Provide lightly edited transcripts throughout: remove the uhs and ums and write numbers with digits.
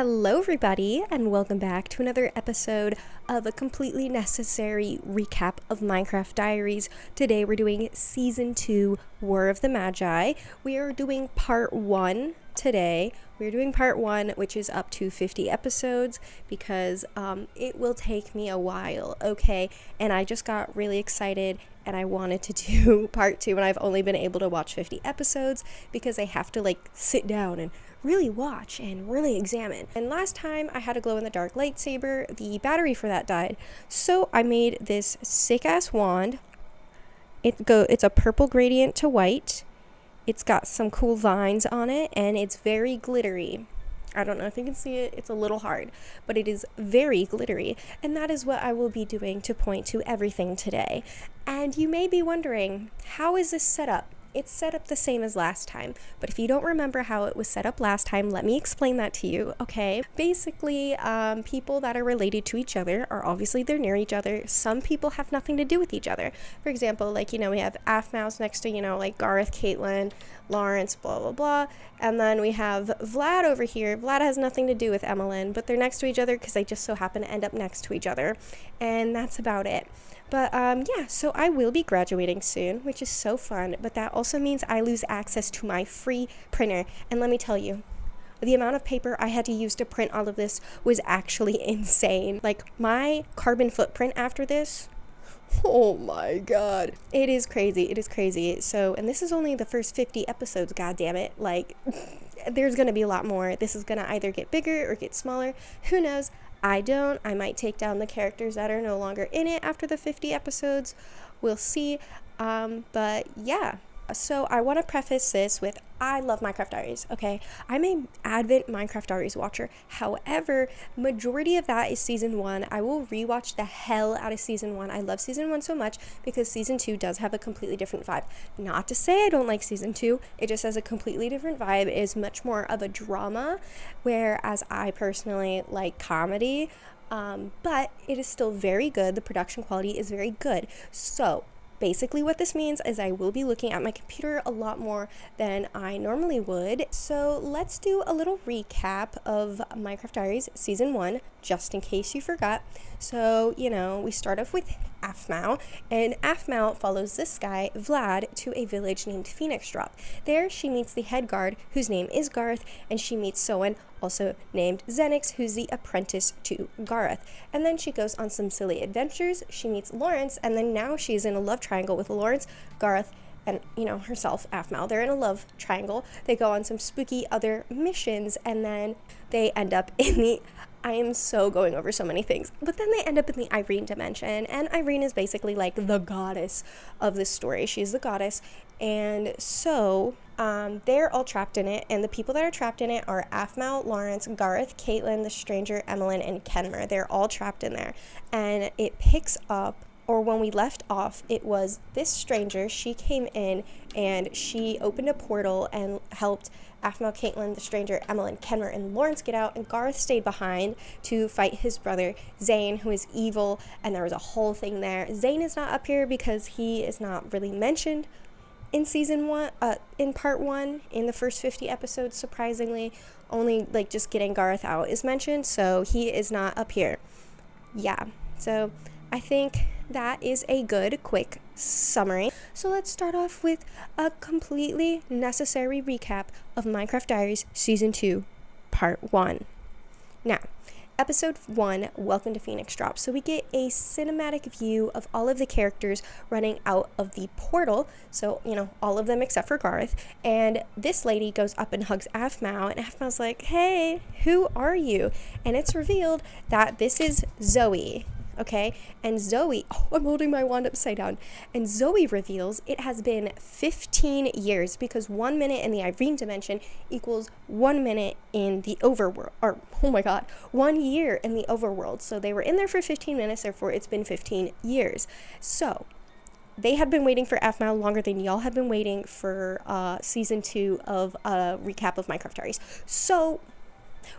Hello, everybody, and welcome back to another episode of a completely necessary recap of Minecraft Diaries. Today, we're doing Season 2, War of the Magi. We are doing Part 1 today. We're doing Part 1, which is up to 50 episodes, because it will take me a while, okay? And I just got really excited, and I wanted to do Part 2, and I've only been able to watch 50 episodes, because I have to, sit down and really watch and really examine. And last time I had a glow-in-the-dark lightsaber, the battery for that died. So I made this sick-ass wand. It's a purple gradient to white. It's got some cool vines on it, and it's very glittery. I don't know if you can see it, it's a little hard, but it is very glittery, and that is what I will be doing to point to everything today. And you may be wondering, how is this set up? It's set up the same as last time, but if you don't remember how it was set up last time, let me explain that to you, okay? Basically, people that are related to each other are obviously they're near each other. Some people have nothing to do with each other. For example, we have Mouse next to, Gareth, Caitlin, Lawrence, blah, blah, blah. And then we have Vlad over here. Vlad has nothing to do with Emmeline, but they're next to each other because they just so happen to end up next to each other. And that's about it. But so I will be graduating soon, which is so fun, but that also means I lose access to my free printer. And let me tell you, the amount of paper I had to use to print all of this was actually insane. My carbon footprint after this, oh my god, it is crazy. So, and this is only the first 50 episodes, god damn it. There's gonna be a lot more. This is gonna either get bigger or get smaller, who knows. I might take down the characters that are no longer in it after the 50 episodes. We'll see. But yeah. So I want to preface this with, I love Minecraft Diaries, okay? I'm an avid Minecraft Diaries watcher. However, majority of that is Season 1. I will rewatch the hell out of Season 1. I love Season 1 so much because Season 2 does have a completely different vibe. Not to say I don't like Season 2, it just has a completely different vibe. It is much more of a drama, whereas I personally like comedy, but it is still very good. The production quality is very good. So basically what this means is I will be looking at my computer a lot more than I normally would. So let's do a little recap of Minecraft Diaries Season 1, just in case you forgot. So, we start off with Maou, and Maou follows this guy, Vlad, to a village named Phoenix Drop. There she meets the head guard, whose name is Garth, and she meets someone also named Zenix, who's the apprentice to Gareth. And then she goes on some silly adventures. She meets Lawrence, and then now she's in a love triangle with Lawrence, Gareth, and, herself, Maou. They're in a love triangle. They go on some spooky other missions, and then they end up in the... I am so going over so many things. But then they end up in the Irene dimension, and Irene is basically the goddess of this story. She's the goddess, and so they're all trapped in it, and the people that are trapped in it are Maou, Lawrence, Gareth, Caitlin, the stranger, Emmeline, and Kenmer. They're all trapped in there, and it picks up, or when we left off, it was this stranger. She came in, and she opened a portal and helped Maou, Caitlin, the stranger, Emmeline, Kenmer, and Lawrence get out, and Gareth stayed behind to fight his brother Zane, who is evil, and there was a whole thing there. Zane is not up here because he is not really mentioned in Season 1, in Part 1, in the first 50 episodes, surprisingly. Only, just getting Gareth out is mentioned, so he is not up here. Yeah, so I think that is a good, quick summary. So let's start off with a completely necessary recap of Minecraft Diaries Season 2, Part 1. Now, Episode 1, Welcome to Phoenix Drop. So we get a cinematic view of all of the characters running out of the portal. So, all of them except for Gareth. And this lady goes up and hugs Maou, and Mau's like, hey, who are you? And it's revealed that this is Zoe. Okay, and Zoe, I'm holding my wand upside down, and Zoe reveals it has been 15 years, because 1 minute in the Irene dimension equals 1 minute in the overworld, or, 1 year in the overworld. So they were in there for 15 minutes, therefore it's been 15 years. So they had been waiting for Maou longer than y'all had been waiting for Season 2 of a recap of Minecraft Diaries. So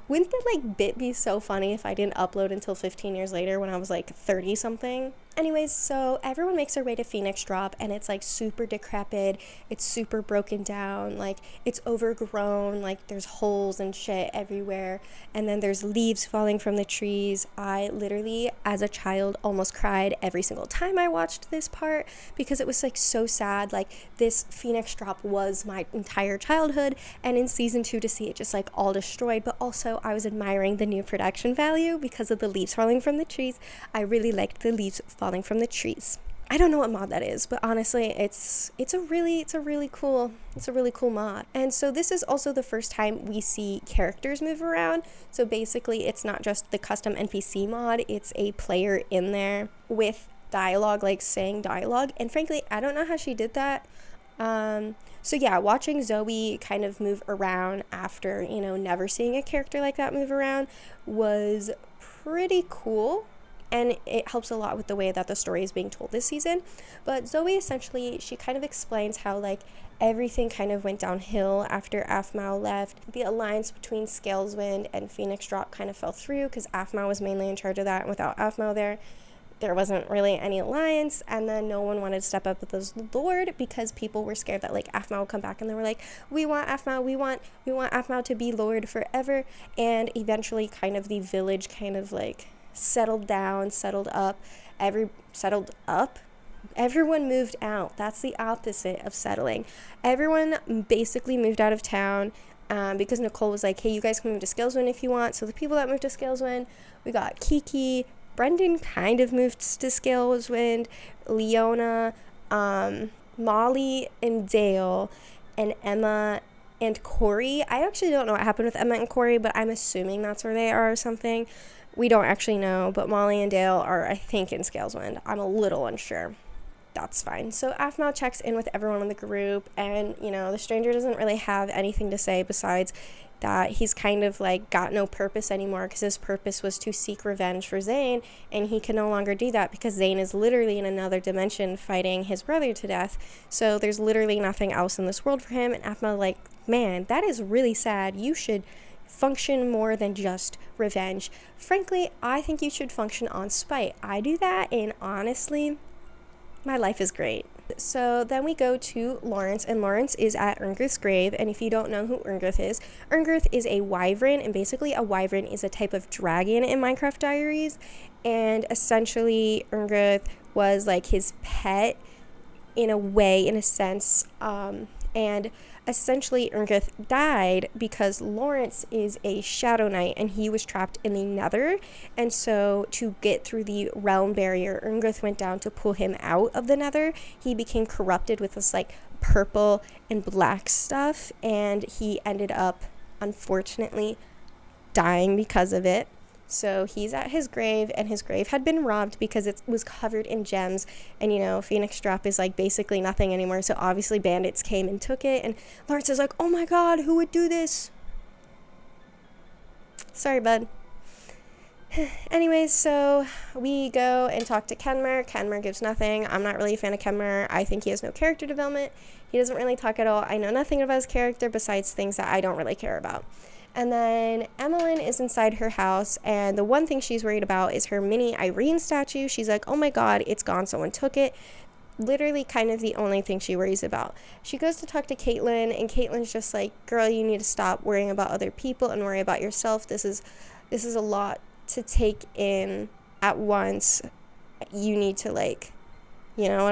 wouldn't the bit be so funny if I didn't upload until 15 years later when I was 30 something? Anyways, so everyone makes their way to Phoenix Drop, and it's like super decrepit, it's super broken down, like it's overgrown, like there's holes and shit everywhere, and then there's leaves falling from the trees. I literally, as a child, almost cried every single time I watched this part because it was like so sad. Like, this Phoenix Drop was my entire childhood, and in season 2 to see it just like all destroyed, but also I was admiring the new production value because of the leaves falling from the trees. I really liked the leaves falling from the trees. I don't know what mod that is, but honestly, it's a really cool mod. And so this is also the first time we see characters move around. So basically, it's not just the custom NPC mod, it's a player in there with dialogue, like saying dialogue. And frankly, I don't know how she did that. So yeah, watching Zoe kind of move around after, never seeing a character like that move around was pretty cool. And it helps a lot with the way that the story is being told this season. But Zoe, essentially, she kind of explains how, like, everything kind of went downhill after Maou left. The alliance between Scaleswind and Phoenix Drop kind of fell through because Maou was mainly in charge of that, and without Maou there wasn't really any alliance. And then no one wanted to step up with the Lord because people were scared that, like, Maou would come back, and they were like, we want Maou, we want Maou to be Lord forever. And eventually, kind of, the village kind of, like, settled up. Everyone moved out. That's the opposite of settling. Everyone basically moved out of town because Nicole was like, hey, you guys can move to Scaleswind if you want. So the people that moved to Scaleswind, we got Kiki, Brendan kind of moved to Scaleswind, Leona, Molly and Dale, and Emma and Corey. I actually don't know what happened with Emma and Corey, but I'm assuming that's where they are or something. We don't actually know, but Molly and Dale are, I think, in Scaleswind. I'm a little unsure. That's fine. So Maou checks in with everyone in the group, and, the stranger doesn't really have anything to say besides that he's kind of, like, got no purpose anymore because his purpose was to seek revenge for Zane, and he can no longer do that because Zane is literally in another dimension fighting his brother to death. So there's literally nothing else in this world for him, and Maou, like, man, that is really sad. You should function more than just revenge. Frankly, I think you should function on spite. I do that, and honestly, my life is great. So then we go to Lawrence, and Lawrence is at Erngrith's grave. And if you don't know who Erngrith is a wyvern, and basically a wyvern is a type of dragon in Minecraft Diaries. And essentially, Erngrith was like his pet in a way, in a sense. And essentially, Erngrith died because Lawrence is a Shadow Knight, and he was trapped in the Nether. And so, to get through the realm barrier, Erngrith went down to pull him out of the Nether. He became corrupted with this, like, purple and black stuff, and he ended up, unfortunately, dying because of it. So he's at his grave, and his grave had been robbed because it was covered in gems, and Phoenix Drop is like basically nothing anymore, so obviously bandits came and took it, and Lawrence is like, oh my god, who would do this? Sorry, bud. Anyways, so we go and talk to Kenmer. Kenmer gives nothing. I'm not really a fan of Kenmer. I think he has no character development. He doesn't really talk at all. I know nothing about his character besides things that I don't really care about. And then Emmeline is inside her house, and the one thing she's worried about is her mini Irene statue. She's like, oh my god, it's gone, someone took it. Literally kind of the only thing she worries about. She goes to talk to Caitlin, and Caitlin's just like, girl, you need to stop worrying about other people and worry about yourself. This is a lot to take in at once. You need to, like, you know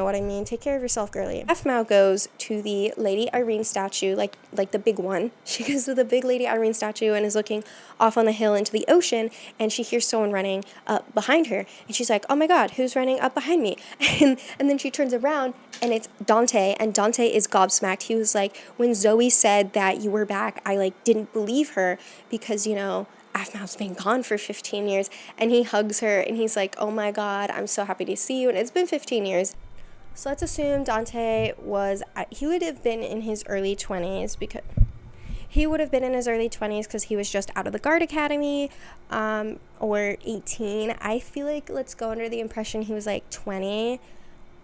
what I mean? Take care of yourself, girly. Maou goes to the Lady Irene statue, like the big one. She goes to the big Lady Irene statue and is looking off on the hill into the ocean, and she hears someone running up behind her, and she's like, oh my god, who's running up behind me? And then she turns around, and it's Dante, and Dante is gobsmacked. He was like, when Zoe said that you were back, I, like, didn't believe her because, Mau's been gone for 15 years, and he hugs her, and he's like, oh my god, I'm so happy to see you, and it's been 15 years. So let's assume Dante he would have been in his early 20s because he was just out of the Guard Academy, or 18. I feel like let's go under the impression he was like 20,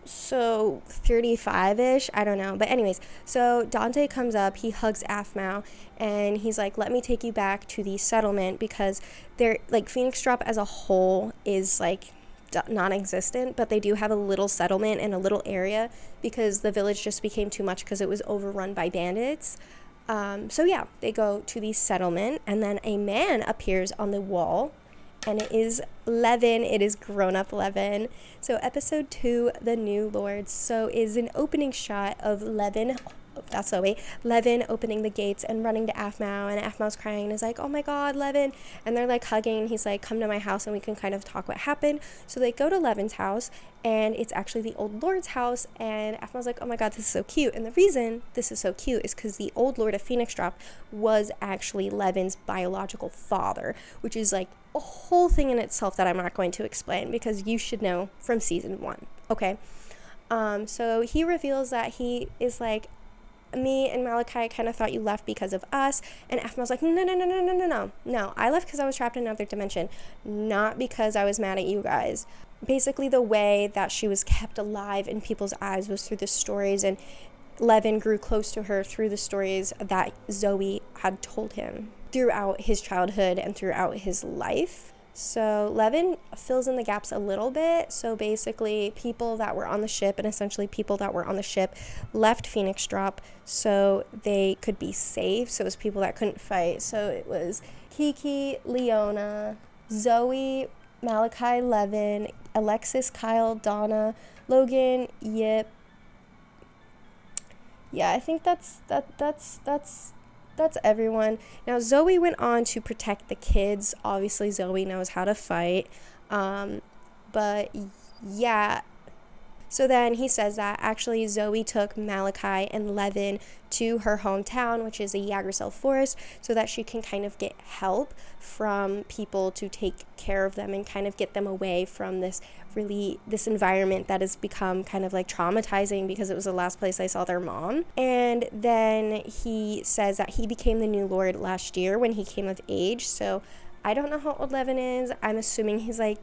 so 35-ish, I don't know. But anyways, so Dante comes up, he hugs Maou, and he's like, let me take you back to the settlement because they're like, Phoenix Drop as a whole is like non-existent, but they do have a little settlement and a little area because the village just became too much because it was overrun by bandits. So yeah, they go to the settlement, and then a man appears on the wall, and it is Levan. It is grown-up Levan. So episode 2, The New Lords, so is an opening shot of Levan, that's Zoe, Levan opening the gates and running to Maou, and Maou's crying and is like, oh my god, Levan, and they're like hugging, and he's like, come to my house and we can kind of talk what happened. So they go to Levan's house, and it's actually the old lord's house, and Maou's like, oh my god, this is so cute. And the reason this is so cute is because the old lord of Phoenix Drop was actually Levan's biological father, which is like a whole thing in itself that I'm not going to explain because you should know from season 1, okay? So he reveals that he is like, me and Malachi kind of thought you left because of us, and Maou's like, no, I left because I was trapped in another dimension, not because I was mad at you guys. Basically, the way that she was kept alive in people's eyes was through the stories, and Levan grew close to her through the stories that Zoe had told him throughout his childhood and throughout his life. So Levan fills in the gaps a little bit. So basically, people that were on the ship, and essentially people that were on the ship, left Phoenix Drop so they could be safe. So it was people that couldn't fight. So it was Kiki, Leona, Zoe, Malachi, Levan, Alexis, Kyle, Donna, Logan, Yip. Yeah, I think that's everyone. Now, Zoe went on to protect the kids. Obviously, Zoe knows how to fight. But yeah. So then he says that actually Zoe took Malachi and Levan to her hometown, which is a Yggdrasil forest, so that she can kind of get help from people to take care of them and kind of get them away from this environment that has become kind of like traumatizing because it was the last place I saw their mom. And then he says that he became the new lord last year when he came of age. So I don't know how old Levan is. I'm assuming he's like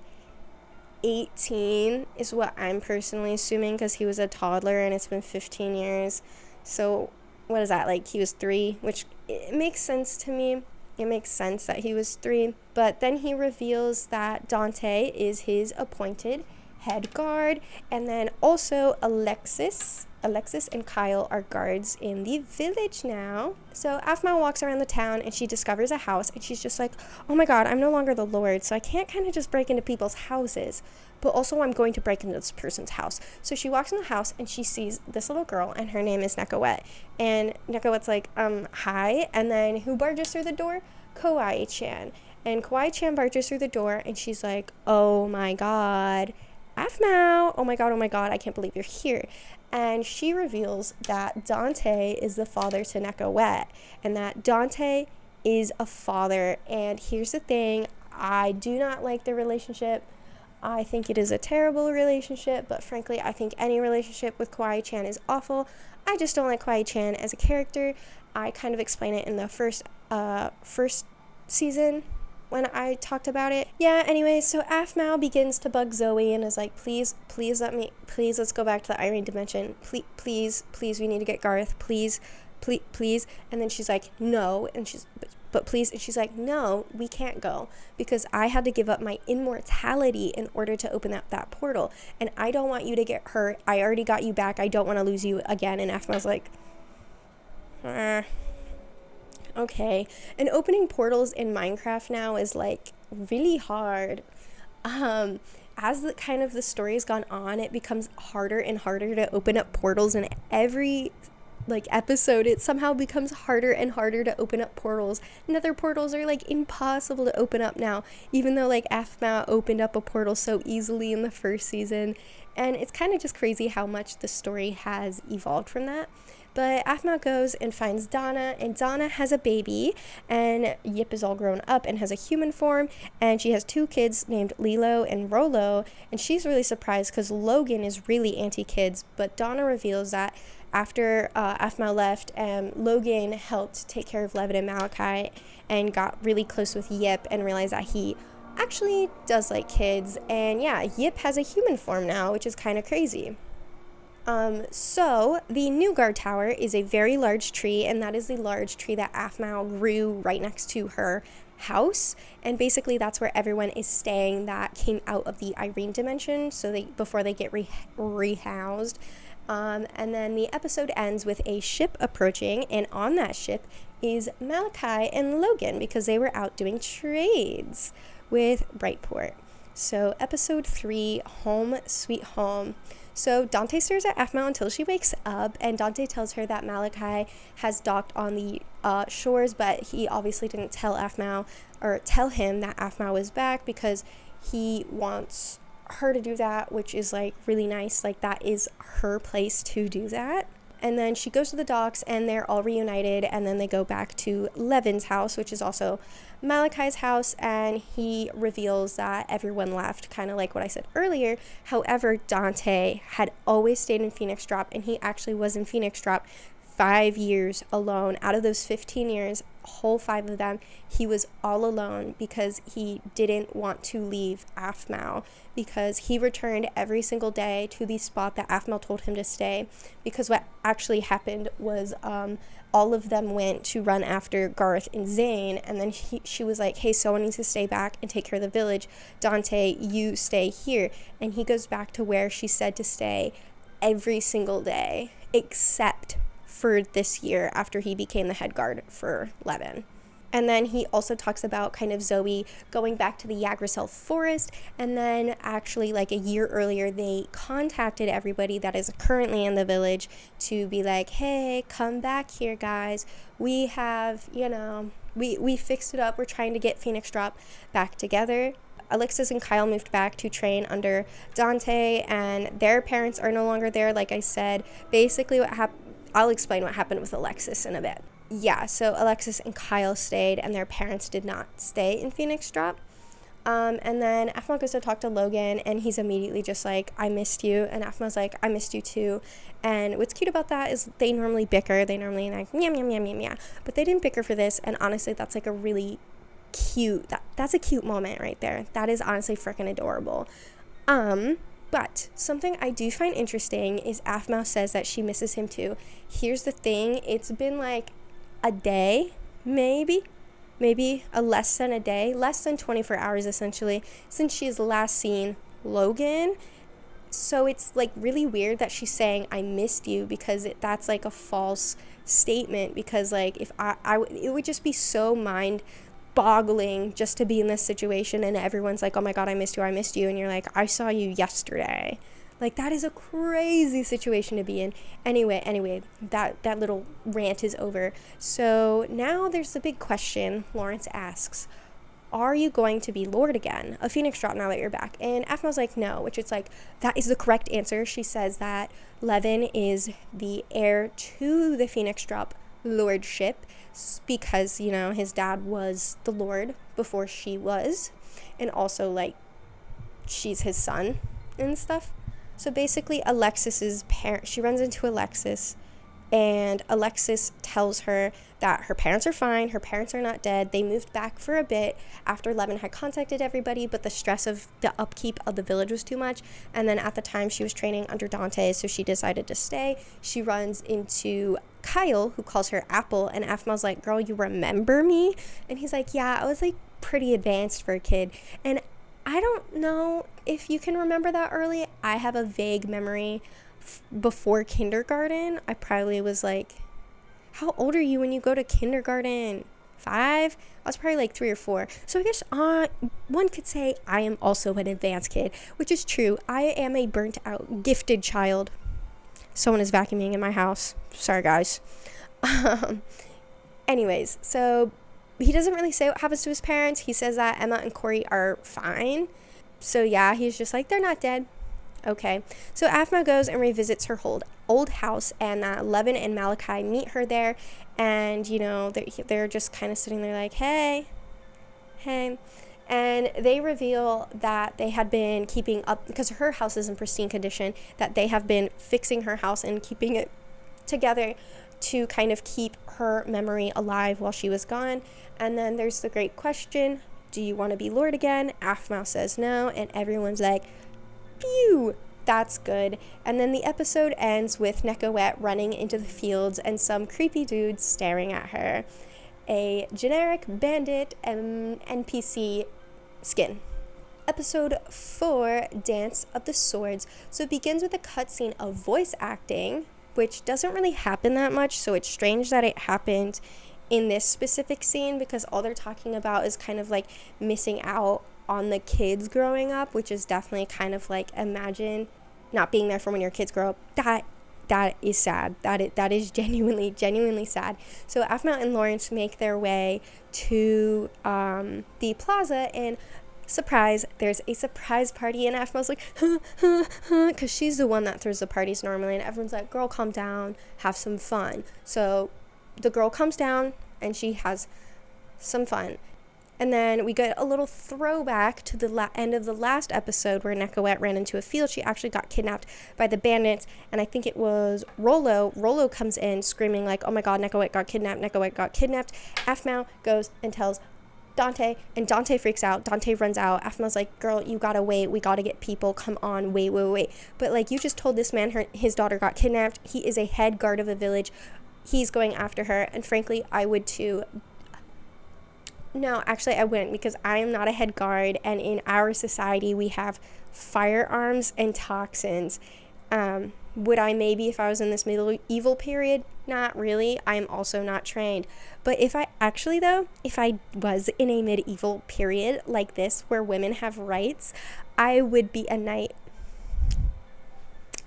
18 is what I'm personally assuming, because he was a toddler and it's been 15 years. So what is that, like he was 3, which it makes sense to me. It makes sense that he was 3. But then he reveals that Dante is his appointed head guard, and then also Alexis and Kyle are guards in the village now. So Maou walks around the town and she discovers a house, and she's just like, oh my god, I'm no longer the lord, so I can't kind of just break into people's houses, but also I'm going to break into this person's house. So she walks in the house and she sees this little girl, and her name is Nekowet. And Nekowet's like, hi. And then who barges through the door? Kawaii-chan. And Kawaii-chan barges through the door, and she's like, oh my god, Maou, oh my god, I can't believe you're here. And she reveals that Dante is the father to Nekowet, and that Dante is a father. And here's the thing, I do not like the relationship. I think it is a terrible relationship, but frankly, I think any relationship with Kawaii-chan is awful. I just don't like Kawaii-chan as a character. I kind of explain it in the first season when I talked about it. Yeah, anyway, so Maou begins to bug Zoe and is like, please let's go back to the Irene dimension. Please, we need to get Garth. Please. And then she's like, no. And she's, but please. And she's like, no, we can't go because I had to give up my immortality in order to open up that portal. And I don't want you to get hurt. I already got you back. I don't want to lose you again. And Mau's like, okay. And opening portals in Minecraft now is like really hard. As the story's gone on, it becomes harder and harder to open up portals, and every episode it somehow becomes harder and harder to open up portals. Nether portals are impossible to open up now, even though Maou opened up a portal so easily in the first season. And it's kind of just crazy how much the story has evolved from that. But Maou goes and finds Donna, and Donna has a baby, and Yip is all grown up and has a human form, and she has 2 kids named Lilo and Rolo, and she's really surprised because Logan is really anti-kids, but Donna reveals that after Maou left, Logan helped take care of Levan and Malachi and got really close with Yip and realized that he actually does like kids, and yeah, Yip has a human form now, which is kind of crazy. So the new guard tower is a very large tree, and that is the large tree that Maou grew right next to her house, and basically that's where everyone is staying that came out of the Irene dimension, so before they get rehoused. And then the episode ends with a ship approaching, and on that ship is Malachi and Logan, because they were out doing trades with Brightport. So episode 3, Home Sweet Home. So Dante stares at Aphmau until she wakes up, and Dante tells her that Malachi has docked on the shores, but he obviously didn't tell Aphmau, or tell him that Aphmau is back, because he wants her to do that, which is like really nice. Like, that is her place to do that. And then she goes to the docks, and they're all reunited, and then they go back to Levan's house, which is also Malachi's house, and he reveals that everyone left, kind of like what I said earlier. However, Dante had always stayed in Phoenix Drop, and he actually was in Phoenix Drop 5 years alone. Out of those 15 years, whole 5 of them, he was all alone, because he didn't want to leave Aphmau, because he returned every single day to the spot that Aphmau told him to stay, because what actually happened was all of them went to run after Garth and Zane, and then she was like, hey, someone needs to stay back and take care of the village. Dante, you stay here. And he goes back to where she said to stay every single day, except for this year, after he became the head guard for Levan. And then he also talks about kind of Zoe going back to the Yggdrasil forest, and then actually like a year earlier they contacted everybody that is currently in the village to be like, hey, come back here, guys. We have, we fixed it up. We're trying to get Phoenix Drop back together. Alexis and Kyle moved back to train under Dante, and their parents are no longer there, like I said. Basically what happened, I'll explain what happened with Alexis in a bit. Yeah, so Alexis and Kyle stayed, and their parents did not stay in Phoenix Drop. And then Aphmau goes to talk to Logan, and he's immediately just like, I missed you. And Aphmau's like, I missed you too. And what's cute about that is they normally bicker. They normally like, meow, meow, meow, meow, meow. But they didn't bicker for this, and honestly, that's like a really cute, that's a cute moment right there. That is honestly freaking adorable. But something I do find interesting is Aphmau says that she misses him too. Here's the thing, it's been like a day, maybe a less than a day, less than 24 hours essentially, since she has last seen Logan. So it's like really weird that she's saying I missed you, because that's like a false statement, because like if it would just be so mind boggling just to be in this situation, and everyone's like, oh my god, I missed you, and you're like, I saw you yesterday. Like, that is a crazy situation to be in. Anyway, that little rant is over. So now there's the big question. Lawrence asks, are you going to be Lord again of Phoenix Drop now that you're back? And Aphmau's like, no, which it's like, that is the correct answer. She says that Levan is the heir to the Phoenix Drop lordship, because his dad was the Lord before she was, and also like she's his son and stuff. So basically Alexis's parent, she runs into Alexis, and Alexis tells her that her parents are fine, her parents are not dead. They moved back for a bit after Levan had contacted everybody, but the stress of the upkeep of the village was too much. And then at the time she was training under Dante, so she decided to stay. She runs into Kyle, who calls her Apple, and Aphmau's like, girl, you remember me? And he's like, yeah, I was like pretty advanced for a kid. And I don't know if you can remember that early. I have a vague memory before kindergarten. I probably was like, how old are you when you go to kindergarten? 5? I was probably like 3 or 4. So I guess one could say I am also an advanced kid, which is true. I am a burnt out, gifted child. Someone is vacuuming in my house. Sorry, guys. Anyways, so he doesn't really say what happens to his parents. He says that Emma and Corey are fine. So yeah, he's just like, they're not dead. Okay. So Aphmau goes and revisits her old house, and Levan and Malachi meet her there, and they're just kind of sitting there like, hey, and they reveal that they had been keeping up, because her house is in pristine condition, that they have been fixing her house and keeping it together to kind of keep her memory alive while she was gone. And then there's the great question, do you want to be Lord again? Aphmau says no, and everyone's like, phew, that's good. And then the episode ends with Nekowet running into the fields and some creepy dudes staring at her. a generic bandit NPC skin. Episode 4, Dance of the Swords. So it begins with a cutscene of voice acting, which doesn't really happen that much, so it's strange that it happened in this specific scene, because all they're talking about is kind of like missing out on the kids growing up, which is definitely kind of like, imagine not being there for when your kids grow up. That is sad. That is genuinely sad. So Aphmau and Lawrence make their way to the plaza, and surprise, there's a surprise party, and Aphmau's like, because she's the one that throws the parties normally, and everyone's like, girl, calm down, have some fun. So the girl comes down and she has some fun. And then we get a little throwback to the end of the last episode where Nekawet ran into a field. She actually got kidnapped by the bandits, and I think it was Rollo. Rollo comes in screaming like, oh my god, Nekawet got kidnapped. Aphmau goes and tells Dante, and Dante freaks out. Dante runs out. Aphmau's like, girl, you gotta wait. We gotta get people. Come on, wait. But like, you just told this man his daughter got kidnapped. He is a head guard of a village. He's going after her, and frankly, I would too. No, actually, I wouldn't, because I am not a head guard, and in our society, we have firearms and toxins. Would I maybe if I was in this medieval period? Not really. I'm also not trained. But if I was in a medieval period like this, where women have rights, I would be a knight.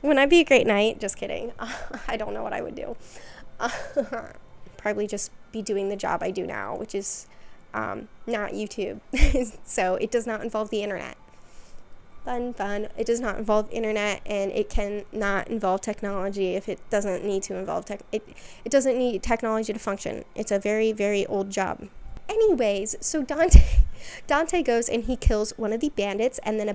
Wouldn't I be a great knight? Just kidding. I don't know what I would do. Probably just be doing the job I do now, which is not YouTube. So it does not involve the internet. Fun. It does not involve internet, and it can not involve technology if it doesn't need to involve it doesn't need technology to function. It's a very, very old job. Anyways, so Dante goes and he kills one of the bandits, and then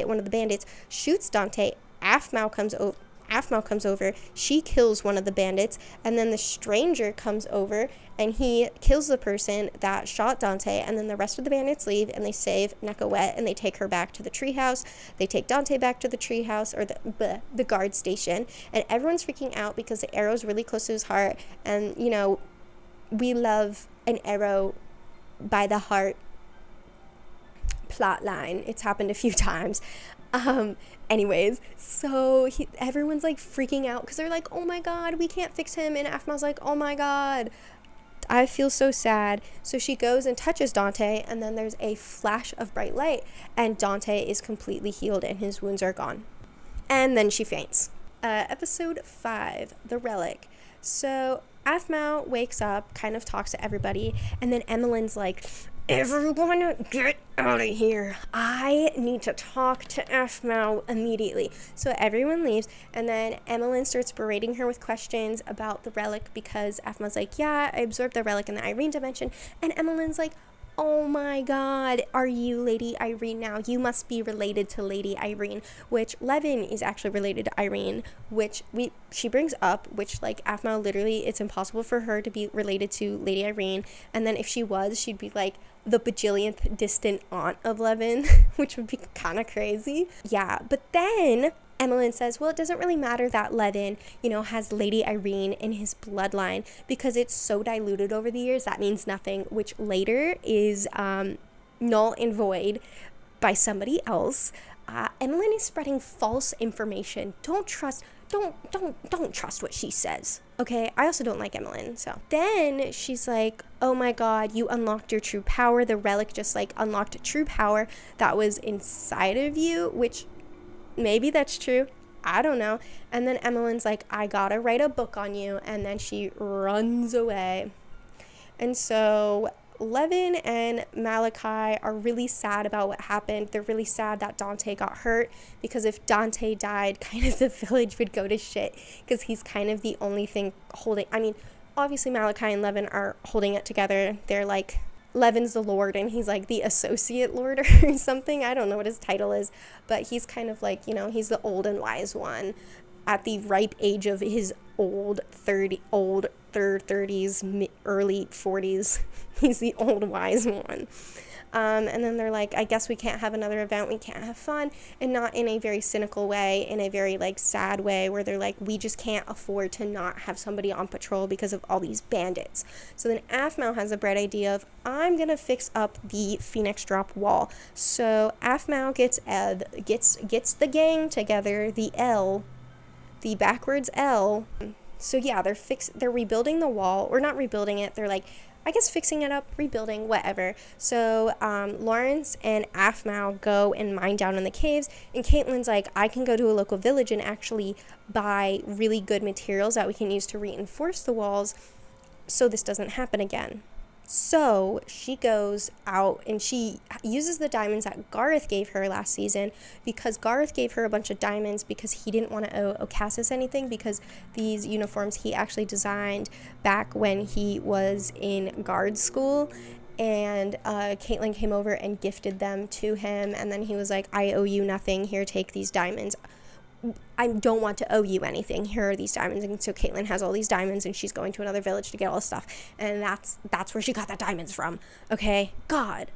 one of the bandits shoots Dante. Aphmau comes over, she kills one of the bandits, and then the stranger comes over and he kills the person that shot Dante, and then the rest of the bandits leave and they save Nekawet and they take her back to the treehouse. They take Dante back to the treehouse, or the guard station, and everyone's freaking out because the arrow's really close to his heart, and you know, we love an arrow by the heart plot line. It's happened a few times. Anyways, so everyone's like freaking out because they're like, oh my god, we can't fix him, and Aphmau's like, oh my god, I feel so sad. So she goes and touches Dante, and then there's a flash of bright light, and Dante is completely healed and his wounds are gone. And then she faints. Episode 5, The Relic. So Aphmau wakes up, kind of talks to everybody, and then Emmeline's like, everyone get out of here. I need to talk to Aphmau immediately. So everyone leaves, and then Emmeline starts berating her with questions about the relic, because Aphmau's like, yeah, I absorbed the relic in the Irene dimension, and Emmeline's like, oh my god, are you Lady Irene now? You must be related to Lady Irene, which Levan is actually related to Irene, which she brings up, which like Aphmau literally, it's impossible for her to be related to Lady Irene, and then if she was, she'd be like the bajillionth distant aunt of Levan, which would be kind of crazy. Yeah, but then Emmeline says, well, it doesn't really matter that Levan, has Lady Irene in his bloodline, because it's so diluted over the years, that means nothing, which later is null and void by somebody else. Emmeline is spreading false information. Don't trust what she says. Okay, I also don't like Emmeline. So then she's like, oh my god, you unlocked your true power. The relic just like unlocked true power that was inside of you, which maybe that's true. I don't know. And then Emmeline's like, I gotta write a book on you. And then she runs away. And so Levan and Malachi are really sad about what happened. They're really sad that Dante got hurt, because if Dante died, kind of the village would go to shit, because he's kind of the only thing holding, obviously Malachi and Levan are holding it together. They're like, Levan's the lord and he's like the associate lord or something. I don't know what his title is, but he's kind of like, he's the old and wise one at the ripe age of his third 30s, early 40s. He's the old wise one. And then they're like, I guess we can't have another event, we can't have fun, and not in a very cynical way, in a very like sad way where they're like, we just can't afford to not have somebody on patrol because of all these bandits. So then Aphmau has a bright idea of, I'm gonna fix up the Phoenix Drop wall. So Aphmau gets the gang together, the backwards L. So yeah, they're rebuilding the wall, or not rebuilding it, they're like, I guess fixing it up, rebuilding, whatever. So Lawrence and Aphmau go and mine down in the caves, and Caitlyn's like, I can go to a local village and actually buy really good materials that we can use to reinforce the walls so this doesn't happen again. So she goes out and she uses the diamonds that Gareth gave her last season, because Gareth gave her a bunch of diamonds because he didn't want to owe Okassis anything, because these uniforms he actually designed back when he was in guard school. And Caitlyn came over and gifted them to him, and then he was like, I owe you nothing, here, take these diamonds. I don't want to owe you anything. Here are these diamonds. And so Caitlyn has all these diamonds, and she's going to another village to get all this stuff. And that's where she got the diamonds from. Okay? God.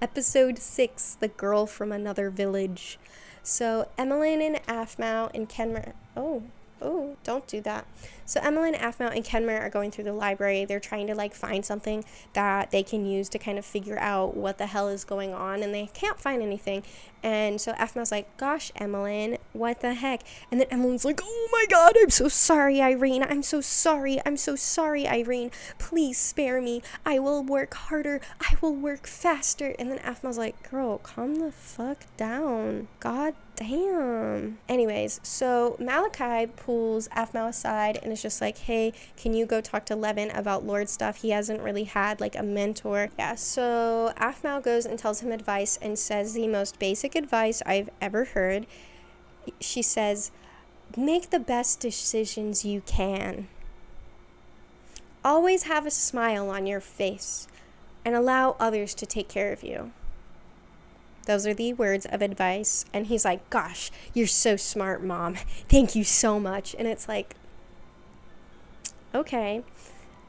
Episode 6, The Girl from Another Village. So Emmeline and Aphmau and Kenmer... Oh, don't do that. So Emmeline, Aphmau, and Kenmer are going through the library. They're trying to like find something that they can use to kind of figure out what the hell is going on, and they can't find anything. And so Aphmau's like, gosh, Emmeline, what the heck? And then Emmeline's like, oh my god, I'm so sorry, Irene. I'm so sorry, Irene. Please spare me. I will work harder. I will work faster. And then Aphmau's like, girl, calm the fuck down. God damn. Anyways, so Malachi pulls Aphmau aside and is just like, hey, can you go talk to Levan about Lord stuff? He hasn't really had like a mentor. Yeah, so Aphmau goes and tells him advice and says the most basic advice I've ever heard. She says, make the best decisions you can. Always have a smile on your face and allow others to take care of you. Those are the words of advice. And he's like, gosh, you're so smart, Mom. Thank you so much. And it's like, okay.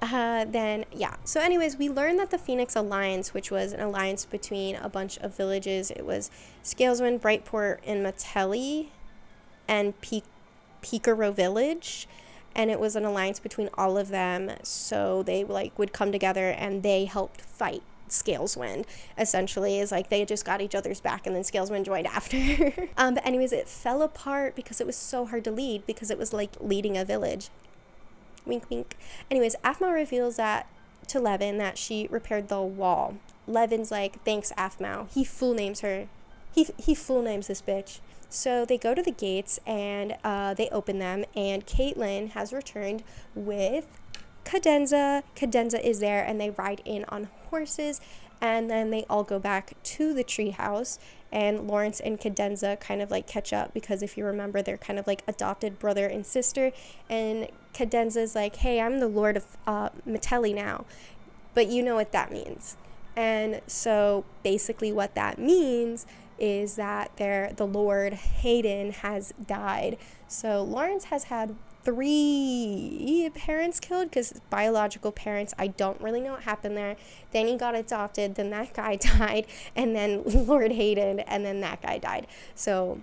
Then, yeah. So anyways, we learned that the Phoenix Alliance, which was an alliance between a bunch of villages, it was Scaleswind, Brightport, and Matelli, and Picaro Village. And it was an alliance between all of them. So they like would come together and they helped fight Scaleswind, essentially. Is like they just got each other's back, and then Scaleswind joined after. But anyways, it fell apart because it was so hard to lead, because it was like leading a village. Wink, wink. Anyways, Aphmau reveals that to Levan that she repaired the wall. Levan's like, thanks, Aphmau. He full names her. He full names this bitch. So they go to the gates and they open them, and Caitlyn has returned with Cadenza. Cadenza is there, and they ride in on horses, and then they all go back to the treehouse, and Lawrence and Cadenza kind of like catch up, because if you remember, they're kind of like adopted brother and sister, and Cadenza's like, hey, I'm the Lord of Matelli now, but you know what that means. And so basically what that means is that the Lord Hayden has died. So Lawrence has had 3 parents killed, because biological parents, I don't really know what happened there. Then he got adopted, then that guy died, and then Lord Hayden, and then that guy died. So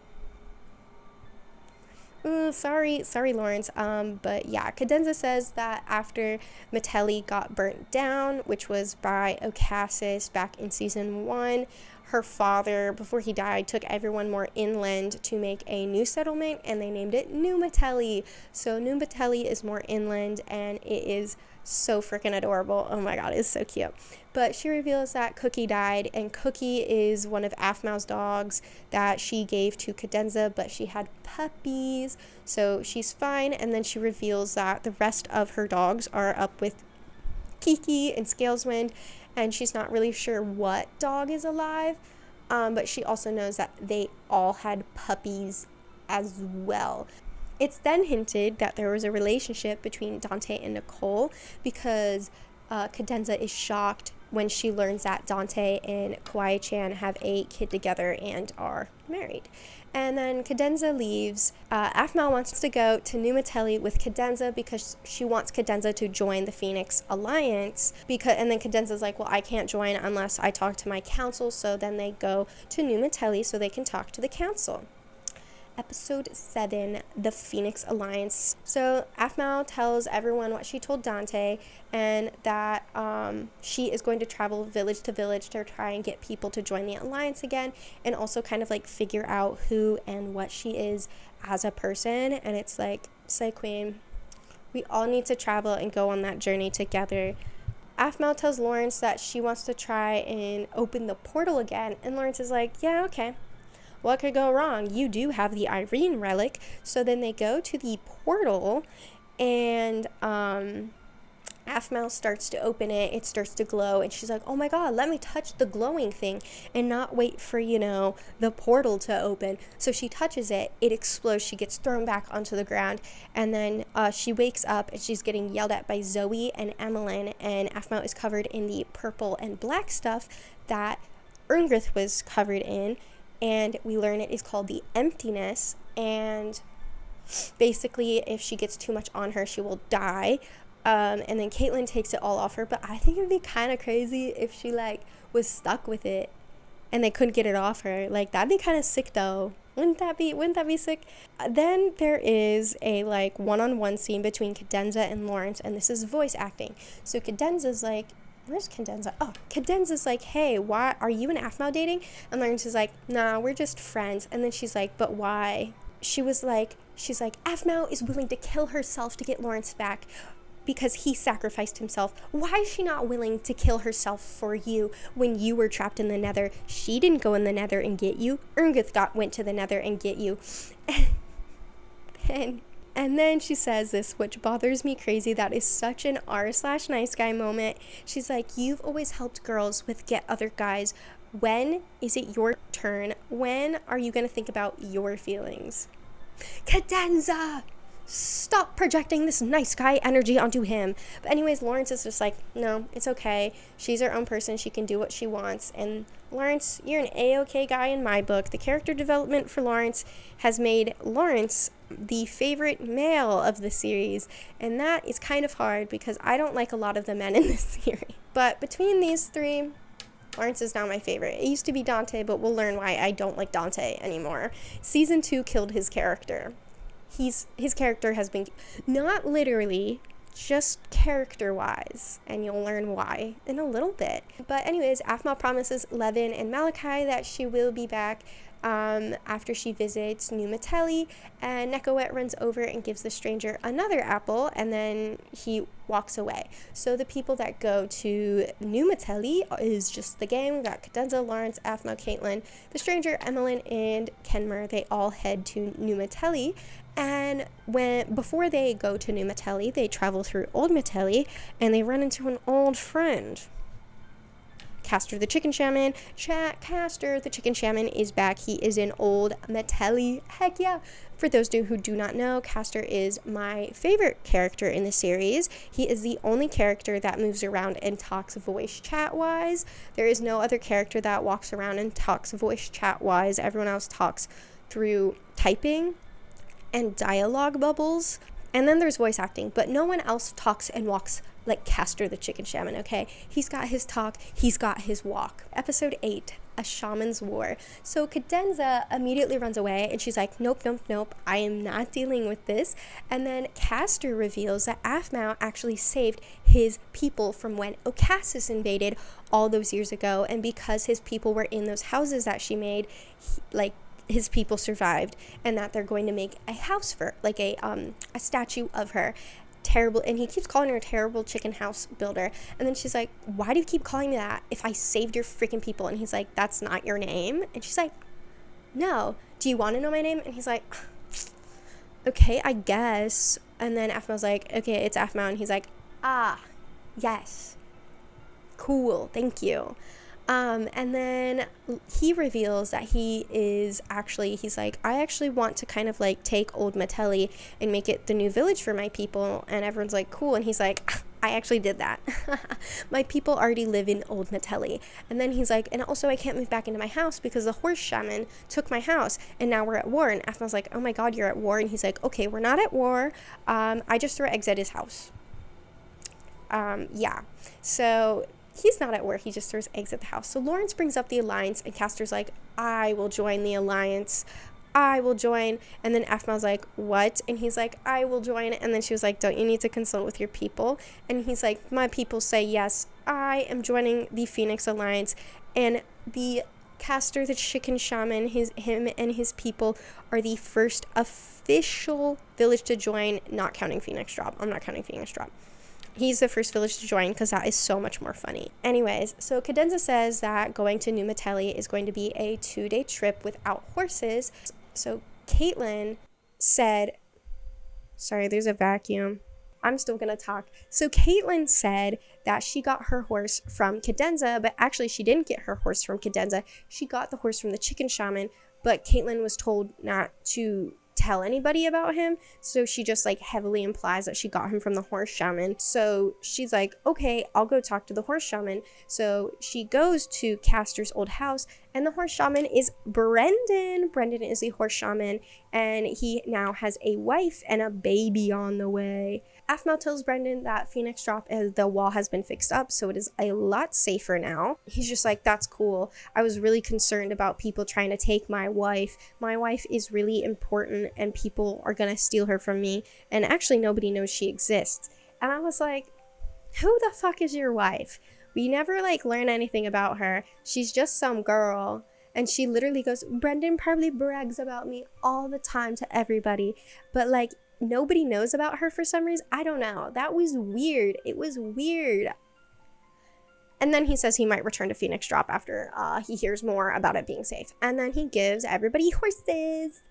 sorry Lawrence. But yeah, Cadenza says that after Matelli got burnt down, which was by Okassis back in season 1, her father, before he died, took everyone more inland to make a new settlement, and they named it New Matelli. So New Matelli is more inland, and it is so freaking adorable. Oh my god, it's so cute. But she reveals that Cookie died, and Cookie is one of Aphmau's dogs that she gave to Cadenza, but she had puppies, so she's fine. And then she reveals that the rest of her dogs are up with Kiki and Scaleswind, and she's not really sure what dog is alive, but she also knows that they all had puppies as well. It's then hinted that there was a relationship between Dante and Nicole, because Cadenza is shocked when she learns that Dante and Kawaii-chan have a kid together and are married. And then Cadenza leaves. Aphmau wants to go to New Metelli with Cadenza because she wants Cadenza to join the Phoenix Alliance. And then Cadenza's like, well, I can't join unless I talk to my council. So then they go to New Metelli so they can talk to the council. Episode 7, The Phoenix Alliance. So Aphmau tells everyone what she told Dante, and that she is going to travel village to village to try and get people to join the alliance again, and also kind of like figure out who and what she is as a person. And it's like, Slay Queen, we all need to travel and go on that journey together. Aphmau tells Lawrence that she wants to try and open the portal again, and Lawrence is like, yeah, okay. What could go wrong? You do have the Irene relic. So then they go to the portal, and Aphmau starts to open it. It starts to glow, and she's like, oh my god, let me touch the glowing thing and not wait for, the portal to open. So she touches it. It explodes. She gets thrown back onto the ground, and then she wakes up, and she's getting yelled at by Zoe and Emmeline, and Aphmau is covered in the purple and black stuff that Erngrith was covered in. And we learn it is called the emptiness, and basically if she gets too much on her, she will die. And then Caitlin takes it all off her, but I think it'd be kind of crazy if she was stuck with it and they couldn't get it off her. That'd be kind of sick though. Wouldn't that be sick? Then there is a one-on-one scene between Cadenza and Lawrence, and this is voice acting. So Cadenza's like, where's Cadenza? Oh, Cadenza's like, hey, why are you and Aphmau dating? And Lawrence is like, nah, we're just friends. And then she's like, but why? She's like, Aphmau is willing to kill herself to get Lawrence back because he sacrificed himself. Why is she not willing to kill herself for you when you were trapped in the Nether? She didn't go in the Nether and get you. Erngrith went to the Nether and get you. And then she says this, which bothers me crazy. That is such an r/nice guy moment. She's like, you've always helped girls with get other guys. When is it your turn? When are you going to think about your feelings? Cadenza! Stop projecting this nice guy energy onto him. But anyways, Lawrence is just like, no, it's okay. She's her own person. She can do what she wants. And Lawrence, you're an A-okay guy in my book. The character development for Lawrence has made Lawrence the favorite male of the series. And that is kind of hard because I don't like a lot of the men in this series. But between these three, Lawrence is now my favorite. It used to be Dante, but we'll learn why I don't like Dante anymore. Season 2 killed his character. His character has been, not literally, just character-wise, and you'll learn why in a little bit. But anyways, Aphmau promises Levan and Malachi that she will be back after she visits New Metelli, and Nekowet runs over and gives the stranger another apple, and then he walks away. So the people that go to New Metelli is just the gang. We got Cadenza, Lawrence, Aphmau, Caitlin, the stranger, Emmeline, and Kenmer. They all head to New Metelli. And before they go to New Metelli, they travel through Old Metelli, and they run into an old friend. Castor the Chicken Shaman. Castor the Chicken Shaman is back. He is in Old Metelli. Heck yeah. For those who do not know, Castor is my favorite character in the series. He is the only character that moves around and talks voice chat-wise. There is no other character that walks around and talks voice chat-wise. Everyone else talks through typing and dialogue bubbles. And then there's voice acting, but no one else talks and walks like Castor the Chicken Shaman, okay? He's got his talk, he's got his walk. Episode 8, A Shaman's War. So Cadenza immediately runs away, and she's like, nope, I am not dealing with this. And then Castor reveals that Aphmau actually saved his people from when Okassis invaded all those years ago, and because his people were in those houses that she made, his people survived, and that they're going to make a house for her, a statue of her. Terrible, and he keeps calling her a terrible chicken house builder. And then she's like, why do you keep calling me that if I saved your freaking people? And he's like, that's not your name. And she's like, no, do you want to know my name? And he's like, okay, I guess. And then Aphmau's like, okay, it's Aphmau. And he's like, yes, cool, thank you. And then he reveals that he's like, I actually want to kind of take Old Metelli and make it the new village for my people. And everyone's like, cool. And he's like, I actually did that. My people already live in Old Metelli. And then he's like, and also I can't move back into my house because the horse shaman took my house and now we're at war. And Aphma's like, oh my god, you're at war. And he's like, okay, we're not at war. I just threw eggs at his house. Yeah. So he's not at war. He just throws eggs at the house. So Lawrence brings up the alliance and Castor's like, I will join the alliance. I will join. And then Aphma's like, what? And he's like, I will join. And then she was like, don't you need to consult with your people? And he's like, my people say yes, I am joining the Phoenix Alliance. And the Castor, the Chicken Shaman, him and his people are the first official village to join, not counting Phoenix Drop. I'm not counting Phoenix Drop. He's the first village to join because that is so much more funny. Anyways, so Cadenza says that going to New Metelli is going to be a 2-day trip without horses. So Caitlin said, sorry, there's a vacuum. I'm still going to talk. So Caitlin said that she got her horse from Cadenza, but actually she didn't get her horse from Cadenza. She got the horse from the Chicken Shaman, but Caitlin was told not to tell anybody about him, so she just like heavily implies that she got him from the horse shaman. So she's like, okay, I'll go talk to the horse shaman. So she goes to Castor's old house, and the horse shaman is Brendan. Brendan is the horse shaman, and he now has a wife and a baby on the way. Aphmau tells Brendan that Phoenix Drop, the wall has been fixed up, so it is a lot safer now. He's just like, that's cool. I was really concerned about people trying to take my wife. My wife is really important, and people are gonna steal her from me, and actually nobody knows she exists. And I was like, who the fuck is your wife? We never like learn anything about her. She's just some girl. And she literally goes, Brendan probably brags about me all the time to everybody, but like nobody knows about her for some reason. I don't know. That was weird. It was weird. And then he says he might return to Phoenix Drop after he hears more about it being safe. And then he gives everybody horses.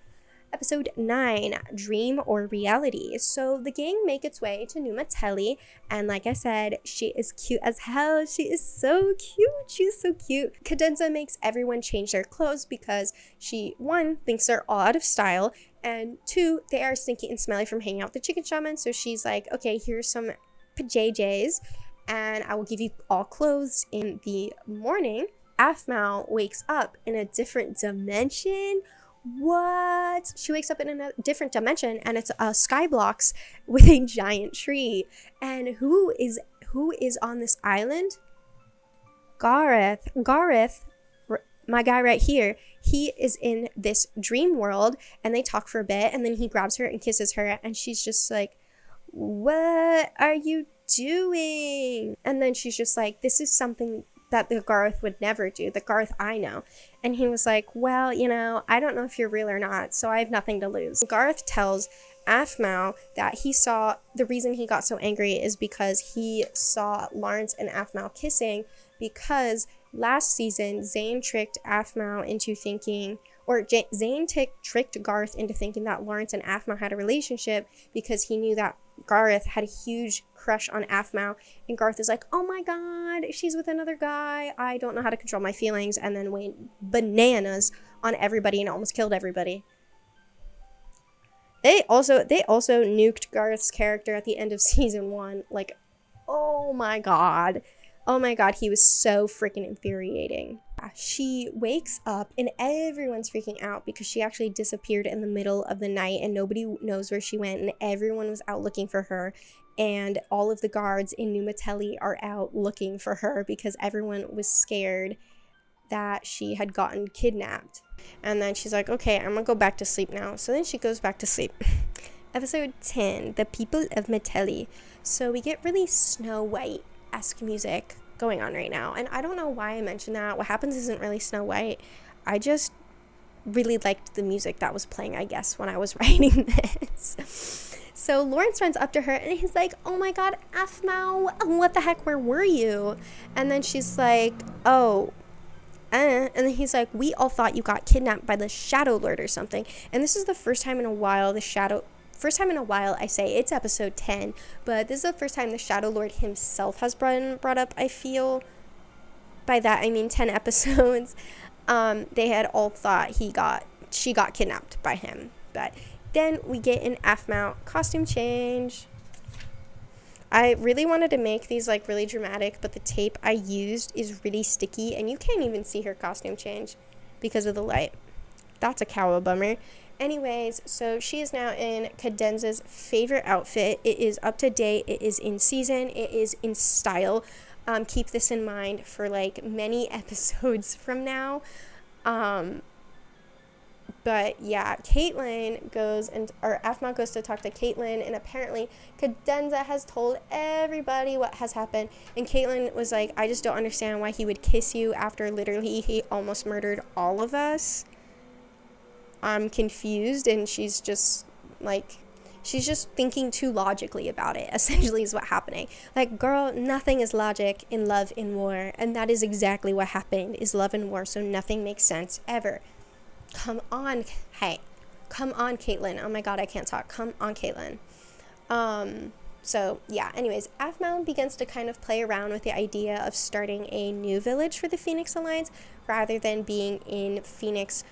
Episode 9, Dream or Reality. So the gang make its way to New Metelli, and like I said, she is cute as hell. She is so cute. She's so cute. Cadenza makes everyone change their clothes because she, 1, thinks they're all out of style, and 2, they are stinky and smelly from hanging out with the Chicken Shaman. So she's like, okay, here's some PJs, and I will give you all clothes in the morning. Aphmau wakes up in a different dimension. What? She wakes up in a different dimension, and it's a skyblocks with a giant tree. And who is on this island? Gareth, my guy right here. He is in this dream world, and they talk for a bit, and then he grabs her and kisses her, and she's just like, what are you doing? And then she's just like, this is something that the Garth would never do, the Garth I know. And he was like, well, you know, I don't know if you're real or not, so I have nothing to lose. Garth tells Aphmau that the reason he got so angry is because he saw Lawrence and Aphmau kissing, because last season Zane tricked Aphmau into thinking, or Zane tricked Garth into thinking that Lawrence and Aphmau had a relationship because he knew that Garth had a huge crush on Aphmau, and Garth is like, oh my god, she's with another guy, I don't know how to control my feelings, and then went bananas on everybody and almost killed everybody. They also nuked Garth's character at the end of season 1. Like, oh my god, he was so freaking infuriating. She wakes up and everyone's freaking out because she actually disappeared in the middle of the night and nobody knows where she went, and everyone was out looking for her, and all of the guards in New Metelli are out looking for her because everyone was scared that she had gotten kidnapped. And then she's like, okay, I'm gonna go back to sleep now. So then she goes back to sleep. Episode 10, The People of Metelli. So we get really Snow White-esque music going on right now, and I don't know why I mentioned that. What happens isn't really Snow White. I just really liked the music that was playing, I guess, when I was writing this. So Lawrence runs up to her and he's like, oh my god, Aphmau, what the heck, where were you? And then she's like, oh, and then he's like, we all thought you got kidnapped by the Shadow Lord or something. And this is the first time in a while I say, it's episode 10, but this is the first time the Shadow Lord himself has brought up, I feel. By that I mean 10 episodes. They had all thought she got kidnapped by him. But then we get an Aphmau costume change. I really wanted to make these like really dramatic, but the tape I used is really sticky and you can't even see her costume change because of the light. That's a cow bummer. Anyways, so she is now in Cadenza's favorite outfit. It is up to date. It is in season. It is in style. Keep this in mind for like many episodes from now. But yeah, Caitlin goes or Afma goes to talk to Caitlin, and apparently Cadenza has told everybody what has happened. And Caitlin was like, I just don't understand why he would kiss you after literally he almost murdered all of us. I'm confused, and she's just thinking too logically about it, essentially is what's happening. Like, girl, nothing is logic in love and war, and that is exactly what happened, is love and war, so nothing makes sense ever. Come on, Caitlin. Oh my god, I can't talk. Come on, Caitlin. So yeah, anyways, Afmao begins to kind of play around with the idea of starting a new village for the Phoenix Alliance rather than being in Phoenix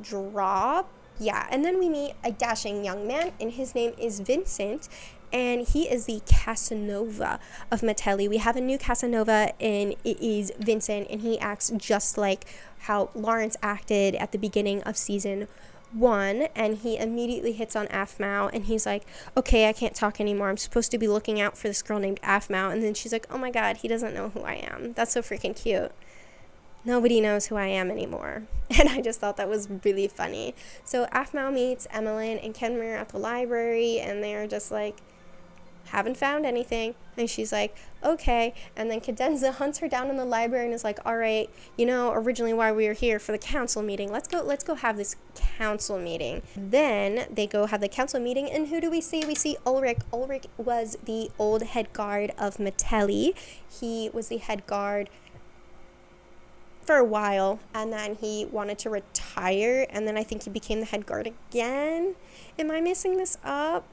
Drop. Yeah, and then we meet a dashing young man, and his name is Vincent, and he is the Casanova of Metelli. We have a new Casanova, and it is Vincent, and he acts just like how Lawrence acted at the beginning of season 1, and he immediately hits on Afmao, and he's like, okay, I can't talk anymore. I'm supposed to be looking out for this girl named Afmao. And then she's like, oh my god, he doesn't know who I am. That's so freaking cute. Nobody knows who I am anymore. And I just thought that was really funny. So Afmao meets Emmeline and Kenmure at the library, and they're just like, haven't found anything. And she's like, okay. And then Cadenza hunts her down in the library and is like, all right, you know, originally why we were here for the council meeting. Let's go have this council meeting. Then they go have the council meeting, and who do we see? We see Ulrich. Ulrich was the old head guard of Metelli. He was the head guard for a while, and then he wanted to retire, and then I think he became the head guard again. Am I messing this up?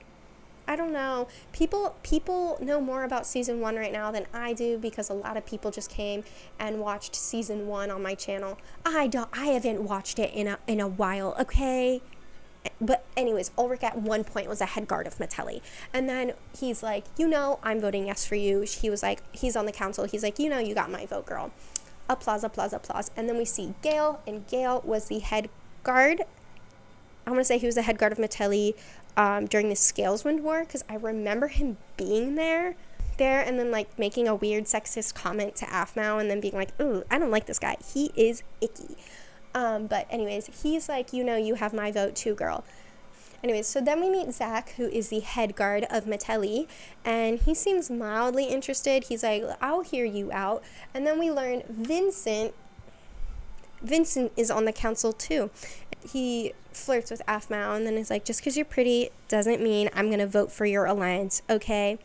I don't know. People know more about season 1 right now than I do, because a lot of people just came and watched season 1 on my channel. I haven't watched it in a while, okay? But anyways, Ulrich at one point was a head guard of Metelli, and then he's like, you know, I'm voting yes for you. He was like, he's on the council. He's like, you know, you got my vote, girl. Applause, applause, applause. And then we see Gale, and Gale was the head guard. I'm gonna say he was the head guard of Metelli during the Scaleswind War, because I remember him being there, and then like making a weird sexist comment to Afmao, and then being like, ooh, I don't like this guy. He is icky. But anyways, he's like, you know, you have my vote too, girl. Anyways, so then we meet Zach, who is the head guard of Metelli, and he seems mildly interested. He's like, I'll hear you out. And then we learn Vincent is on the council too. He flirts with Afmao, and then is like, just because you're pretty doesn't mean I'm going to vote for your alliance, okay?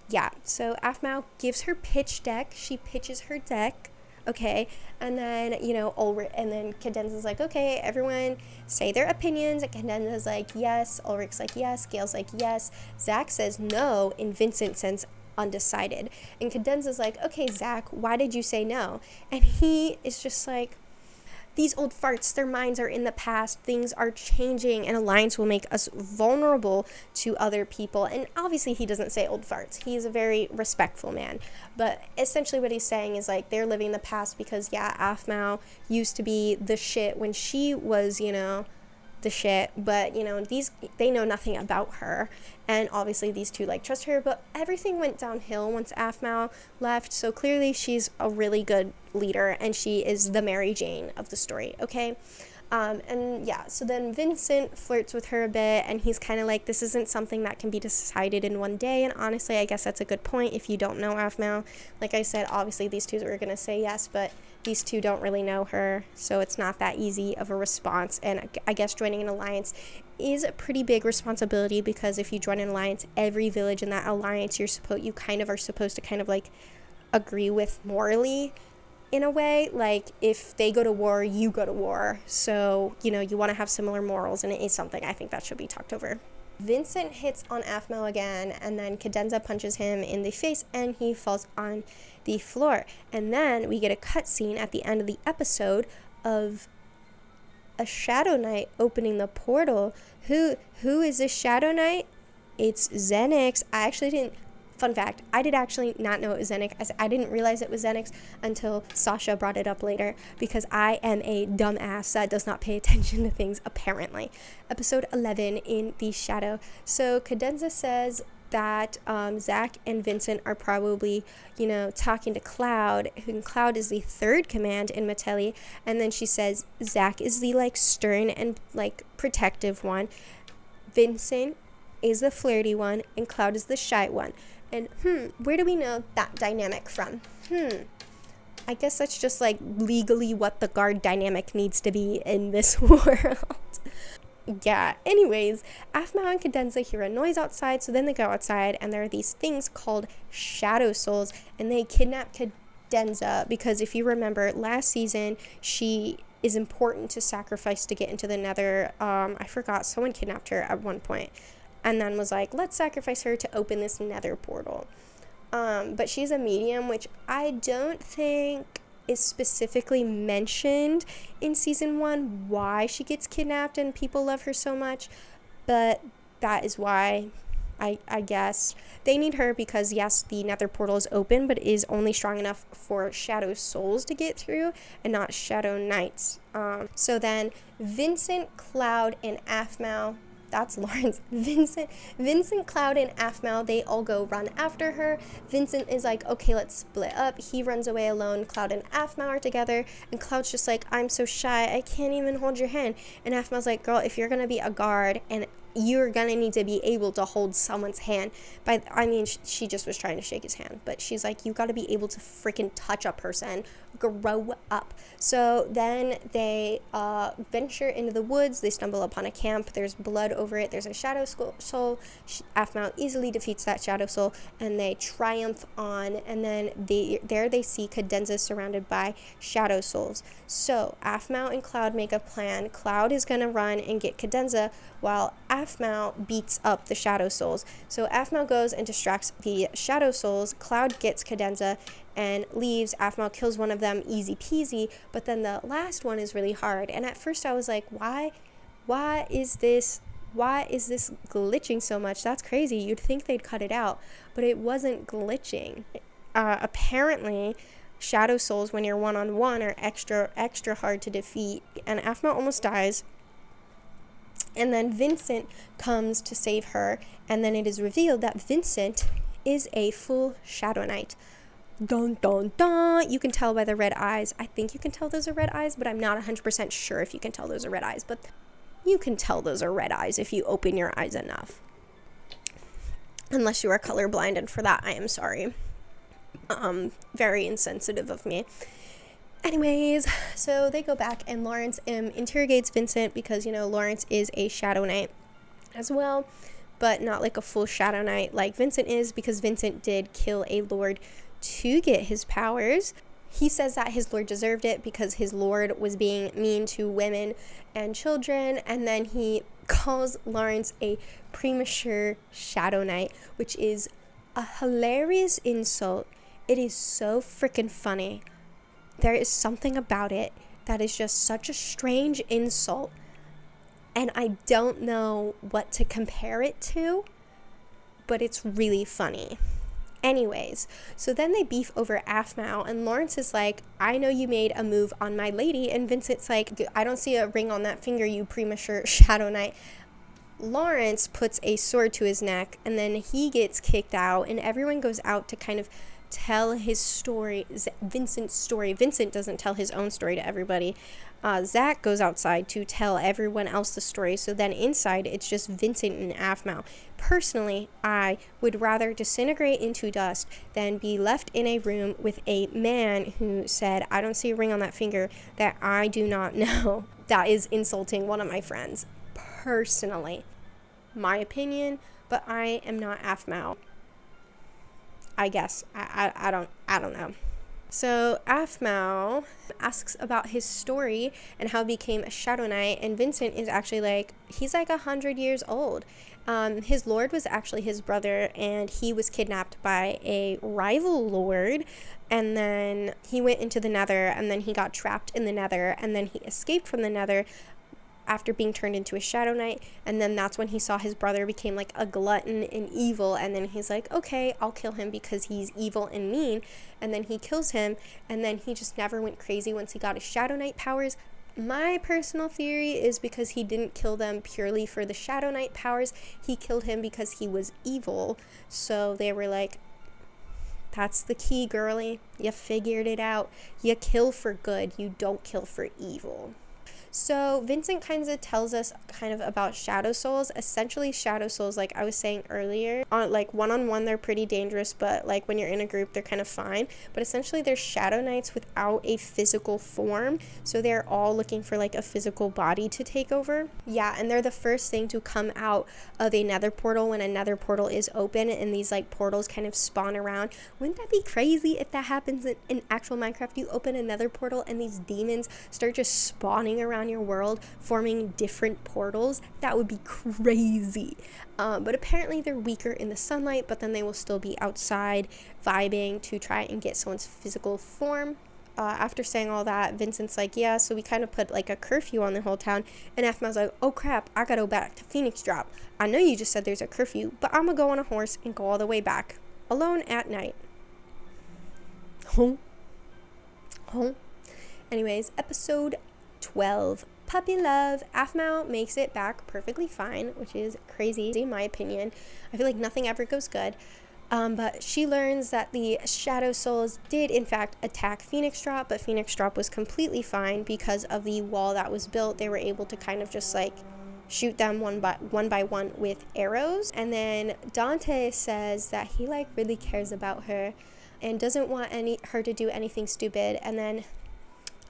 Yeah, so Afmao gives her pitch deck. She pitches her deck. Okay, and then, you know, Ulrich, and then Cadenza's like, okay, everyone say their opinions. And Cadenza's like, yes. Ulrich's like, yes. Gale's like, yes. Zach says no, and Vincent says undecided. And Cadenza's like, okay, Zach, why did you say no? And he is just like, these old farts, their minds are in the past. Things are changing, and alliance will make us vulnerable to other people. And obviously he doesn't say old farts. He's a very respectful man. But essentially what he's saying is like, they're living the past because, yeah, Afmao used to be the shit when she was, you know, the shit, but you know, they know nothing about her, and obviously these two like trust her, but everything went downhill once Afmao left, so clearly she's a really good leader, and she is the Mary Jane of the story, okay? And yeah, so then Vincent flirts with her a bit, and he's kind of like, this isn't something that can be decided in one day. And honestly, I guess that's a good point if you don't know Afmao. Like I said, obviously these two are gonna say yes, but these two don't really know her, so it's not that easy of a response. And I guess joining an alliance is a pretty big responsibility, because if you join an alliance, every village in that alliance you kind of are supposed to kind of like agree with morally, in a way. Like, if they go to war, you go to war, so you know, you want to have similar morals, and it is something I think that should be talked over. Vincent hits on Afmao again, and then Cadenza punches him in the face, and he falls on the floor. And then we get a cutscene at the end of the episode of a Shadow Knight opening the portal. Who is this Shadow Knight? It's Xenix. I actually didn't fun fact, I did actually not know it was Zenix. I didn't realize it was Zenix until Sasha brought it up later, because I am a dumbass that does not pay attention to things, apparently. Episode 11, In the Shadow. So Cadenza says that Zach and Vincent are probably, talking to Cloud, who Cloud is the third command in Metelli, and then she says Zach is the, stern and, protective one. Vincent is the flirty one, and Cloud is the shy one. And, where do we know that dynamic from? I guess that's just, legally what the guard dynamic needs to be in this world. Yeah, anyways, Aphmau and Cadenza hear a noise outside, so then they go outside, and there are these things called shadow souls, and they kidnap Cadenza, because if you remember, last season, she is important to sacrifice to get into the nether. I forgot, someone kidnapped her at one point, and then was like, let's sacrifice her to open this nether portal. But she's a medium, which I don't think is specifically mentioned in season 1 why she gets kidnapped and people love her so much, but that is why I guess they need her, because yes, the nether portal is open, but it is only strong enough for shadow souls to get through and not shadow knights. So then Vincent, Cloud, and Aphmau, that's Lawrence. Vincent, Cloud, and Aphmau, they all go run after her. Vincent is like, okay, let's split up. He runs away alone. Cloud and Aphmau are together, and Cloud's just like, I'm so shy, I can't even hold your hand. And Aphmau's like, girl, if you're gonna be a guard, and you're gonna need to be able to hold someone's hand. She just was trying to shake his hand, but she's like, you gotta be able to freaking touch a person. Grow up. So then they venture into the woods. They stumble upon a camp. There's blood over it. There's a shadow soul. Aphmau easily defeats that shadow soul, and they triumph on. And then they see Cadenza surrounded by shadow souls. So Aphmau and Cloud make a plan. Cloud is gonna run and get Cadenza, while Aphmau beats up the shadow souls. So Aphmau goes and distracts the shadow souls. Cloud gets Cadenza and leaves. Aphmau kills one of them, easy peasy, but then the last one is really hard. And at first I was like, why is this glitching so much? That's crazy. You'd think they'd cut it out, but it wasn't glitching. Apparently shadow souls, when you're one-on-one, are extra hard to defeat, and Aphmau almost dies. And then Vincent comes to save her, and then it is revealed that Vincent is a full Shadow Knight. Dun dun dun! You can tell by the red eyes. I think you can tell those are red eyes, but I'm not 100% sure if you can tell those are red eyes. But you can tell those are red eyes if you open your eyes enough. Unless you are colorblind, and for that I am sorry. Very insensitive of me. Anyways, so they go back, and Lawrence interrogates Vincent, because, Lawrence is a Shadow Knight as well, but not like a full Shadow Knight like Vincent is, because Vincent did kill a lord to get his powers. He says that his lord deserved it because his lord was being mean to women and children, and then he calls Lawrence a premature Shadow Knight, which is a hilarious insult. It is so freaking funny. There is something about it that is just such a strange insult, and I don't know what to compare it to, but it's really funny. Anyways, so then they beef over Aphmau, and Lawrence is like, I know you made a move on my lady, and Vincent's like, I don't see a ring on that finger, you premature Shadow Knight. Lawrence puts a sword to his neck, and then he gets kicked out, and everyone goes out to kind of tell his story, Vincent's story. Vincent doesn't tell his own story to everybody. Zach goes outside to tell everyone else the story, so then inside it's just Vincent and Aphmau. Personally, I would rather disintegrate into dust than be left in a room with a man who said, I don't see a ring on that finger, that I do not know. That is insulting one of my friends. Personally. My opinion, but I am not Aphmau. I guess. I don't know. So Aphmau asks about his story and how he became a Shadow Knight, and Vincent is actually like, he's like 100 years old. His lord was actually his brother, and he was kidnapped by a rival lord, and then he went into the nether, and then he got trapped in the nether, and then he escaped from the nether, after being turned into a Shadow Knight, and then that's when he saw his brother became like a glutton and evil, and then he's like, okay, I'll kill him because he's evil and mean, and then he kills him, and then he just never went crazy once he got his Shadow Knight powers. My personal theory is because he didn't kill them purely for the Shadow Knight powers, he killed him because he was evil, so they were like, that's the key, girly, you figured it out, you kill for good, you don't kill for evil. So Vincent kind of tells us kind of about shadow souls. Essentially, shadow souls, like I was saying earlier, on like one-on-one they're pretty dangerous, but like when you're in a group they're kind of fine. But essentially they're shadow knights without a physical form, so they're all looking for like a physical body to take over. Yeah, and they're the first thing to come out of a nether portal when a nether portal is open, and these like portals kind of spawn around. Wouldn't that be crazy if that happens in actual Minecraft? You open a nether portal and these demons start just spawning around your world, forming different portals. That would be crazy. But apparently they're weaker in the sunlight, but then they will still be outside vibing to try and get someone's physical form. After saying all that, Vincent's like, yeah, so we kind of put like a curfew on the whole town, and Aphma's like, oh crap, I gotta go back to Phoenix Drop. I know you just said there's a curfew, but I'm gonna go on a horse and go all the way back alone at night. Anyways, episode 12, Puppy Love. Aphmau makes it back perfectly fine, which is crazy in my opinion. I feel like nothing ever goes good. But she learns that the Shadow Souls did in fact attack Phoenix Drop, but Phoenix Drop was completely fine because of the wall that was built. They were able to kind of just like shoot them one by one with arrows. And then Dante says that he like really cares about her and doesn't want her to do anything stupid. And then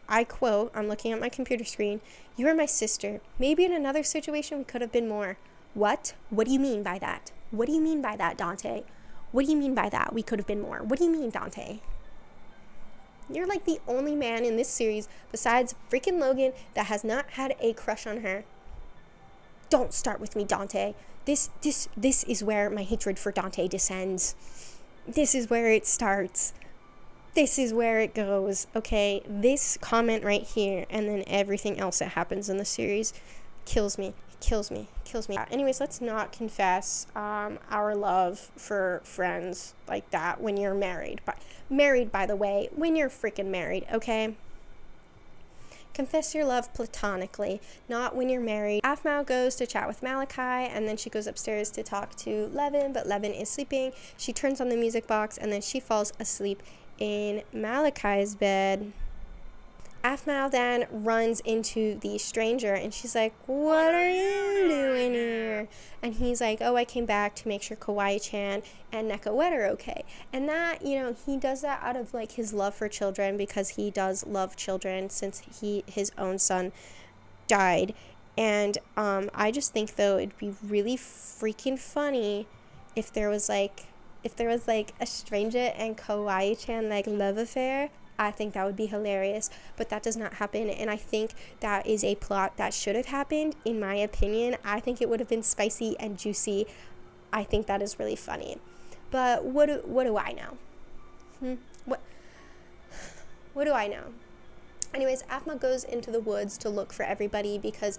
I quote, I'm looking at my computer screen, "You are my sister. Maybe in another situation we could have been more." What? What do you mean by that? What do you mean by that, Dante? What do you mean by that? We could have been more. What do you mean, Dante? You're like the only man in this series besides freaking Logan that has not had a crush on her. Don't start with me, Dante. This is where my hatred for Dante descends. This is where it starts. This is where it goes, okay? This comment right here and then everything else that happens in the series kills me. Anyways, let's not confess our love for friends like that when you're married. But married, by the way, when you're freaking married, okay? Confess your love platonically, not when you're married. Aphmau goes to chat with Malachi, and then she goes upstairs to talk to Levan, but Levan is sleeping. She turns on the music box, and then she falls asleep in Malachi's bed. Aphmau then runs into the stranger, and she's like, what are you doing here? And he's like, oh, I came back to make sure Kawaii-chan and Nekawet are okay. And that, you know, he does that out of like his love for children, because he does love children since his own son died. And I just think though it'd be really freaking funny if there was like a stranger and Kawaii-chan like love affair. I think that would be hilarious, but that does not happen, and I think that is a plot that should have happened, in my opinion. I think it would have been spicy and juicy. I think that is really funny. But what do I know? What do I know? Anyways, Aphmau goes into the woods to look for everybody, because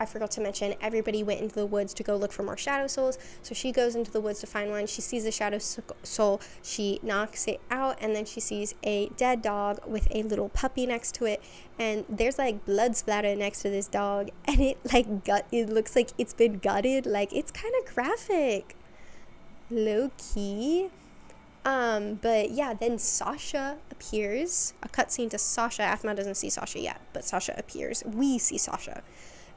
I forgot to mention, everybody went into the woods to go look for more shadow souls. So she goes into the woods to find one. She sees a shadow soul. She knocks it out, and then she sees a dead dog with a little puppy next to it. And there's like blood splatter next to this dog, and it looks like it's been gutted. Like, it's kind of graphic, low key. But yeah, then Sasha appears. A cutscene to Sasha. Aphmau doesn't see Sasha yet, but Sasha appears. We see Sasha.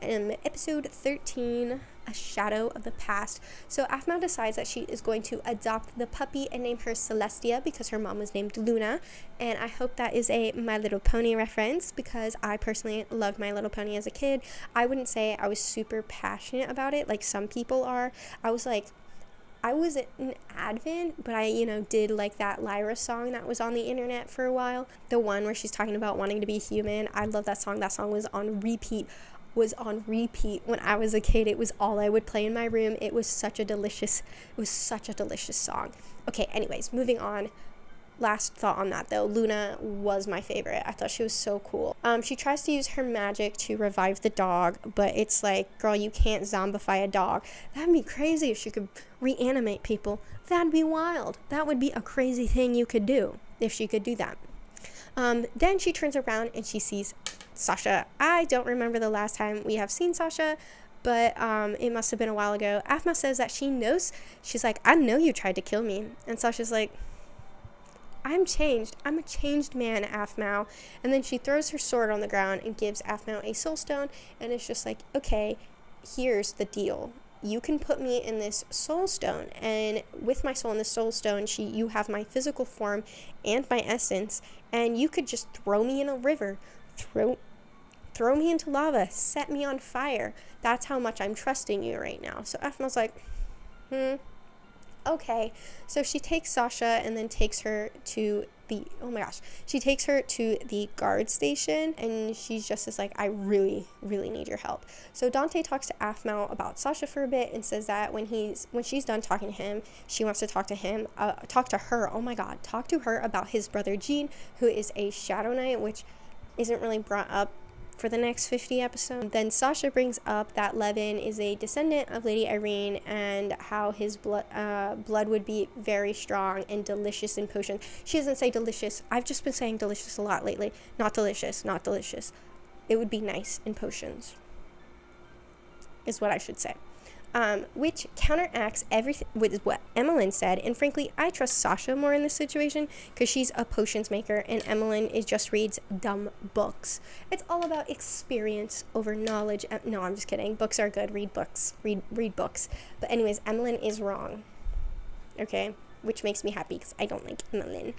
Episode 13, A Shadow of the Past. So Aphmau decides that she is going to adopt the puppy and name her Celestia, because her mom was named Luna. And I hope that is a My Little Pony reference, because I personally loved My Little Pony as a kid. I wouldn't say I was super passionate about it like some people are. I was an Advent, but I, did like that Lyra song that was on the internet for a while. The one where she's talking about wanting to be human. I love that song. That song was on repeat when I was a kid. It was all I would play in my room. It was such a delicious song. Okay, anyways, moving on. last thought on that though, Luna was my favorite. I thought she was so cool. She tries to use her magic to revive the dog, but it's like, girl, you can't zombify a dog. That'd be crazy if she could reanimate people. That'd be wild. That would be a crazy thing you could do if she could do that. Then she turns around and she sees Sasha. I don't remember the last time we have seen Sasha, but it must have been a while ago. Aphmau says that she knows. She's like, I know you tried to kill me. And Sasha's like, I'm changed. I'm a changed man, Aphmau. And then she throws her sword on the ground and gives Aphmau a soul stone. And it's just like, okay, here's the deal. You can put me in this soul stone. And with my soul in this soul stone, you have my physical form and my essence. And you could just throw me in a river. Throw me into lava. Set me on fire. That's how much I'm trusting you right now. So Aphmau's like, okay. So she takes Sasha and then takes her to the guard station, and she's just like, I really, really need your help. So Dante talks to Aphmau about Sasha for a bit and says that when she's done talking to him, she wants to talk to her about his brother Jean, who is a Shadow Knight, which isn't really brought up for the next 50 episodes. Then Sasha brings up that Levan is a descendant of Lady Irene and how his blood would be very strong and delicious in potions. She doesn't say delicious. I've just been saying delicious a lot lately. Not delicious, not delicious. It would be nice in potions, is what I should say. Which counteracts everything with what Emmeline said. And frankly, I trust Sasha more in this situation because she's a potions maker and Emmeline just reads dumb books. It's all about experience over knowledge. No, I'm just kidding. Books are good. Read books. Read books. But anyways, Emmeline is wrong. Okay? Which makes me happy because I don't like Emmeline.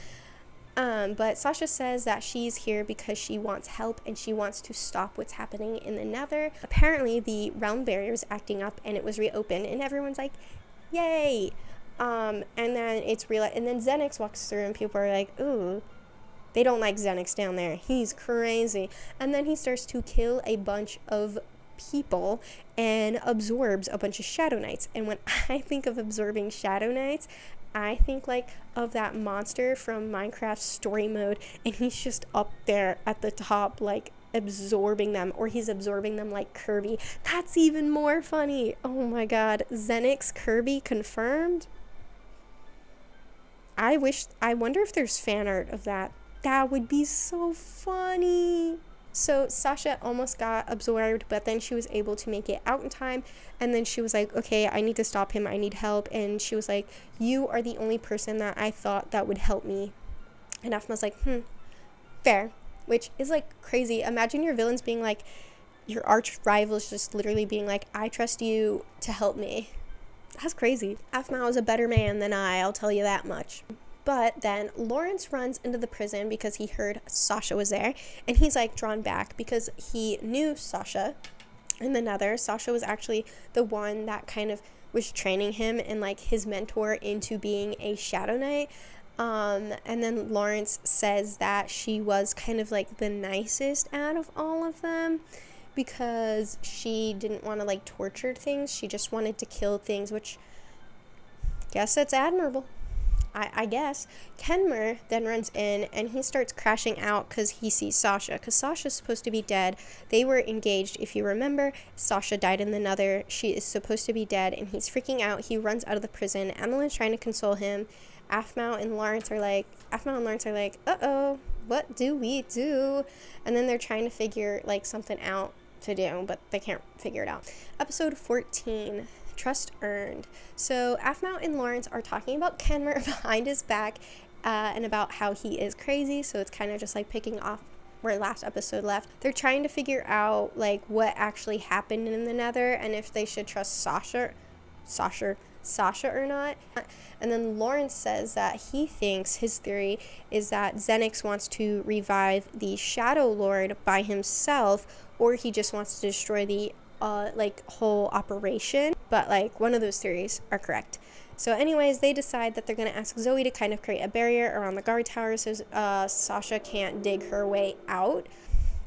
But Sasha says that she's here because she wants help and she wants to stop what's happening in the Nether. Apparently the realm barrier is acting up and it was reopened and everyone's like, yay! And then and then Xenix walks through and people are like, ooh, they don't like Xenix down there. He's crazy. And then he starts to kill a bunch of people and absorbs a bunch of Shadow Knights. And when I think of absorbing Shadow Knights, I think like of that monster from Minecraft story mode, and he's just up there at the top like absorbing them, or he's absorbing them like Kirby. That's even more funny. Oh my god, Xenix Kirby confirmed. I wonder if there's fan art of that. That would be so funny. So Sasha almost got absorbed, but then she was able to make it out in time. And then she was like, okay, I need to stop him. I need help. And she was like, you are the only person that I thought that would help me. And Aphmau's like, fair. Which is like crazy. Imagine your villains being like, your arch rivals just literally being like, I trust you to help me. That's crazy. Aphmau is a better man than I'll tell you that much. But then Lawrence runs into the prison because he heard Sasha was there, and he's like drawn back because he knew Sasha in the Nether. Sasha was actually the one that kind of was training him and like his mentor into being a Shadow Knight. And then Lawrence says that she was kind of like the nicest out of all of them because she didn't want to like torture things. She just wanted to kill things, which guess that's admirable. I guess. Kenmer then runs in and he starts crashing out because he sees Sasha. Because Sasha's supposed to be dead. They were engaged, if you remember. Sasha died in the Nether. She is supposed to be dead and he's freaking out. He runs out of the prison. Emmeline's trying to console him. Aphmau and Lawrence are like, uh-oh, what do we do? And then they're trying to figure like something out to do, but they can't figure it out. Episode 14. Trust earned. So Aphmau and Lawrence are talking about Kenmer behind his back and about how he is crazy. So it's kind of just like picking off where last episode left. They're trying to figure out like what actually happened in the Nether and if they should trust Sasha or not. And then Lawrence says that he thinks his theory is that Xenix wants to revive the Shadow Lord by himself, or he just wants to destroy the whole operation, but like one of those theories are correct. So anyways, they decide that they're going to ask Zoe to kind of create a barrier around the guard tower so Sasha can't dig her way out.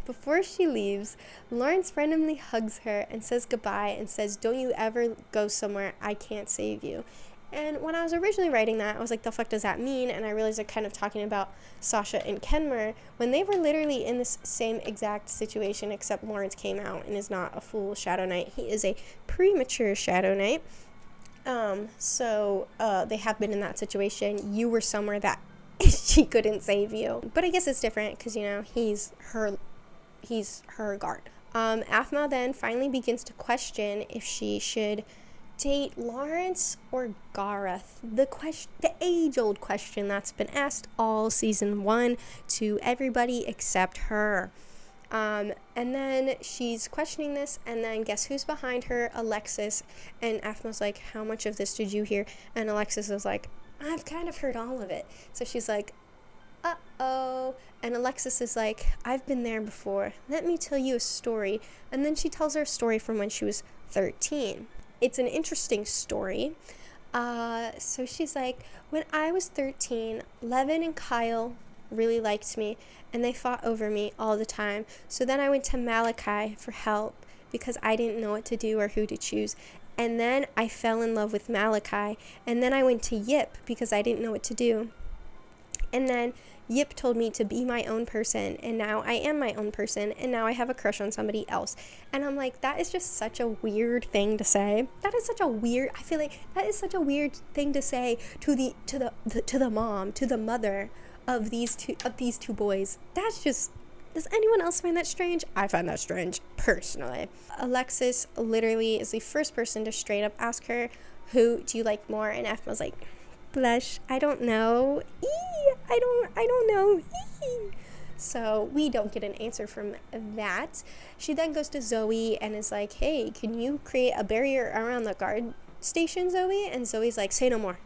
Before she leaves, Lawrence randomly hugs her and says goodbye and says, don't you ever go somewhere I can't save you. And when I was originally writing that, I was like, the fuck does that mean? And I realized they're kind of talking about Sasha and Kenmure when they were literally in this same exact situation, except Lawrence came out and is not a full Shadow Knight. He is a premature Shadow Knight. So they have been in that situation. You were somewhere that she couldn't save you. But I guess it's different because, you know, he's her guard. Aphmau then finally begins to question if she should date Lawrence or Gareth. The age-old question that's been asked all season 1 to everybody except her. And then she's questioning this, and then guess who's behind her? Alexis. And Aphmau's like, how much of this did you hear? And Alexis is like, I've kind of heard all of it. So she's like, uh-oh. And Alexis is like, I've been there before. Let me tell you a story. And then she tells her a story from when she was 13. It's an interesting story. So she's like, when I was 13, Levan and Kyle really liked me, and they fought over me all the time. So then I went to Malachi for help because I didn't know what to do or who to choose. And then I fell in love with Malachi. And then I went to Yip because I didn't know what to do. And then Yip told me to be my own person, and now I am my own person, and now I have a crush on somebody else. And I'm like, that is just such a weird thing to say. I feel like that is such a weird thing to say to the mom, to the mother of these two boys. That's just, does anyone else find that strange? I find that strange, personally. Alexis literally is the first person to straight up ask her, who do you like more? And Aphmau's like, blush, I don't know. I don't know. So we don't get an answer from that. She then goes to Zoe and is like, hey, can you create a barrier around the guard station, Zoe? And Zoe's like, say no more.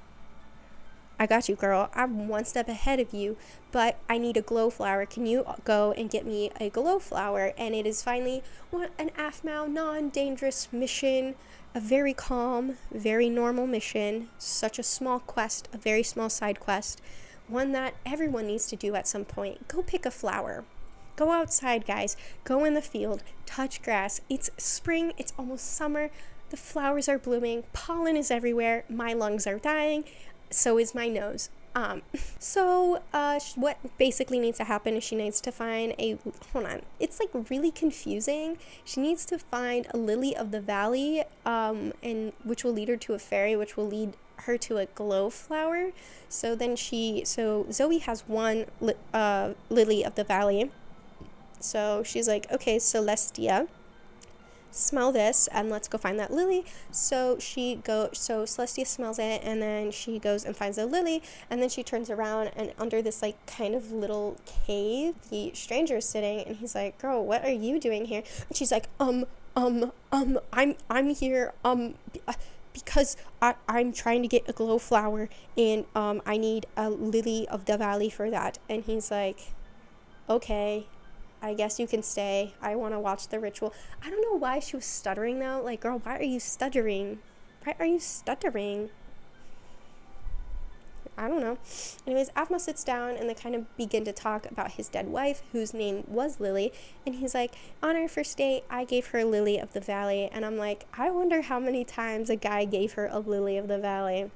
I got you, girl. I'm one step ahead of you, but I need a glow flower. Can you go and get me a glow flower? And it is finally an Aphmau non-dangerous mission, a very calm, very normal mission, such a small quest, a very small side quest, one that everyone needs to do at some point. Go pick a flower. Go outside, guys. Go in the field. Touch grass. It's spring. It's almost summer. The flowers are blooming. Pollen is everywhere. My lungs are dying. So is my nose. What basically needs to happen is she needs to find it's like really confusing. She needs to find a lily of the valley, and which will lead her to a fairy, which will lead her to a glow flower. So Zoe has one lily of the valley. So she's like, okay, Celestia, smell this and let's go find that lily. So Celestia smells it, and then she goes and finds a lily, and then she turns around, and under this like kind of little cave, the stranger is sitting, and he's like, girl, what are you doing here? And she's like, I'm here because I'm trying to get a glow flower, and I need a lily of the valley for that. And he's like, okay, I guess you can stay. I want to watch the ritual. I don't know why she was stuttering though. Like, girl, why are you stuttering? Why are you stuttering? I don't know. Anyways, Aphmau sits down and they kind of begin to talk about his dead wife, whose name was Lily. And he's like, on our first date, I gave her a lily of the valley. And I'm like, I wonder how many times a guy gave her a lily of the valley.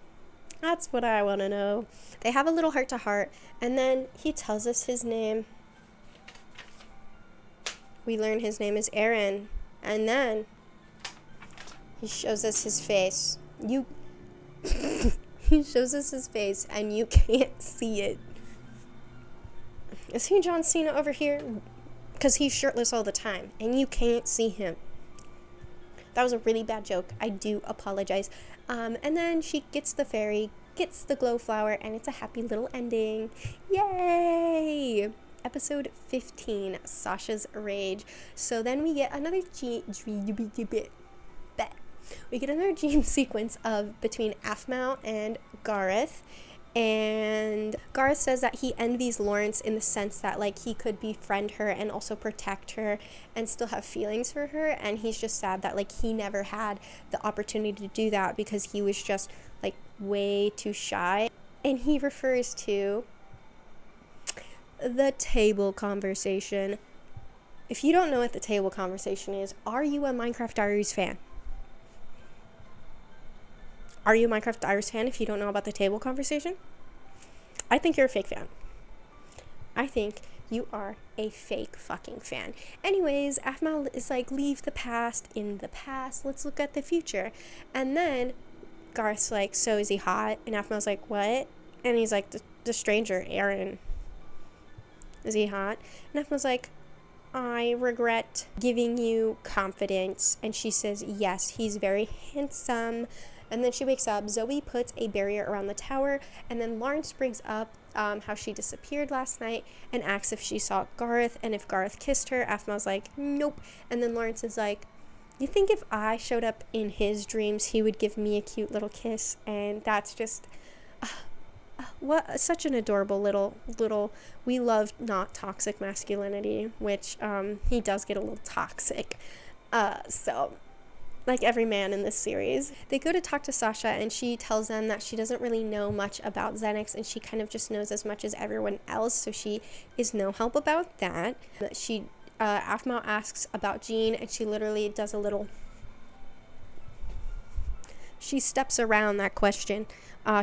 That's what I want to know. They have a little heart-to-heart, and then he tells us his name. We learn his name is Aaron, and then he shows us his face. He shows us his face, and you can't see it. Is he John Cena over here? Because he's shirtless all the time, and you can't see him. That was a really bad joke. I do apologize. And then she gets the fairy, gets the glow flower, and it's a happy little ending. Yay! Episode 15, Sasha's Rage. So then we get another dream sequence of between Aphmau and Gareth. And Gareth says that he envies Lawrence in the sense that like he could befriend her and also protect her and still have feelings for her, and he's just sad that like he never had the opportunity to do that because he was just like way too shy. And he refers to the table conversation. If you don't know what the table conversation is, are you a Minecraft Diaries fan? Are you a Minecraft Diaries fan if you don't know about the table conversation? I think you're a fake fan. I think you are a fake fucking fan. Anyways, Aphmau is like, leave the past in the past. Let's look at the future. And then Garth's like, so is he hot? And Aphmau's like, what? And he's like, the stranger, Aaron. Is he hot? And Aphmau's like, I regret giving you confidence. And she says, yes, he's very handsome. And then she wakes up. Zoe puts a barrier around the tower. And then Lawrence brings up how she disappeared last night and asks if she saw Garth and if Garth kissed her. Aphmau's like, nope. And then Lawrence is like, you think if I showed up in his dreams, he would give me a cute little kiss? And that's just, what such an adorable little, we love not toxic masculinity, which he does get a little toxic. So like every man in this series. They go to talk to Sasha, and she tells them that she doesn't really know much about Xenix, and she kind of just knows as much as everyone else, so she is no help about that. Aphmau asks about Jean, and she literally does a little... She steps around that question.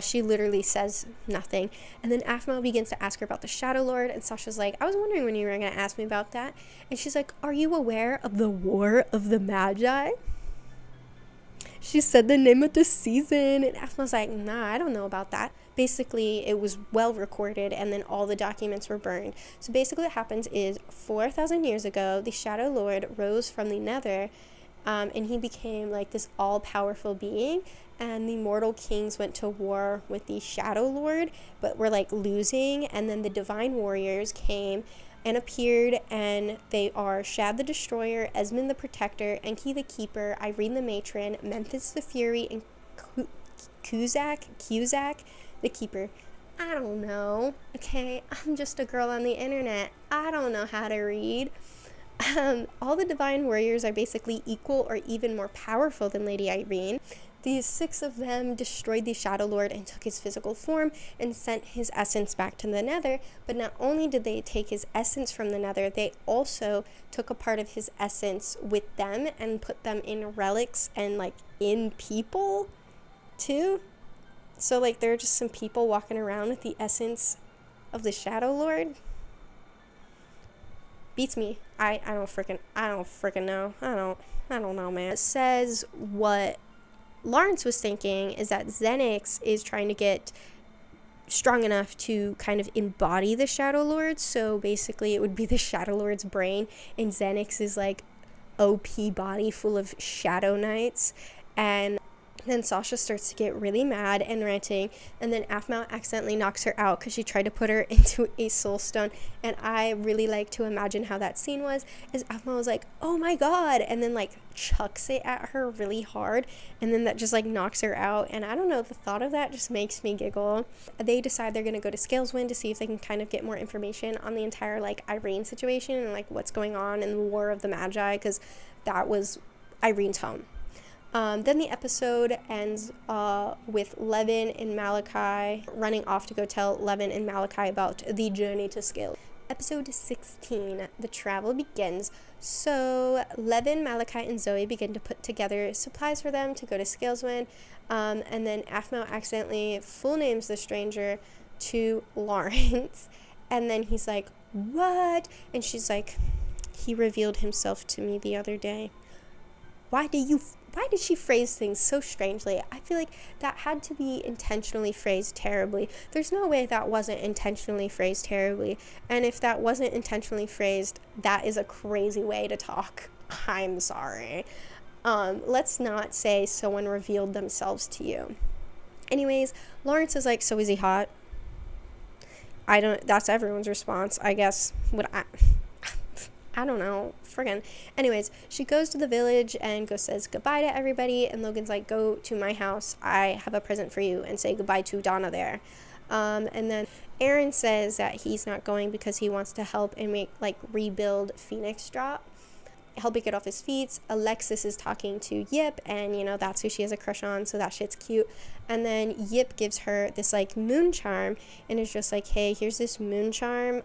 She literally says nothing. And then Aphmau begins to ask her about the Shadow Lord, and Sasha's like, I was wondering when you were going to ask me about that. And she's like, are you aware of the War of the Magi? She said the name of the season, and Aphmau's like, nah, I don't know about that. Basically, it was well recorded, and then all the documents were burned. So basically what happens is 4,000 years ago, the Shadow Lord rose from the Nether, and he became like this all-powerful being, and the mortal kings went to war with the Shadow Lord, but were like losing, and then the divine warriors came and appeared, and they are Shad the Destroyer, Esmond the Protector, Enki the Keeper, Irene the Matron, Memphis the Fury, and Cusack the Keeper. I don't know, okay? I'm just a girl on the internet. I don't know how to read. All the divine warriors are basically equal or even more powerful than Lady Irene. These 6 of them destroyed the Shadow Lord and took his physical form and sent his essence back to the Nether. But not only did they take his essence from the Nether, they also took a part of his essence with them and put them in relics and like in people too. So like there are just some people walking around with the essence of the Shadow Lord. Beats me. I don't freaking know. I don't know, man. It says what Lawrence was thinking is that Xenix is trying to get strong enough to kind of embody the Shadow Lord. So basically it would be the Shadow Lord's brain, and Xenix is like OP body full of Shadow Knights. And then Sasha starts to get really mad and ranting, and then Aphmau accidentally knocks her out because she tried to put her into a soul stone. And I really like to imagine how that scene was, is Aphmau was like, oh my god, and then like chucks it at her really hard, and then that just like knocks her out. And I don't know, the thought of that just makes me giggle. They decide they're gonna go to Scaleswind to see if they can kind of get more information on the entire like Irene situation and like what's going on in the War of the Magi, because that was Irene's home. Then the episode ends with Levan and Malachi running off to go tell Levan and Malachi about the journey to Scale. Episode 16, the travel begins. So Levan, Malachi, and Zoe begin to put together supplies for them to go to Scaleswind, and then Aphmau accidentally full names the stranger to Lawrence, and then he's like, what? And she's like, he revealed himself to me the other day. Why did she phrase things so strangely? I feel like that had to be intentionally phrased terribly. There's no way that wasn't intentionally phrased terribly. And if that wasn't intentionally phrased, that is a crazy way to talk. I'm sorry. Let's not say someone revealed themselves to you. Anyways, Lawrence is like, so is he hot? That's everyone's response, I guess. I don't know, friggin'. Anyways, she goes to the village and says goodbye to everybody, and Logan's like, go to my house, I have a present for you, and say goodbye to Donna there. And then Aaron says that he's not going because he wants to help and rebuild Phoenix Drop. helping get off his feet. Alexis is talking to Yip, and that's who she has a crush on, so that shit's cute. And then Yip gives her this like moon charm, and it's just like, hey, here's this moon charm,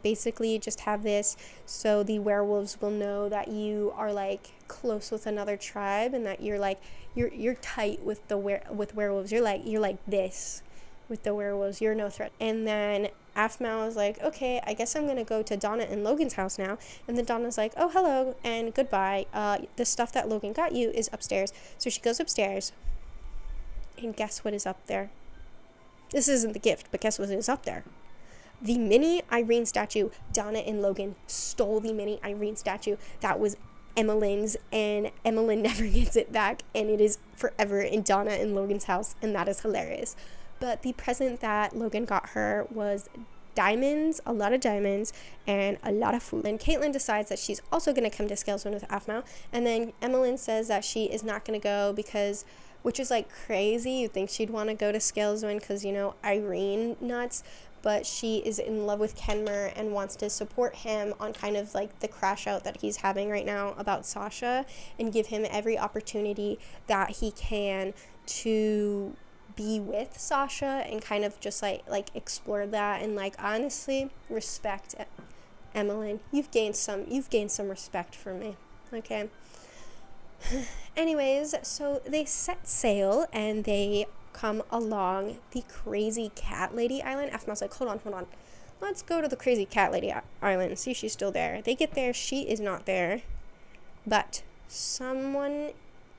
basically just have this so the werewolves will know that you are like close with another tribe, and that you're like you're tight with with werewolves. You're like this with the werewolves, you're no threat. And then Maou was like, okay, I guess I'm gonna go to Donna and Logan's house now. And then Donna's like, oh, hello and goodbye, the stuff that Logan got you is upstairs. So she goes upstairs, and guess what is up there? This isn't the gift, but guess what is up there? The mini Irene statue. Donna and Logan stole the mini Irene statue that was Emmeline's, and Emmeline never gets it back, and it is forever in Donna and Logan's house, and that is hilarious. But the present that Logan got her was diamonds, a lot of diamonds, and a lot of food. And Caitlin decides that she's also going to come to Scaleswind with Maou, and then Emmeline says that she is not going to go because, which is like crazy. You'd think she'd want to go to Scaleswind because, Irene nuts, but she is in love with Kenmer and wants to support him on kind of like the crash out that he's having right now about Sasha, and give him every opportunity that he can to be with Sasha and kind of just like explore that. And like, honestly, respect, Emmeline. You've gained some respect for me. Okay. Anyways, so they set sail and they come along the Crazy Cat Lady Island. Mau's like, hold on. Let's go to the Crazy Cat Lady Island and see if she's still there. They get there, she is not there, but someone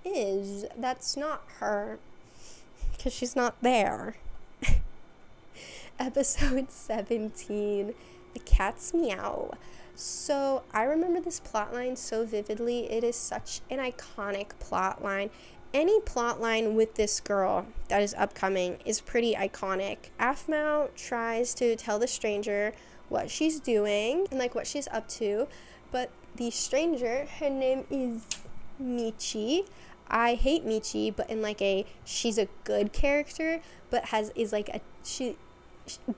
is. That's not her, because she's not there. Episode 17, The Cat's Meow. So I remember this plotline so vividly. It is such an iconic plotline. Any plotline with this girl that is upcoming is pretty iconic. Maou tries to tell the stranger what she's doing and like what she's up to, but the stranger, her name is Michi. I hate Michi, but in like she's a good character, but is like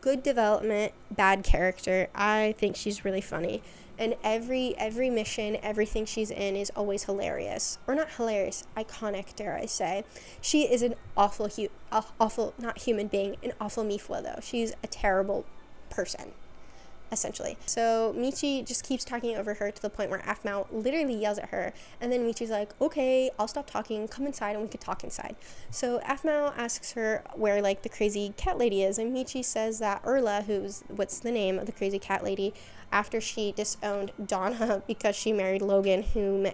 good development, bad character. I think she's really funny, and every mission, everything she's in is always hilarious, or not hilarious, iconic, dare I say. She is an awful not human being, an awful mifwa though. She's a terrible person, essentially. So Michi just keeps talking over her to the point where Maou literally yells at her, and then Michi's like, okay, I'll stop talking, come inside and we could talk inside. So Maou asks her where like the crazy cat lady is, and Michi says that Urla, what's the name of the crazy cat lady, after she disowned Donna because she married Logan, who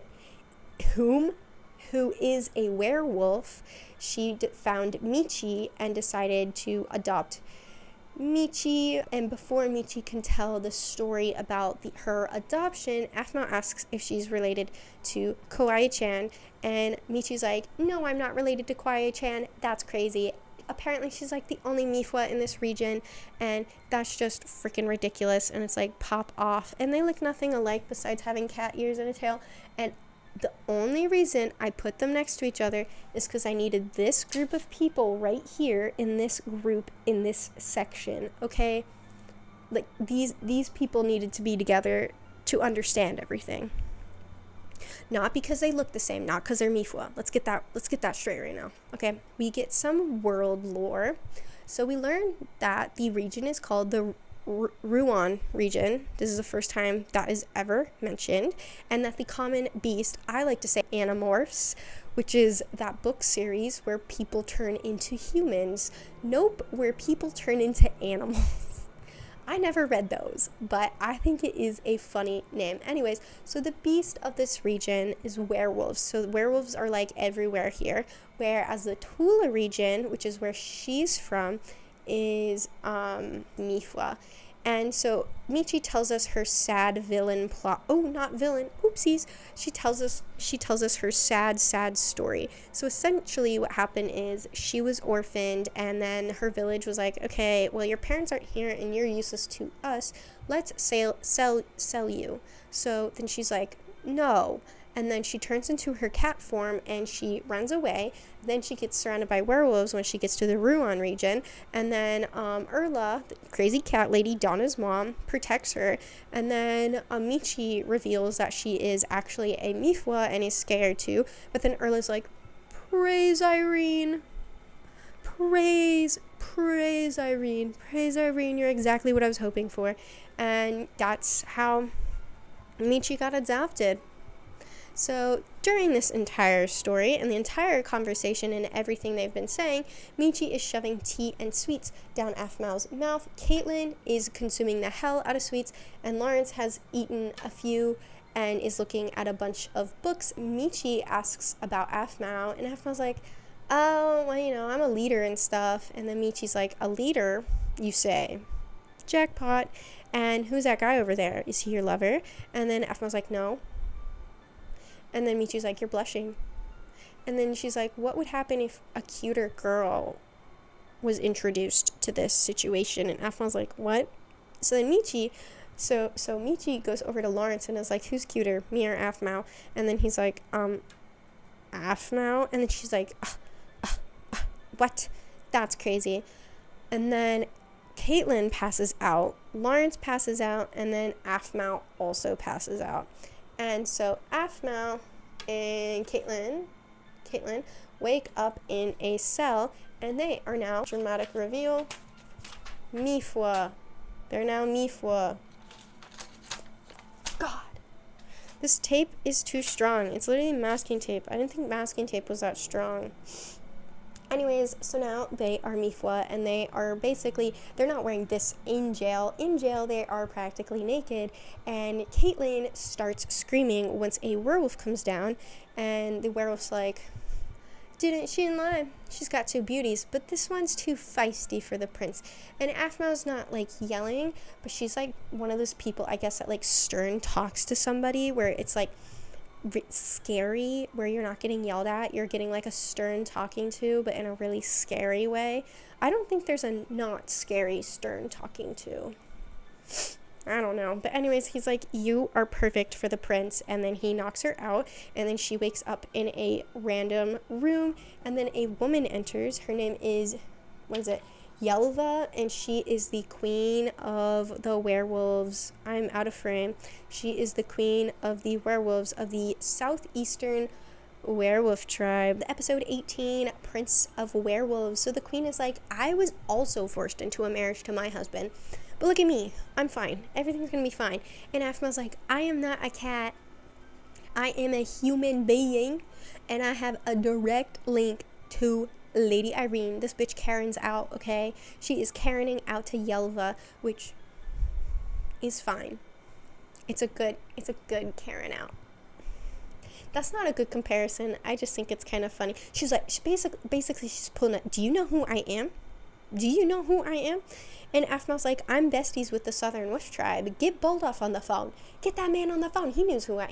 is a werewolf, she found Michi and decided to adopt Michi. And before Michi can tell the story about her adoption, Maou asks if she's related to Kawaii-chan, and Michi's like, no, I'm not related to Kawaii-chan. That's crazy. Apparently she's like the only mifwa in this region, and that's just freaking ridiculous. And it's like, pop off. And they look nothing alike besides having cat ears and a tail, and the only reason I put them next to each other is because I needed this group of people right here in this group, in this section, okay? Like, these people needed to be together to understand everything. Not because they look the same, not because they're mifwa. Let's get that straight right now, okay? We get some world lore. So we learn that the region is called the Ruan region. This is the first time that is ever mentioned, and that the common beast, I like to say Animorphs, which is that book series where people turn into humans. Nope, where people turn into animals. I never read those, but I think it is a funny name. Anyways, so the beast of this region is werewolves. So werewolves are like everywhere here, whereas the Tula region, which is where she's from, is mifwa. And so Michi tells us her sad villain plot. Oh, not villain. Oopsies. She tells us her sad story. So essentially what happened is she was orphaned, and then her village was like, okay, well, your parents aren't here and you're useless to us. Let's sell you. So then she's like, no. and then she turns into her cat form and she runs away. Then she gets surrounded by werewolves when she gets to the Ruan region, and then Erla, the crazy cat lady, Donna's mom, protects her, and then Michi reveals that she is actually a Mifwa and is scared too, but then Erla's like, praise Irene, praise Irene, you're exactly what I was hoping for. And that's how Michi got adopted. So during this entire story and the entire conversation and everything they've been saying, Michi is shoving tea and sweets down Maou's mouth. Caitlin is consuming the hell out of sweets, and Lawrence has eaten a few and is looking at a bunch of books. Michi asks about Maou, and Maou's like, oh, well, I'm a leader and stuff. And then Michi's like, a leader, you say? Jackpot. And who's that guy over there? Is he your lover? And then Maou's like, no. And then Michi's like, you're blushing. And then she's like, what would happen if a cuter girl was introduced to this situation? And Maou's like, what? So then Michi goes over to Lawrence and is like, who's cuter, me or Maou? And then he's like, Maou? And then she's like, what? That's crazy. And then Caitlin passes out, Lawrence passes out, and then Maou also passes out. And so Maou and Caitlin wake up in a cell, and they are now, dramatic reveal, Mifwa. They're now Mifwa. God. This tape is too strong. It's literally masking tape. I didn't think masking tape was that strong. Anyways, so now they are Mifwa, and they are basically, they're not wearing this in jail. In jail, they are practically naked, and Caitlin starts screaming once a werewolf comes down, and the werewolf's like, she didn't lie. She's got two beauties, but this one's too feisty for the prince. And Mou's not, like, yelling, but she's, like, one of those people, I guess, that, like, stern talks to somebody, where it's, like, scary, where you're not getting yelled at, you're getting like a stern talking to, but in a really scary way. I don't think there's a not scary stern talking to. I don't know, but anyways, he's like, you are perfect for the prince, and then he knocks her out, and then she wakes up in a random room, and then a woman enters. Her name is, Yelva, and she is the queen of the werewolves. I'm out of frame. She is the queen of the werewolves of the southeastern werewolf tribe. Episode 18, Prince of Werewolves. So the queen is like, I was also forced into a marriage to my husband, but look at me. I'm fine. Everything's gonna be fine. And Aphma's like, I am not a cat. I am a human being, and I have a direct link to Lady Irene. This bitch Karen's out, okay? She is Karening out to Yelva, which is fine. It's a good Karen out. That's not a good comparison. I just think it's kind of funny. She's like, basically she's pulling up, do you know who I am? Do you know who I am? And Aphma's like, I'm besties with the Southern Wolf Tribe. Get Boldoff on the phone. Get that man on the phone. He knows who I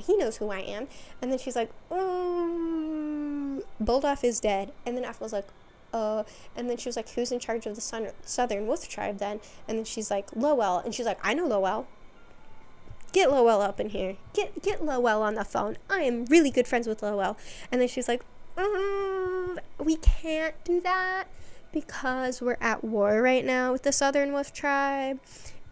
am. And then she's like, Boldoff is dead. And then Aphma's like, and then she was like, who's in charge of the Southern Wolf Tribe then? And then she's like, Lowell. And she's like, I know Lowell. Get Lowell up in here. Get Lowell on the phone. I am really good friends with Lowell. And then she's like, we can't do that, because we're at war right now with the Southern Wolf Tribe,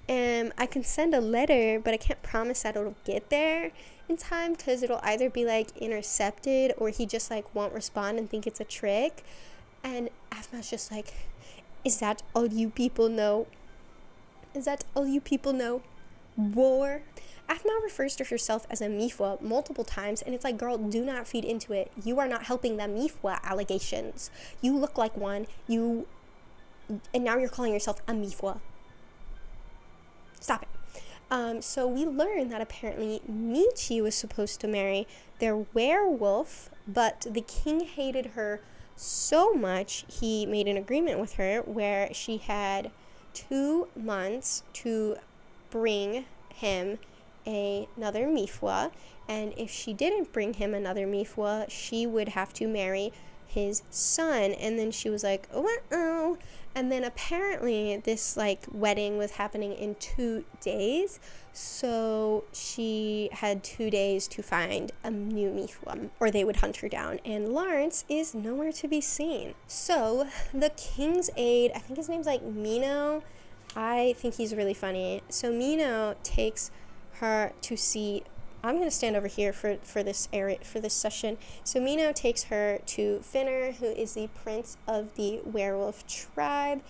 and I can send a letter, but I can't promise that it'll get there in time, because it'll either be like intercepted, or he just like won't respond and think it's a trick. And Aphma's just like, is that all you people know? Is that all you people know? War? Aphma refers to herself as a Mifwa multiple times, and it's like, girl, do not feed into it. You are not helping the Mifwa allegations. You look like one, and now you're calling yourself a Mifwa. Stop it. So we learn that apparently Michi was supposed to marry their werewolf, but the king hated her so much, he made an agreement with her where she had 2 months to bring him another Mifwa, and if she didn't bring him another Mifwa, she would have to marry his son. And then she was like, oh. And then apparently this like wedding was happening in 2 days. So she had 2 days to find a new mifuam, or they would hunt her down. And Lawrence is nowhere to be seen. So the king's aide, I think his name's like Mino. I think he's really funny. So Mino takes her to see, I'm going to stand over here for this area, for this session. So Mino takes her to Finner, who is the prince of the werewolf tribe,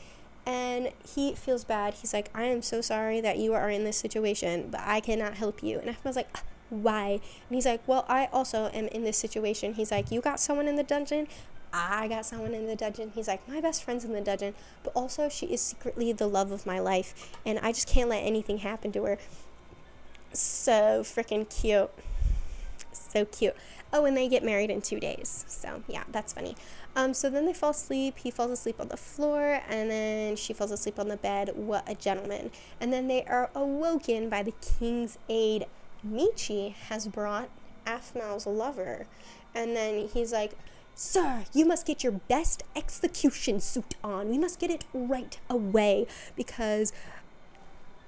and he feels bad. He's like, I am so sorry that you are in this situation, but I cannot help you. And Ahmad's like, why? And he's like, well, I also am in this situation. He's like, you got someone in the dungeon? I got someone in the dungeon. He's like, my best friend's in the dungeon, but also she is secretly the love of my life, and I just can't let anything happen to her. So freaking cute. So cute. Oh, and they get married in 2 days. So yeah, that's funny. So then they fall asleep. He falls asleep on the floor, and then she falls asleep on the bed. What a gentleman. And then they are awoken by the king's aide. Michi has brought Aphmau's lover. And then he's like, sir, you must get your best execution suit on. We must get it right away because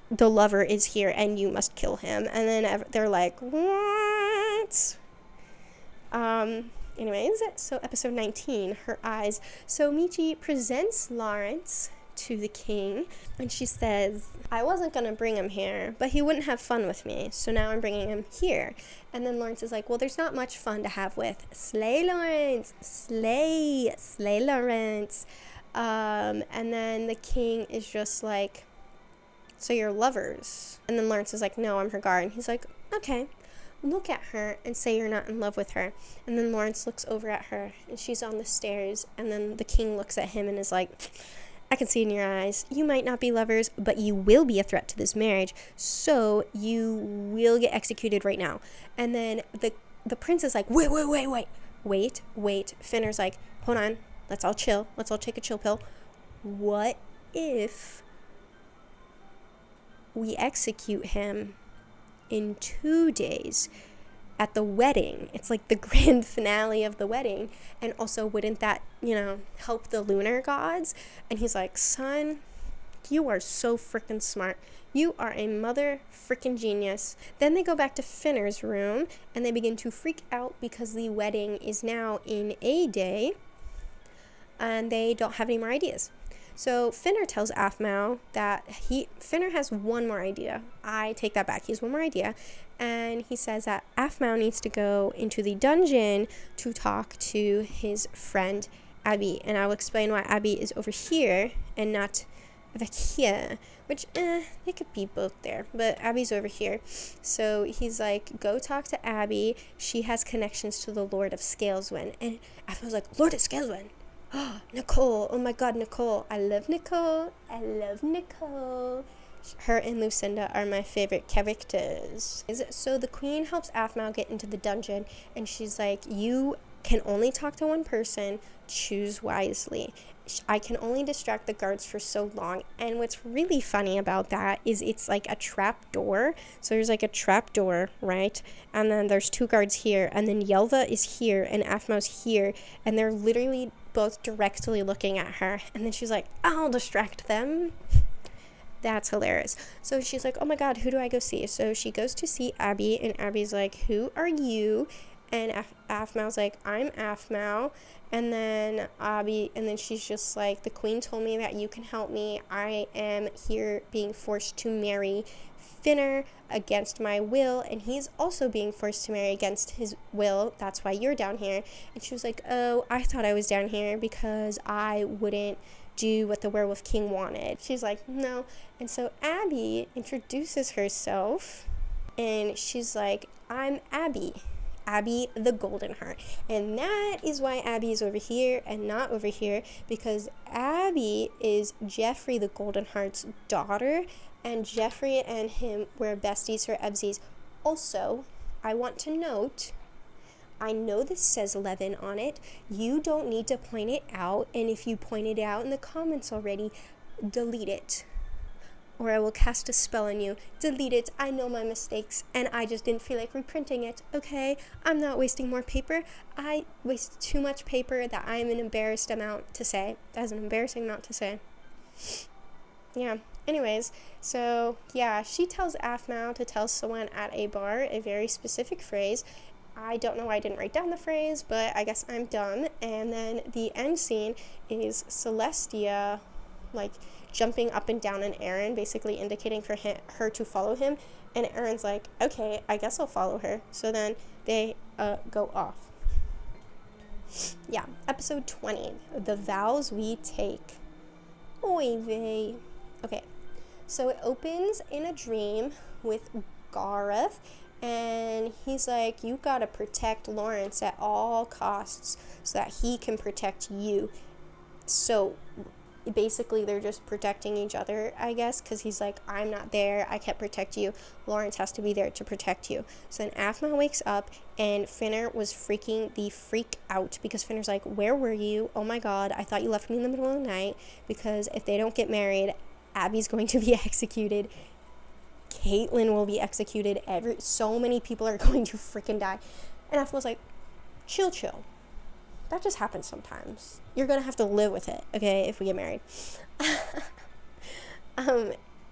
the lover is here and you must kill him. And then they're like, what? Anyways, so episode 19, her eyes. So Michi presents Lawrence to the king, and she says, I wasn't going to bring him here, but he wouldn't have fun with me, so now I'm bringing him here. And then Lawrence is like, well, there's not much fun to have with. Slay, Lawrence! Slay! Slay, Lawrence! And then the king is just like, so you're lovers? And then Lawrence is like, no, I'm her guard. And he's like, okay, look at her and say you're not in love with her. And then Lawrence looks over at her, and she's on the stairs, and then the king looks at him and is like, I can see in your eyes, you might not be lovers, but you will be a threat to this marriage, so you will get executed right now. And then the prince is like, wait. Finner's like, hold on, let's all chill. Let's all take a chill pill. What if we execute him in 2 days at the wedding? It's like the grand finale of the wedding. And also, wouldn't that, help the lunar gods? And he's like, son, you are so freaking smart. You are a mother freaking genius. Then they go back to Finner's room and they begin to freak out because the wedding is now in a day and they don't have any more ideas. So Finner tells Aphmau that Finner has one more idea. I take that back. He has one more idea. And he says that Aphmau needs to go into the dungeon to talk to his friend Abby. And I'll explain why Abby is over here and not back here. Which, they could be both there. But Abby's over here. So he's like, go talk to Abby. She has connections to the Lord of Scaleswind. And Aphmau's like, Lord of Scaleswind? Oh, Nicole. Oh my god, Nicole. I love Nicole. Her and Lucinda are my favorite characters. So the queen helps Aphmau get into the dungeon, and she's like, you can only talk to one person. Choose wisely. I can only distract the guards for so long. And what's really funny about that is it's like a trap door. So there's like a trap door, right? And then there's 2 guards here, and then Yelva is here and Aphmau's here, and they're literally both directly looking at her. And then she's like, I'll distract them. That's hilarious. So she's like, oh my god, who do I go see? So she goes to see Abby, and Abby's like, who are you? And Aphmau's like, I'm Aphmau. And then she's just like, the queen told me that you can help me. I am here being forced to marry Finner against my will, and he's also being forced to marry against his will. That's why you're down here. And she was like, oh, I thought I was down here because I wouldn't do what the werewolf king wanted. She's like, no. And so Abby introduces herself, and she's like, I'm Abby the Golden Heart. And that is why Abby is over here and not over here, because Abby is Jeffrey the Golden Heart's daughter, and Jeffrey and him were besties for Evsies. Also, I want to note, I know this says Levan on it. You don't need to point it out, and if you point it out in the comments already, delete it. or I will cast a spell on you. Delete it. I know my mistakes, and I just didn't feel like reprinting it, okay? I'm not wasting more paper. I waste too much paper that I'm an embarrassed amount to say. That's an embarrassing amount to say. Yeah. Anyways, so, yeah, she tells Aphmau to tell someone at a bar a very specific phrase. I don't know why I didn't write down the phrase, but I guess I'm done. And then the end scene is Celestia, like, jumping up and down an Aaron, basically indicating for her to follow him. And Aaron's like, okay, I guess I'll follow her. So then they go off. Yeah, episode 20, The Vows We Take. Oy vey. Okay, so it opens in a dream with Gareth, and he's like, you gotta protect Lawrence at all costs so that he can protect you. So basically they're just protecting each other, I guess, because he's like, I'm not there, I can't protect you, Lawrence has to be there to protect you. So then Aphmau wakes up, and Finner was freaking the freak out, because Finner's like, where were you? Oh my god, I thought you left me in the middle of the night, because if they don't get married, Abby's going to be executed, Caitlyn will be executed, so many people are going to freaking die. And Aphmau's like, chill. That just happens sometimes. You're gonna have to live with it, okay, if we get married.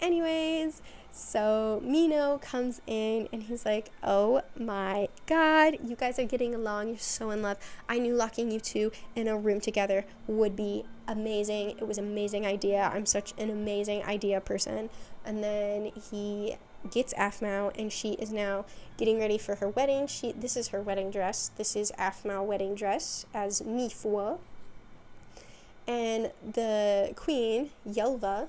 Anyways, so Mino comes in, and he's like, oh my god, you guys are getting along, you're so in love. I knew locking you two in a room together would be amazing. It was an amazing idea. I'm such an amazing idea person. And then he gets Aphmau, and she is now getting ready for her wedding. This is her wedding dress. This is Aphmau wedding dress as Mifua. And the queen, Yelva,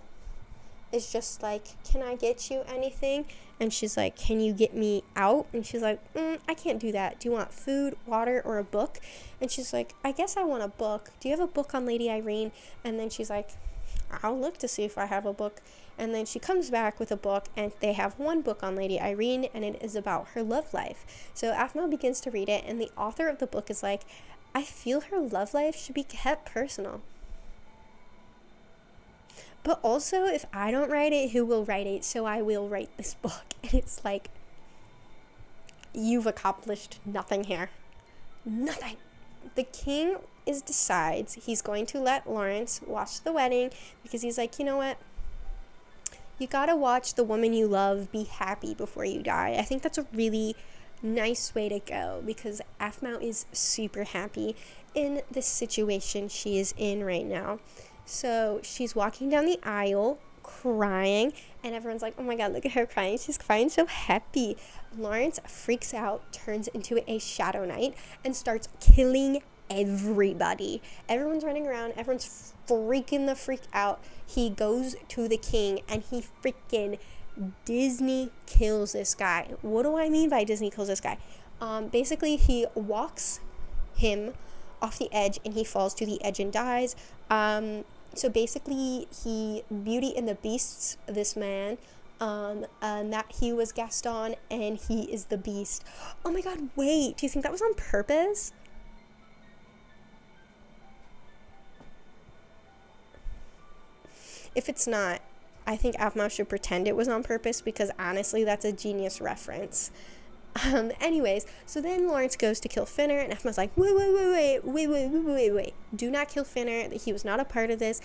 is just like, can I get you anything? And she's like, can you get me out? And she's like, I can't do that. Do you want food, water, or a book? And she's like, I guess I want a book. Do you have a book on Lady Irene? And then she's like, I'll look to see if I have a book. And then she comes back with a book, and they have one book on Lady Irene, and it is about her love life. So Aphmau begins to read it, and the author of the book is like, I feel her love life should be kept personal. But also, if I don't write it, who will write it? So I will write this book. And it's like, you've accomplished nothing here. Nothing. The king decides he's going to let Lawrence watch the wedding, because he's like, you know what? You gotta watch the woman you love be happy before you die. I think that's a really nice way to go, because Aphmau is super happy in the situation she is in right now. So she's walking down the aisle crying, and everyone's like, oh my god, look at her crying. She's crying so happy. Lawrence freaks out, turns into a shadow knight, and starts killing everybody. Everyone's running around. Everyone's freaking the freak out. He goes to the king, and he freaking Disney kills this guy. What do I mean by Disney kills this guy? Basically, he walks him off the edge, and he falls to the edge and dies. So basically, he Beauty and the Beasts this man, and that he was Gaston, and he is the Beast. Oh my god, wait, do you think that was on purpose? If it's not, I think Aphmau should pretend it was on purpose, because honestly, that's a genius reference. Anyways, so then Lawrence goes to kill Finner, and Aphmau's like, wait. Do not kill Finner. He was not a part of this.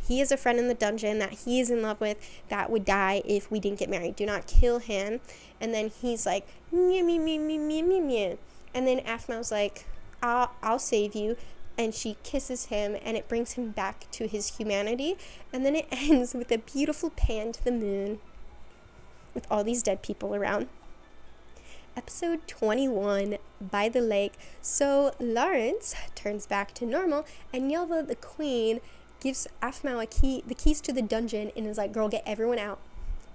He is a friend in the dungeon that he is in love with that would die if we didn't get married. Do not kill him. And then he's like, meow. And then Aphmau's like, I'll save you. And she kisses him, and it brings him back to his humanity. And then it ends with a beautiful pan to the moon with all these dead people around. Episode 21, By the Lake. So Lawrence turns back to normal, and Yelva, the queen, gives Aphmau the keys to the dungeon, and is like, girl, get everyone out.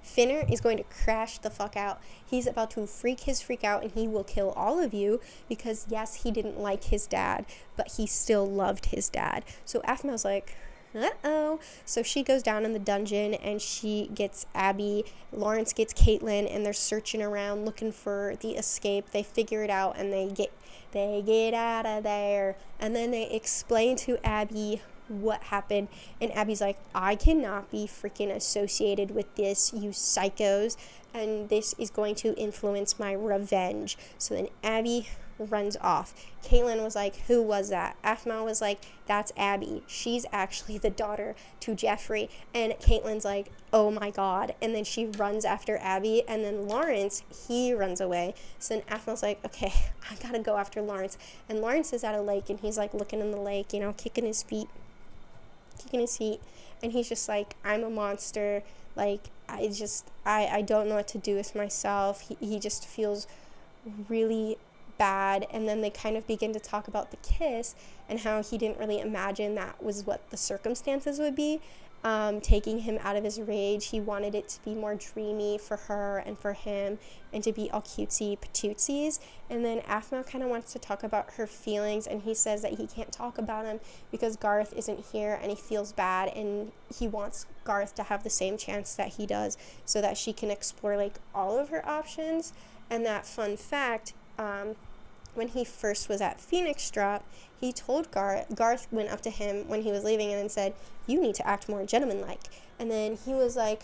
Finner is going to crash the fuck out. He's about to freak out, and he will kill all of you, because yes, he didn't like his dad, but he still loved his dad. So Aphmau's like, uh-oh. So she goes down in the dungeon, and she gets Abby. Lawrence gets Caitlyn, and they're searching around looking for the escape. They figure it out, and they get out of there. And then they explain to Abby what happened. And Abby's like, I cannot be freaking associated with this, you psychos, and this is going to influence my revenge. So then Abby runs off. Caitlin was like, who was that? Aphmau was like, that's Abby. She's actually the daughter to Jeffrey. And Caitlin's like, oh my god. And then she runs after Abby, and then Lawrence, he runs away. So then Aphmau's like, okay, I gotta go after Lawrence. And Lawrence is at a lake, and he's like looking in the lake, you know, kicking his feet. And he's just like, I'm a monster. Like, I don't know what to do with myself. He just feels really bad. And then they kind of begin to talk about the kiss and how he didn't really imagine that was what the circumstances would be, taking him out of his rage. He wanted it to be more dreamy for her and for him, and to be all cutesy patootsies. And then Aphmau kind of wants to talk about her feelings, and he says that he can't talk about them because Garth isn't here, and he feels bad, and he wants Garth to have the same chance that he does, so that she can explore like all of her options. And that fun fact, when he first was at Phoenix Drop, he told Garth went up to him when he was leaving and said, you need to act more gentleman-like. And then he was like,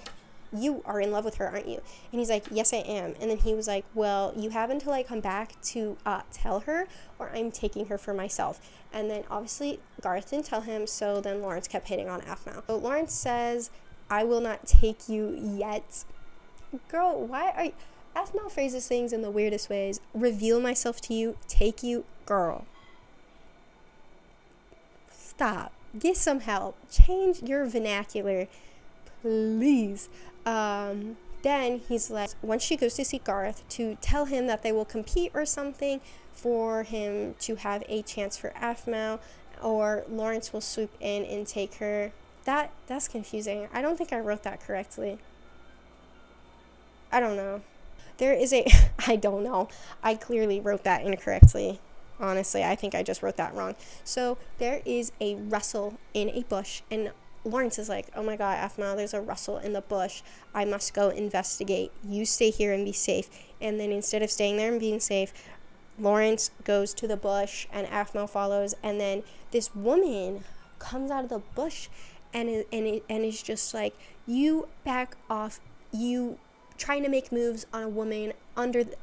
you are in love with her, aren't you? And he's like, yes, I am. And then he was like, well, you have until I come back to tell her, or I'm taking her for myself. And then obviously Garth didn't tell him, so then Lawrence kept hitting on Aphmau. So Lawrence says, I will not take you yet. Girl, why are you... Aphmau phrases things in the weirdest ways. Reveal myself to you, take you, girl. Stop. Get some help. Change your vernacular, please. Then he's like, once she goes to see Garth to tell him that they will compete or something for him to have a chance for Aphmau, or Lawrence will swoop in and take her. That's confusing. I don't think I wrote that correctly. I don't know. There is a, I don't know. I clearly wrote that incorrectly. Honestly, I think I just wrote that wrong. So there is a rustle in a bush, and Lawrence is like, oh my god, Aphmau, there's a rustle in the bush. I must go investigate. You stay here and be safe. And then instead of staying there and being safe, Lawrence goes to the bush, and Aphmau follows. And then this woman comes out of the bush and is just like, you back off, you trying to make moves on a woman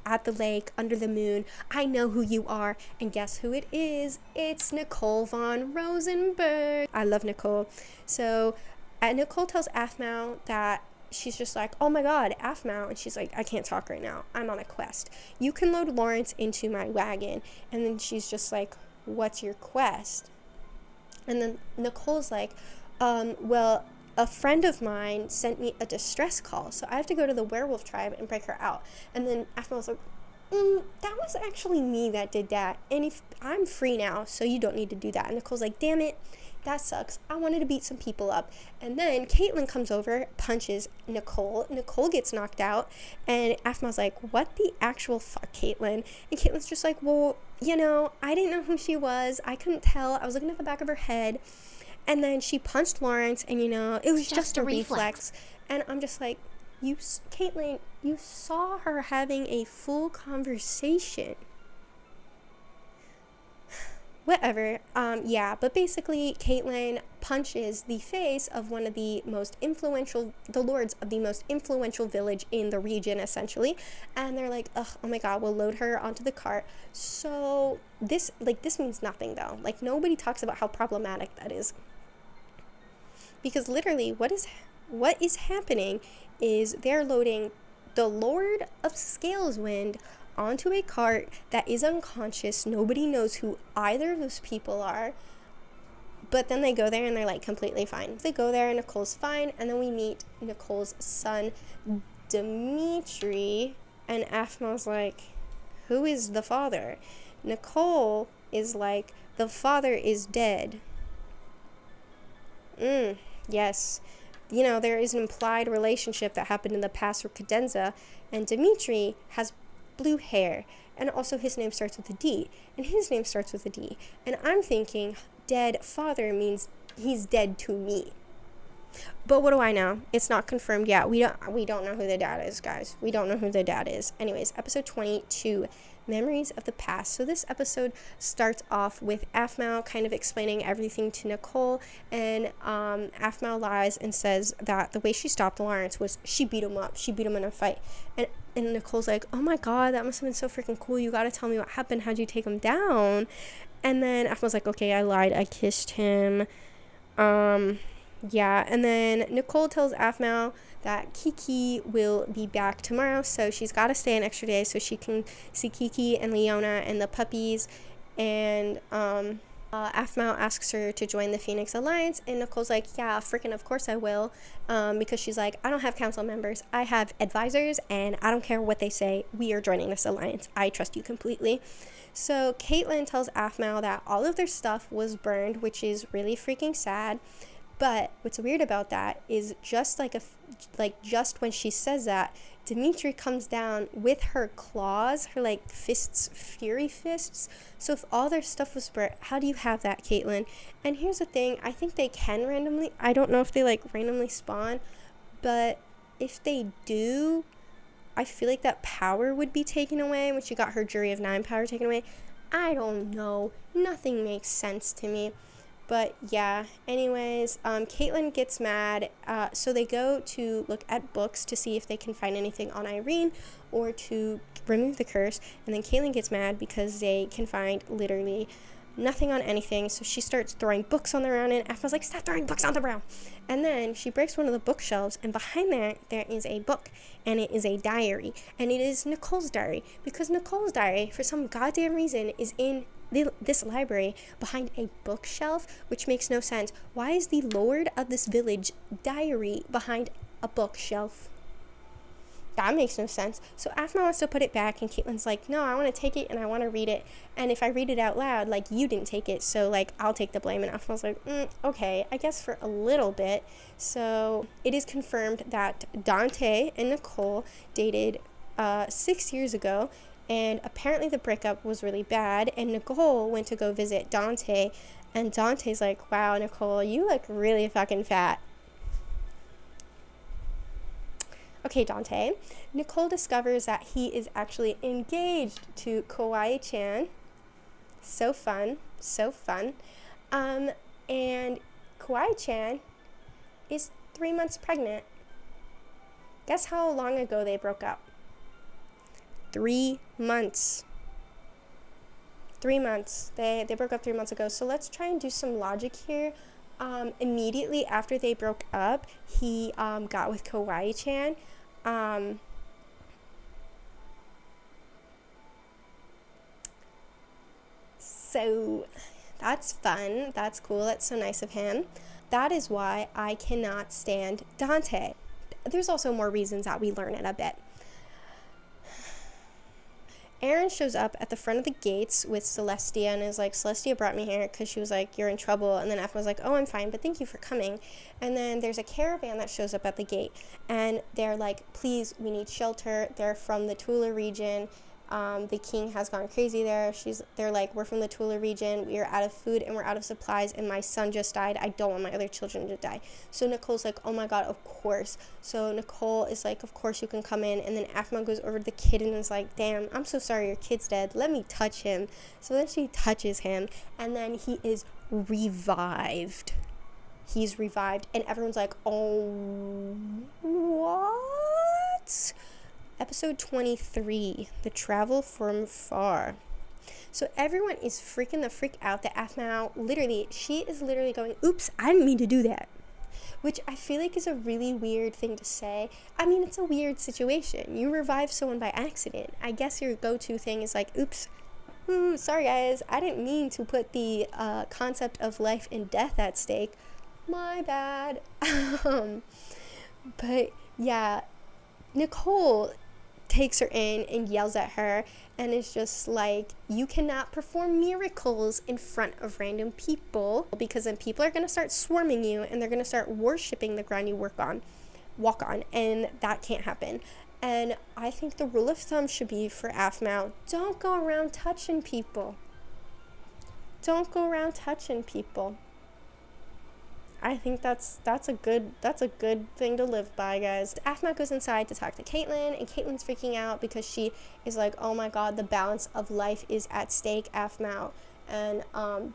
at the lake, under the moon. I know who you are. And guess who it is? It's Nicole von Rosenberg. I love Nicole. So Nicole tells Aphmau that she's just like, oh my god, Aphmau. And she's like, I can't talk right now. I'm on a quest. You can load Lawrence into my wagon. And then she's just like, what's your quest? And then Nicole's like, well, a friend of mine sent me a distress call, so I have to go to the werewolf tribe and break her out. And then Aphmau was like, that was actually me that did that, and if I'm free now, so you don't need to do that. And Nicole's like, damn it, that sucks. I wanted to beat some people up. And then Caitlin comes over, punches Nicole. Nicole gets knocked out, and Aphmau's like, what the actual fuck, Caitlin? And Caitlin's just like, well, you know, I didn't know who she was. I couldn't tell. I was looking at the back of her head. And then she punched Lawrence, and, you know, it was just a reflex. And I'm just like, Caitlin, you saw her having a full conversation. Whatever. Yeah, but basically, Caitlin punches the face of one of the lords of the most influential village in the region, essentially. And they're like, oh my god, we'll load her onto the cart. So this means nothing, though. Like, nobody talks about how problematic that is. Because literally, what is happening is they're loading the Lord of Scaleswind onto a cart that is unconscious. Nobody knows who either of those people are. But then they go there and they're like completely fine. They go there and Nicole's fine. And then we meet Nicole's son, Dimitri. And Aphmau's like, who is the father? Nicole is like, the father is dead. Yes. You know, there is an implied relationship that happened in the past with Cadenza, and Dimitri has blue hair, and also his name starts with a D, and his name starts with a D. And I'm thinking, dead father means he's dead to me. But what do I know? It's not confirmed yet. We don't know who the dad is, guys. We don't know who the dad is. Anyways, episode 22, memories of the past. So this episode starts off with Maou kind of explaining everything to Nicole, and Maou lies and says that the way she stopped Lawrence was she beat him up. She beat him in a fight. And Nicole's like, oh my god, that must have been so freaking cool. You gotta tell me what happened. How'd you take him down? And then Mau's like, okay, I lied. I kissed him. Yeah. And then Nicole tells Mau that Kiki will be back tomorrow, so she's got to stay an extra day so she can see Kiki and Leona and the puppies. And Mau asks her to join the Phoenix Alliance, and Nicole's like, yeah, freaking of course I will, because she's like, I don't have council members, I have advisors, and I don't care what they say, we are joining this alliance, I trust you completely. So Caitlin tells Mau that all of their stuff was burned, which is really freaking sad. But what's weird about that is just just when she says that, Dimitri comes down with her claws, her like fists, fury fists. So if all their stuff was burnt, how do you have that, Caitlin? And here's the thing, I think they can randomly, I don't know if they like randomly spawn, but if they do, I feel like that power would be taken away when she got her Jury of 9 power taken away. I don't know, nothing makes sense to me. But yeah, anyways, Caitlin gets mad, so they go to look at books to see if they can find anything on Irene or to remove the curse, and then Caitlin gets mad because they can find literally nothing on anything, so she starts throwing books on the ground, and Afma's like, stop throwing books on the ground! And then she breaks one of the bookshelves, and behind there is a book, and it is a diary, and it is Nicole's diary, because Nicole's diary, for some goddamn reason, is in this library behind a bookshelf, which makes no sense. Why is the lord of this village diary behind a bookshelf? That makes no sense. So Afma wants to put it back, and Caitlin's like, no, I want to take it and I want to read it, and if I read it out loud, like, you didn't take it, so like, I'll take the blame. And Afma's like, okay, I guess for a little bit. So it is confirmed that Dante and Nicole dated 6 years ago, and apparently the breakup was really bad, and Nicole went to go visit Dante, and Dante's like, wow, Nicole, you look really fucking fat. Okay, Dante. Nicole discovers that he is actually engaged to Kawaii-chan. So fun, so fun. And Kawaii-chan is 3 months pregnant. Guess how long ago they broke up? 3 months. 3 months. They broke up 3 months ago. So let's try and do some logic here. Immediately after they broke up, he got with Kawaii-chan. So that's fun. That's cool. That's so nice of him. That is why I cannot stand Dante. There's also more reasons that we learn in a bit. Aaron shows up at the front of the gates with Celestia and is like, Celestia brought me here because she was like, you're in trouble. And then F was like, oh, I'm fine, but thank you for coming. And then there's a caravan that shows up at the gate, and they're like, please, we need shelter. They're from the Tula region. The king has gone crazy there. They're like, we're from the Tula region. We are out of food and we're out of supplies, and my son just died. I don't want my other children to die. So Nicole's like, oh my god, of course. So Nicole is like, of course you can come in. And then Afma goes over to the kid and is like, damn, I'm so sorry your kid's dead. Let me touch him. So then she touches him, and then he is revived. He's revived, and everyone's like, oh, what? Episode 23, The Travel from Far. So everyone is freaking the freak out that Afma, she is literally going, oops, I didn't mean to do that. Which I feel like is a really weird thing to say. I mean, it's a weird situation. You revive someone by accident. I guess your go-to thing is like, oops, sorry guys, I didn't mean to put the concept of life and death at stake. My bad. But yeah, Nicole takes her in and yells at her, and it's just like, you cannot perform miracles in front of random people, because then people are going to start swarming you and they're going to start worshipping the ground you walk on, and that can't happen. And I think the rule of thumb should be for Afma, don't go around touching people. Don't go around touching people. I think that's a good thing to live by, guys. Aphmau goes inside to talk to Caitlin, and Caitlin's freaking out because she is like, oh my god, the balance of life is at stake, Aphmau. And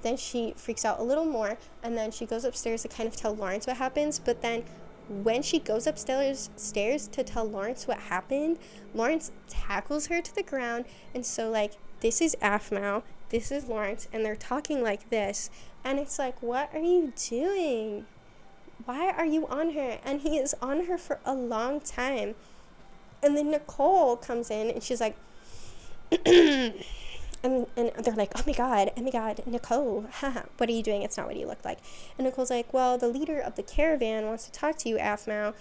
then she freaks out a little more, and then she goes upstairs to kind of tell Lawrence what happens. But then when she goes upstairs to tell Lawrence what happened, Lawrence tackles her to the ground. And so, like, this is Aphmau, this is Lawrence, and they're talking like this. And it's like, what are you doing? Why are you on her? And he is on her for a long time. And then Nicole comes in, and she's like, and they're like, oh my god, Nicole, haha, what are you doing? It's not what you look like. And Nicole's like, well, the leader of the caravan wants to talk to you, Aphmau,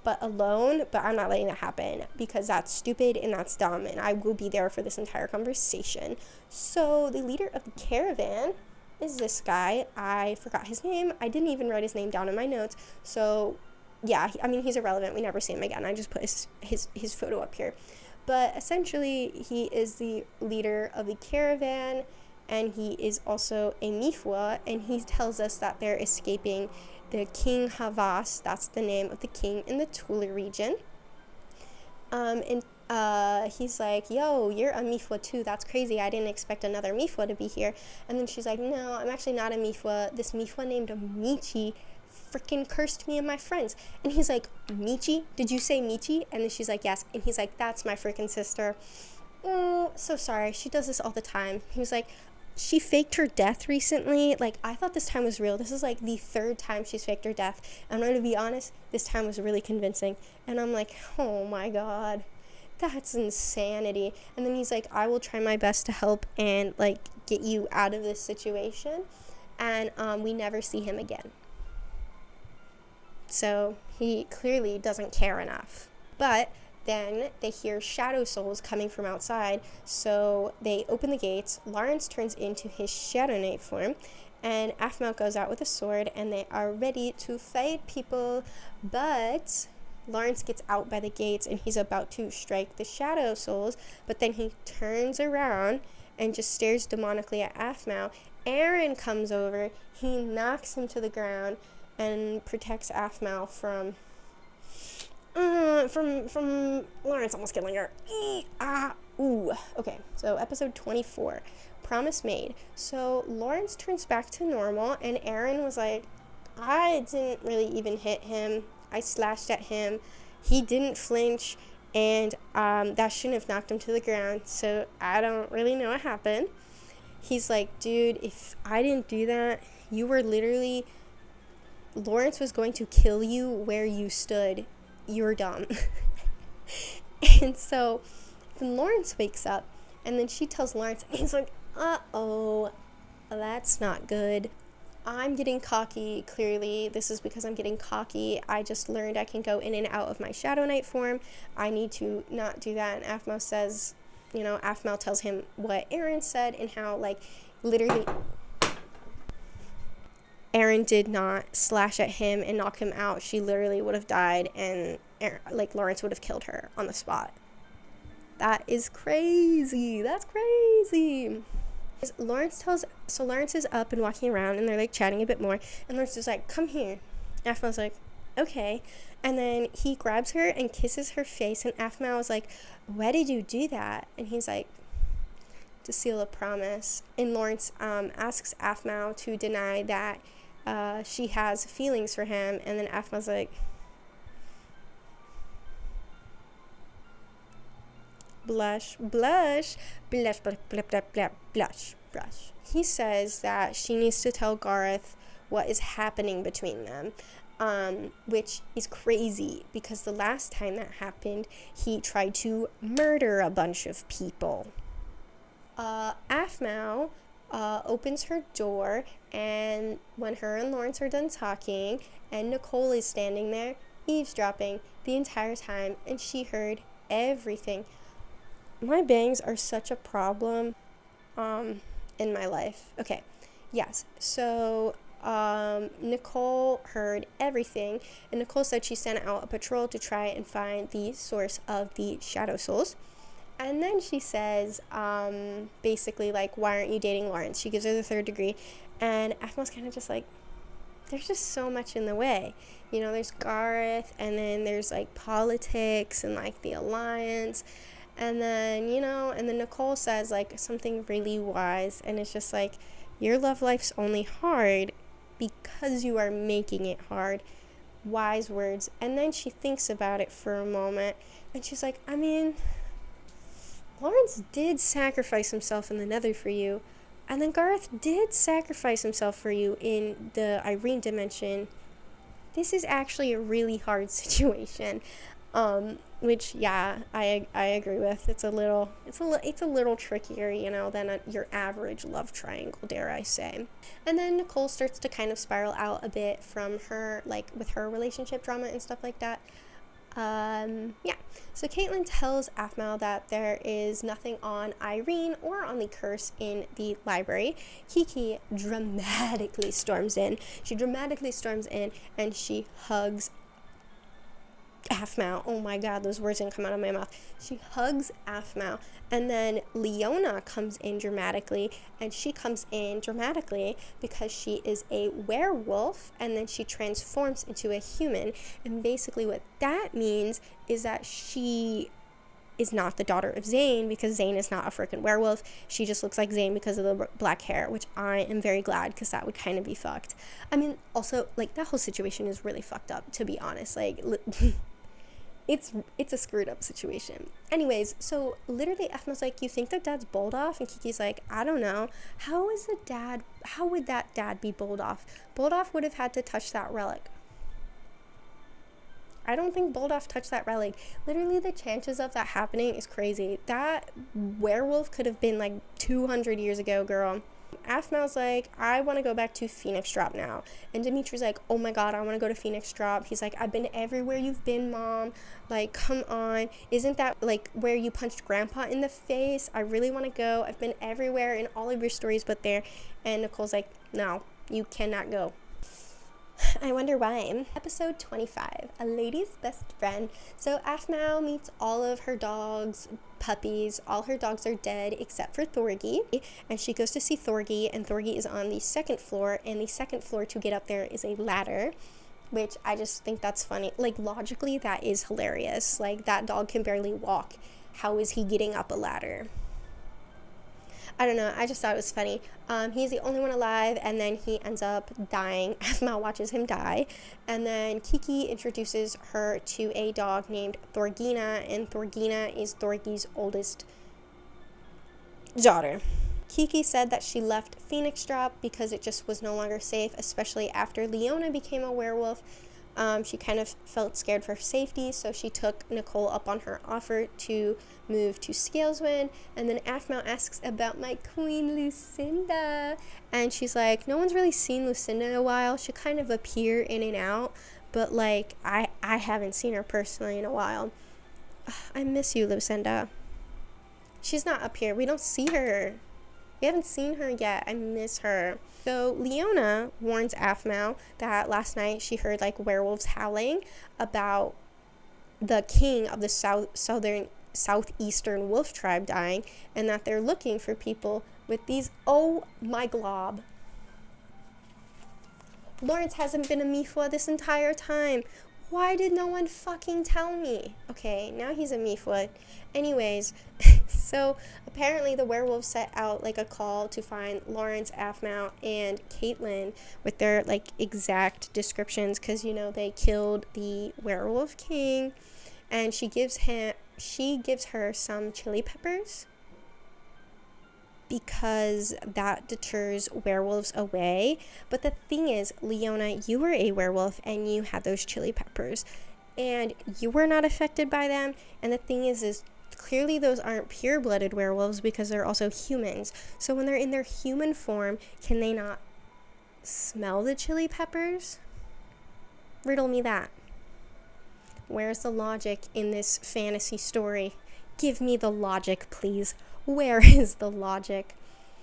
but alone, but I'm not letting that happen because that's stupid and that's dumb, and I will be there for this entire conversation. So the leader of the caravan is this guy. I forgot his name. I didn't even write his name down in my notes. So yeah, I mean, he's irrelevant. We never see him again. I just put his photo up here. But essentially, he is the leader of the caravan, and he is also a Mifwa, and he tells us that they're escaping the King Havas. That's the name of the king in the Tula region. He's like, yo, you're a Mifwa too. That's crazy. I didn't expect another Mifwa to be here. And then she's like, no, I'm actually not a Mifwa. This Mifwa named Michi freaking cursed me and my friends. And he's like, Michi? Did you say Michi? And then she's like, yes. And he's like, that's my freaking sister. Oh, so sorry. She does this all the time. He was like, she faked her death recently. Like, I thought this time was real. This is like the third time she's faked her death. And I'm going to be honest, this time was really convincing. And I'm like, oh my god, that's insanity. And then he's like, I will try my best to help and like get you out of this situation. And we never see him again. So he clearly doesn't care enough. But then they hear shadow souls coming from outside, so they open the gates. Lawrence turns into his Shadow Knight form, and Aphmau goes out with a sword, and they are ready to fight people. But Lawrence gets out by the gates, and he's about to strike the shadow souls, but then he turns around and just stares demonically at Aphmau. Aaron comes over, he knocks him to the ground, and protects Aphmau from Lawrence almost killing her. Okay, so episode 24, Promise Made. So Lawrence turns back to normal, and Aaron was like, I didn't really even hit him. I slashed at him. He didn't flinch, and that shouldn't have knocked him to the ground, so I don't really know what happened. He's like, dude, if I didn't do that, you were literally... Lawrence was going to kill you where you stood. You're dumb. And so then Lawrence wakes up, and then she tells Lawrence, and he's like, uh-oh, that's not good. I'm getting cocky, clearly. This is because I'm getting cocky. I just learned I can go in and out of my Shadow Knight form. I need to not do that. And Aphmau says, Aphmau tells him what Aaron said and how, like, literally... Aaron did not slash at him and knock him out. She literally would have died, and Lawrence would have killed her on the spot. That is crazy. That's crazy. Lawrence is up and walking around, and they're like chatting a bit more, and Lawrence is like, come here. Aphmau's like, okay. And then he grabs her and kisses her face, and Aphmau is like, why did you do that? And he's like, to seal a promise. And Lawrence asks Aphmau to deny that she has feelings for him, and then Aphmau's like, blush, blush, blush, blush, blush, blush, blush, blush. He says that she needs to tell Gareth what is happening between them, which is crazy because the last time that happened, he tried to murder a bunch of people. Aphmau opens her door, and when her and Lawrence are done talking, and Nicole is standing there eavesdropping the entire time, and she heard everything. My bangs are such a problem in my life. Okay, yes, so Nicole heard everything, and Nicole said she sent out a patrol to try and find the source of the shadow souls. And then she says, basically, like, why aren't you dating Lawrence? She gives her the 3rd degree, and Aphmau's kind of just like, there's just so much in the way. You know, there's Gareth, and then there's like politics and like the alliance, and then, you know, and then Nicole says like something really wise, and it's just like, your love life's only hard because you are making it hard. Wise words. And then she thinks about it for a moment, and she's like, I mean, Lawrence did sacrifice himself in the Nether for you, and then Gareth did sacrifice himself for you in the Irene dimension. This is actually a really hard situation. Which, yeah, I agree with. It's a little trickier, you know, than your average love triangle, dare I say. And then Nicole starts to kind of spiral out a bit from her, like, with her relationship drama and stuff like that. Yeah. So Caitlin tells Aphmau that there is nothing on Irene or on the curse in the library. Kiki dramatically storms in. She dramatically storms in and she hugs Aphmau. Oh my god, those words didn't come out of my mouth. She hugs Aphmau, and then Leona comes in dramatically, and she comes in dramatically because she is a werewolf, and then she transforms into a human, and basically what that means is that she is not the daughter of Zane, because Zane is not a freaking werewolf. She just looks like Zane because of the black hair, which I am very glad, because that would kind of be fucked. I mean, also, like, that whole situation is really fucked up, to be honest. Like, it's a screwed up situation. Anyways, so literally Aphmau's like, you think that dad's bowled off? And Kiki's like, I don't know. How would that dad be bowled off? Bowled off would have had to touch that relic. I don't think Boldoff touched that relic. Literally, the chances of that happening is crazy. That werewolf could have been like 200 years ago, girl. Aphmau's like, I want to go back to Phoenix Drop now. And Dimitri's like, oh my god, I want to go to Phoenix Drop. He's like, I've been everywhere you've been, Mom. Like, come on. Isn't that like where you punched Grandpa in the face? I really want to go. I've been everywhere in all of your stories but there. And Nicole's like, no, you cannot go. I wonder why. Episode 25, A Lady's Best Friend. So Aphmau meets all of her dogs, puppies. All her dogs are dead except for Thorgy. And she goes to see Thorgy, and Thorgy is on the second floor. And the second floor to get up there is a ladder, which I just think that's funny. Like, logically, that is hilarious. Like, that dog can barely walk. How is he getting up a ladder? I don't know, I just thought it was funny. He's the only one alive, and then he ends up dying. Aphmau watches him die, and then Kiki introduces her to a dog named Thorgina, and Thorgina is Thorgy's oldest daughter. Kiki said that she left Phoenix Drop because it just was no longer safe, especially after Leona became a werewolf. She kind of felt scared for her safety, so she took Nicole up on her offer to move to Scaleswind. And then Aphmau asks about my queen Lucinda, and she's like, no one's really seen Lucinda in a while. She'll kind of appear in and out, but like I haven't seen her personally in a while. I miss you, Lucinda. She's not up here. We don't see her. We haven't seen her yet. I miss her. So Leona warns Aphmau that last night she heard like werewolves howling about the king of the southeastern wolf tribe dying, and that they're looking for people with these. Oh my glob. Lawrence hasn't been a Mifwa this entire time. Why did no one fucking tell me? Okay, now he's a Mifwa. Anyways, so apparently the werewolves set out like a call to find Lawrence, Aphmau, and Caitlin with their like exact descriptions, because you know they killed the werewolf king, and she gives her some chili peppers because that deters werewolves away. But the thing is, Leona, you were a werewolf and you had those chili peppers and you were not affected by them. And the thing is clearly those aren't pure-blooded werewolves because they're also humans. So when they're in their human form, can they not smell the chili peppers? Riddle me that. Where's the logic in this fantasy story? Give me the logic, please. Where is the logic?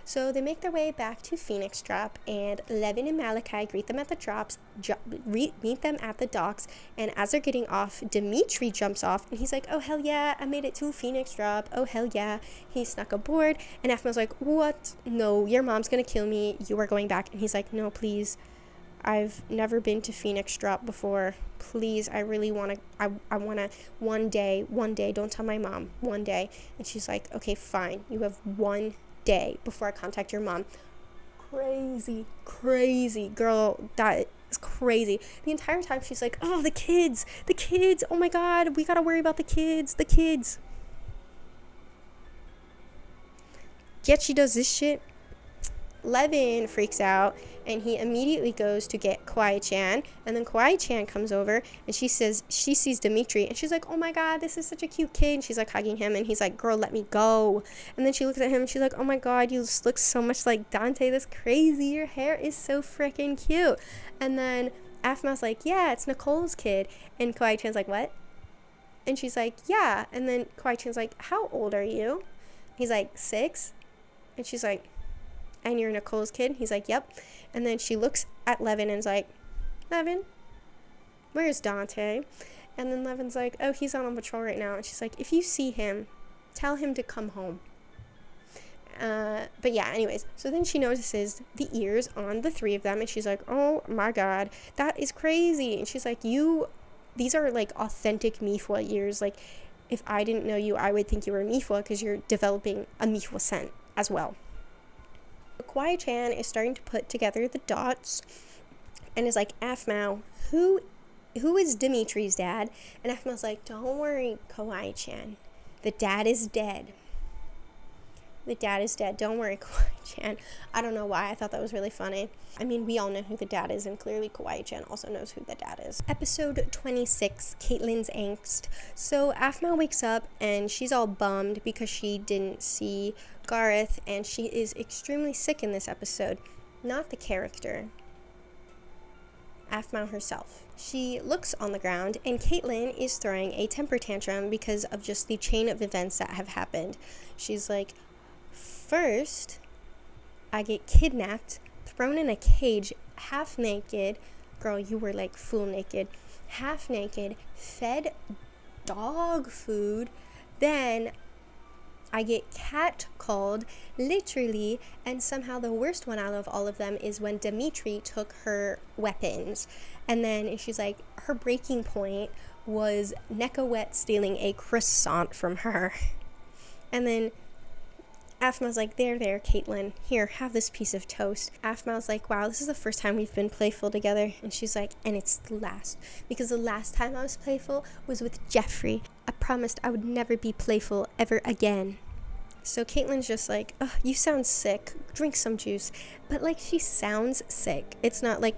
So they make their way back to Phoenix Drop, and Levan and Malachi greet them at the meet them at the docks, and as they're getting off, Dimitri jumps off, and he's like, oh hell yeah, I made it to Phoenix Drop, oh hell yeah. He snuck aboard, and Aphmau's like, what? No, your mom's gonna kill me, you are going back. And he's like, no, please, I've never been to Phoenix Drop before. Please, I really want to, I want to, one day, don't tell my mom, one day. And she's like, okay, fine. You have one day before I contact your mom. Crazy, girl. That is crazy. The entire time she's like, oh, the kids, oh my God, we got to worry about the kids. Yet she does this shit. Levan freaks out and he immediately goes to get Kawaii-chan, and then Kawaii-chan comes over and she says she sees Dimitri and she's like, oh my God, this is such a cute kid, and she's like hugging him and he's like, girl, let me go. And then she looks at him and she's like, oh my God, you look so much like Dante, that's crazy, your hair is so freaking cute. And then Afma's like, yeah, it's Nicole's kid, and Kawaii-chan's like, what? And she's like, yeah. And then Kawaii-chan's like, how old are you? He's like, 6. And she's like, and you're Nicole's kid? He's like, yep. And then she looks at Levan and is like, Levan, where's Dante? And then Levan's like, oh, he's on patrol right now. And she's like, if you see him, tell him to come home. But yeah, anyways, so then she notices the ears on the 3 of them, and she's like, oh my God, that is crazy. And she's like, these are like authentic Mifwa ears. Like, if I didn't know you, I would think you were a Mifwa because you're developing a Mifwa scent as well. Kawaii-chan is starting to put together the dots and is like, Maou, who is Dimitri's dad? And Mau's like, don't worry, Kawaii-chan, the dad is dead. Don't worry, Kawaii-chan. I don't know why. I thought that was really funny. I mean, we all know who the dad is, and clearly Kawaii-chan also knows who the dad is. Episode 26, Caitlyn's Angst. So Maou wakes up, and she's all bummed because she didn't see Gareth, and she is extremely sick in this episode. Not the character. Maou herself. She looks on the ground, and Caitlyn is throwing a temper tantrum because of just the chain of events that have happened. She's like, first, I get kidnapped, thrown in a cage, half naked. Girl, you were like full naked. Half naked, fed dog food. Then I get catcalled, literally, and somehow the worst one out of all of them is when Dimitri took her weapons. And then she's like, her breaking point was Nekawet stealing a croissant from her. And then Afma's like, there, Caitlyn. Here, have this piece of toast. Afma's like, wow, this is the first time we've been playful together. And she's like, and it's the last. Because the last time I was playful was with Jeffrey. I promised I would never be playful ever again. So Caitlyn's just like, oh, you sound sick. Drink some juice. But, like, she sounds sick. It's not, like,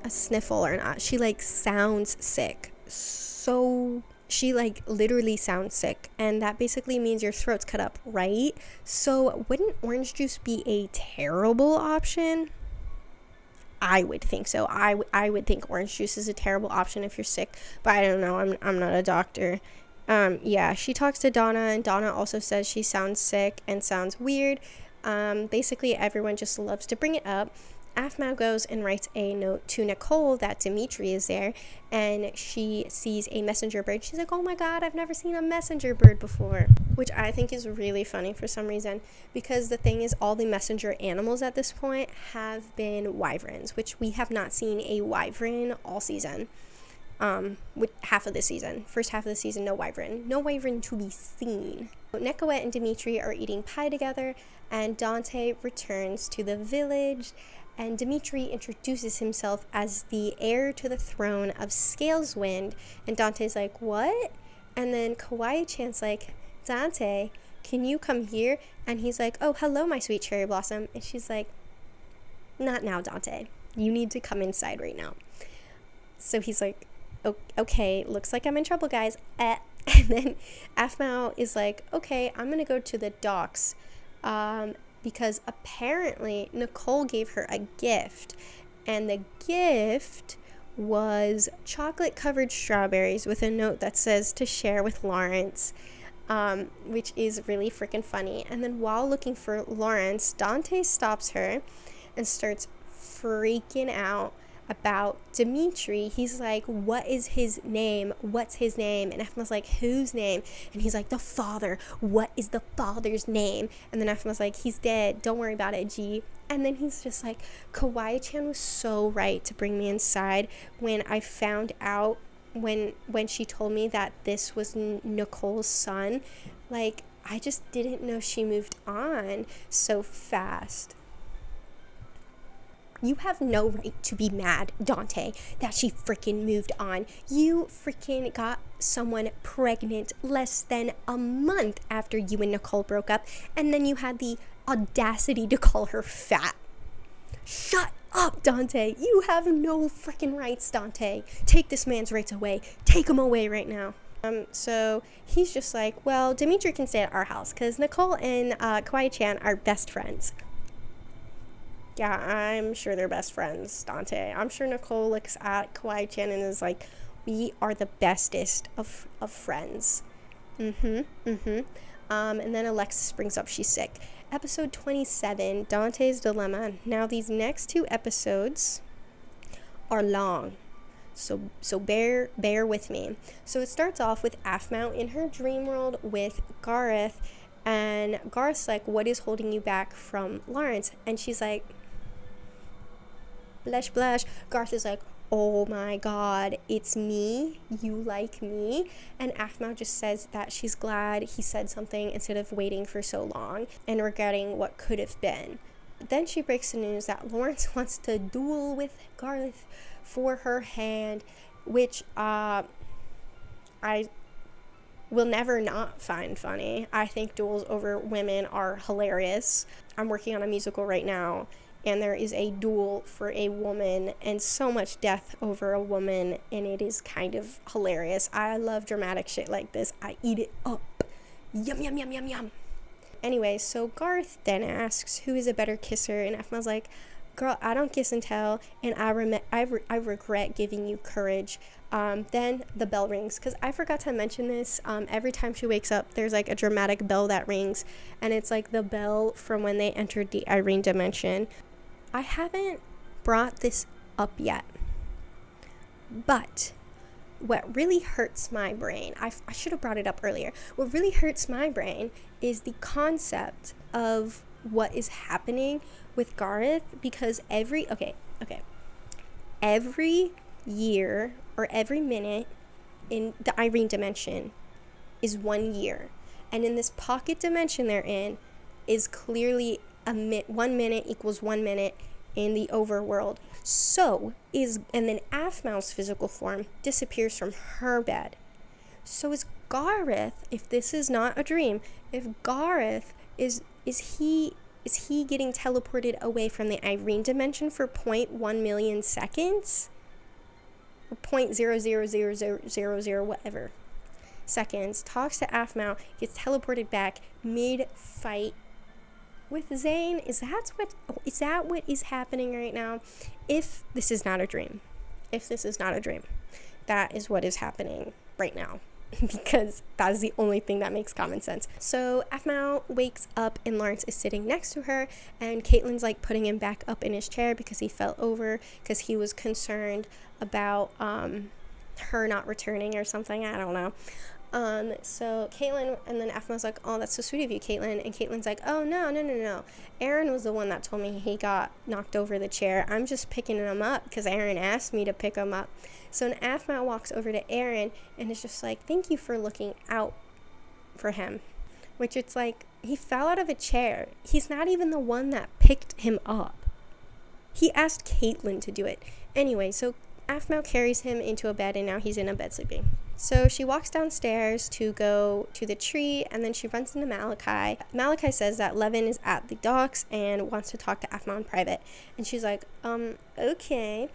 a sniffle or not. She, like, sounds sick. So she, like, literally sounds sick, and that basically means your throat's cut up, right? So wouldn't orange juice be a terrible option? I would think so. I would think orange juice is a terrible option if you're sick, but I don't know. I'm not a doctor. Yeah, she talks to Donna, and Donna also says she sounds sick and sounds weird. Basically everyone just loves to bring it up. Maou goes and writes a note to Nicole that Dimitri is there, and she sees a messenger bird. She's like, oh my God, I've never seen a messenger bird before, which I think is really funny for some reason, because the thing is, all the messenger animals at this point have been wyverns, which we have not seen a wyvern all season. With half of the season. First half of the season, no wyvern to be seen. Nekawet and Dimitri are eating pie together, and Dante returns to the village, and Dimitri introduces himself as the heir to the throne of Scaleswind, and Dante's like, what? And then Kawaii-chan's like, Dante, can you come here? And he's like, oh, hello, my sweet cherry blossom. And she's like, not now, Dante. You need to come inside right now. So he's like, okay, looks like I'm in trouble, guys. And then Maou is like, okay, I'm gonna go to the docks, because apparently Nicole gave her a gift, and the gift was chocolate-covered strawberries with a note that says to share with Lawrence, which is really freaking funny. And then while looking for Lawrence, Dante stops her and starts freaking out about Dimitri. He's like, what is his name? What's his name? And Afma's like, whose name? And he's like, the father. What is the father's name? And then Afma's like, he's dead. Don't worry about it, G. And then he's just like, Kawaii-chan was so right to bring me inside when I found out, when she told me that this was Nicole's son. Like, I just didn't know she moved on so fast. You have no right to be mad, Dante, that she freaking moved on. You freaking got someone pregnant less than a month after you and Nicole broke up, and then you had the audacity to call her fat. Shut up, Dante. You have no freaking rights, Dante. Take this man's rights away. Take him away right now. So he's just like, well, Dimitri can stay at our house because Nicole and Kawaii-chan are best friends. Yeah, I'm sure they're best friends, Dante. I'm sure Nicole looks at Kawaii-chan and is like, we are the bestest of friends. And then Alexis brings up she's sick. Episode 27, Dante's Dilemma. Now, these next 2 episodes are long. So bear with me. So it starts off with Aphmau in her dream world with Gareth, and Gareth's like, what is holding you back from Lawrence? And she's like, blush, blush. Garth is like, oh my god, it's me, you like me. And Aphmau just says that she's glad he said something instead of waiting for so long and regretting what could have been. But then she breaks the news that Lawrence wants to duel with Garth for her hand, which I will never not find funny. I think duels over women are hilarious. I'm working on a musical right now, and there is a duel for a woman and so much death over a woman, and it is kind of hilarious. I love dramatic shit like this. I eat it up. Yum, yum, yum, yum, yum. Anyway, so Garth then asks who is a better kisser, and Aphmau's like, girl, I don't kiss and tell, and I regret giving you courage. Then the bell rings, because I forgot to mention this. Every time she wakes up, there's like a dramatic bell that rings, and it's like the bell from when they entered the Irene dimension. I haven't brought this up yet, but what really hurts my brain, I should have brought it up earlier. What really hurts my brain is the concept of what is happening with Gareth, because every year or every minute in the Irene dimension is 1 year, and in this pocket dimension they're in is clearly 1 minute equals 1 minute in the overworld. And then Aphmau's physical form disappears from her bed. So is Gareth, if this is not a dream, if Gareth is he getting teleported away from the Irene dimension for 0.1 million seconds? Or 0.00000 whatever seconds, talks to Aphmau, gets teleported back mid-fight with Zane. Is that what is happening right now? If this is not a dream, that is what is happening right now. Because that is the only thing that makes common sense. So Aphmau wakes up and Lawrence is sitting next to her, and Caitlin's like putting him back up in his chair because he fell over because he was concerned about her not returning or something. I don't know. So Caitlin, and then Aphmau's like, oh, that's so sweet of you, Caitlin. And Caitlin's like, oh, no. Aaron was the one that told me he got knocked over the chair. I'm just picking him up because Aaron asked me to pick him up. So then Aphmau walks over to Aaron and is just like, thank you for looking out for him. Which it's like, he fell out of a chair. He's not even the one that picked him up. He asked Caitlin to do it. Anyway, so Aphmau carries him into a bed, and now he's in a bed sleeping. So she walks downstairs to go to the tree, and then she runs into Malachi. Malachi says that Levan is at the docks and wants to talk to Aphmau in private. And she's like, okay.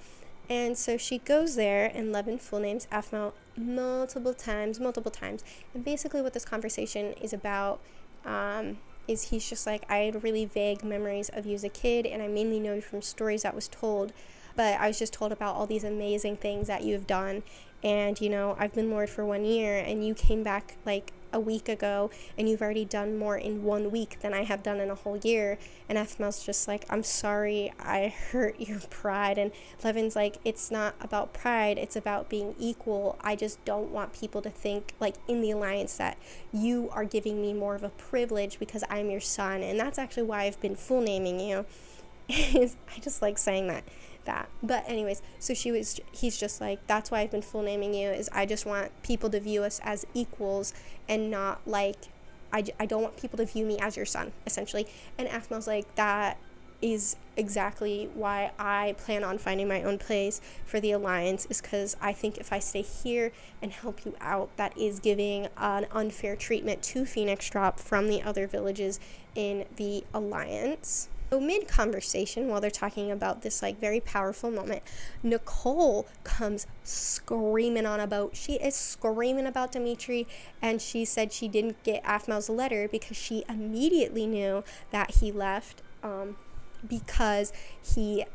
And so she goes there, and Levan full names Aphmau multiple times. And basically what this conversation is about is he's just like, I had really vague memories of you as a kid, and I mainly know you from stories that was told. But I was just told about all these amazing things that you've done. And, you know, I've been Lord for 1 year, and you came back, like, a week ago, and you've already done more in 1 week than I have done in a whole year. And Aphmael's just like, I'm sorry I hurt your pride. And Levan's like, it's not about pride, it's about being equal. I just don't want people to think, like, in the alliance that you are giving me more of a privilege because I'm your son. And that's actually why I've been full naming you. I just like saying that. But anyways, so he's just like, that's why I've been full naming you, is I just want people to view us as equals and not like, I don't want people to view me as your son, essentially. And Aphmael's like, that is exactly why I plan on finding my own place for the alliance, is because I think if I stay here and help you out, that is giving an unfair treatment to Phoenix Drop from the other villages in the alliance. So mid-conversation, while they're talking about this, like, very powerful moment, Nicole comes screaming on a boat. She is screaming about Dimitri, and she said she didn't get Aphmael's letter because she immediately knew that he left because he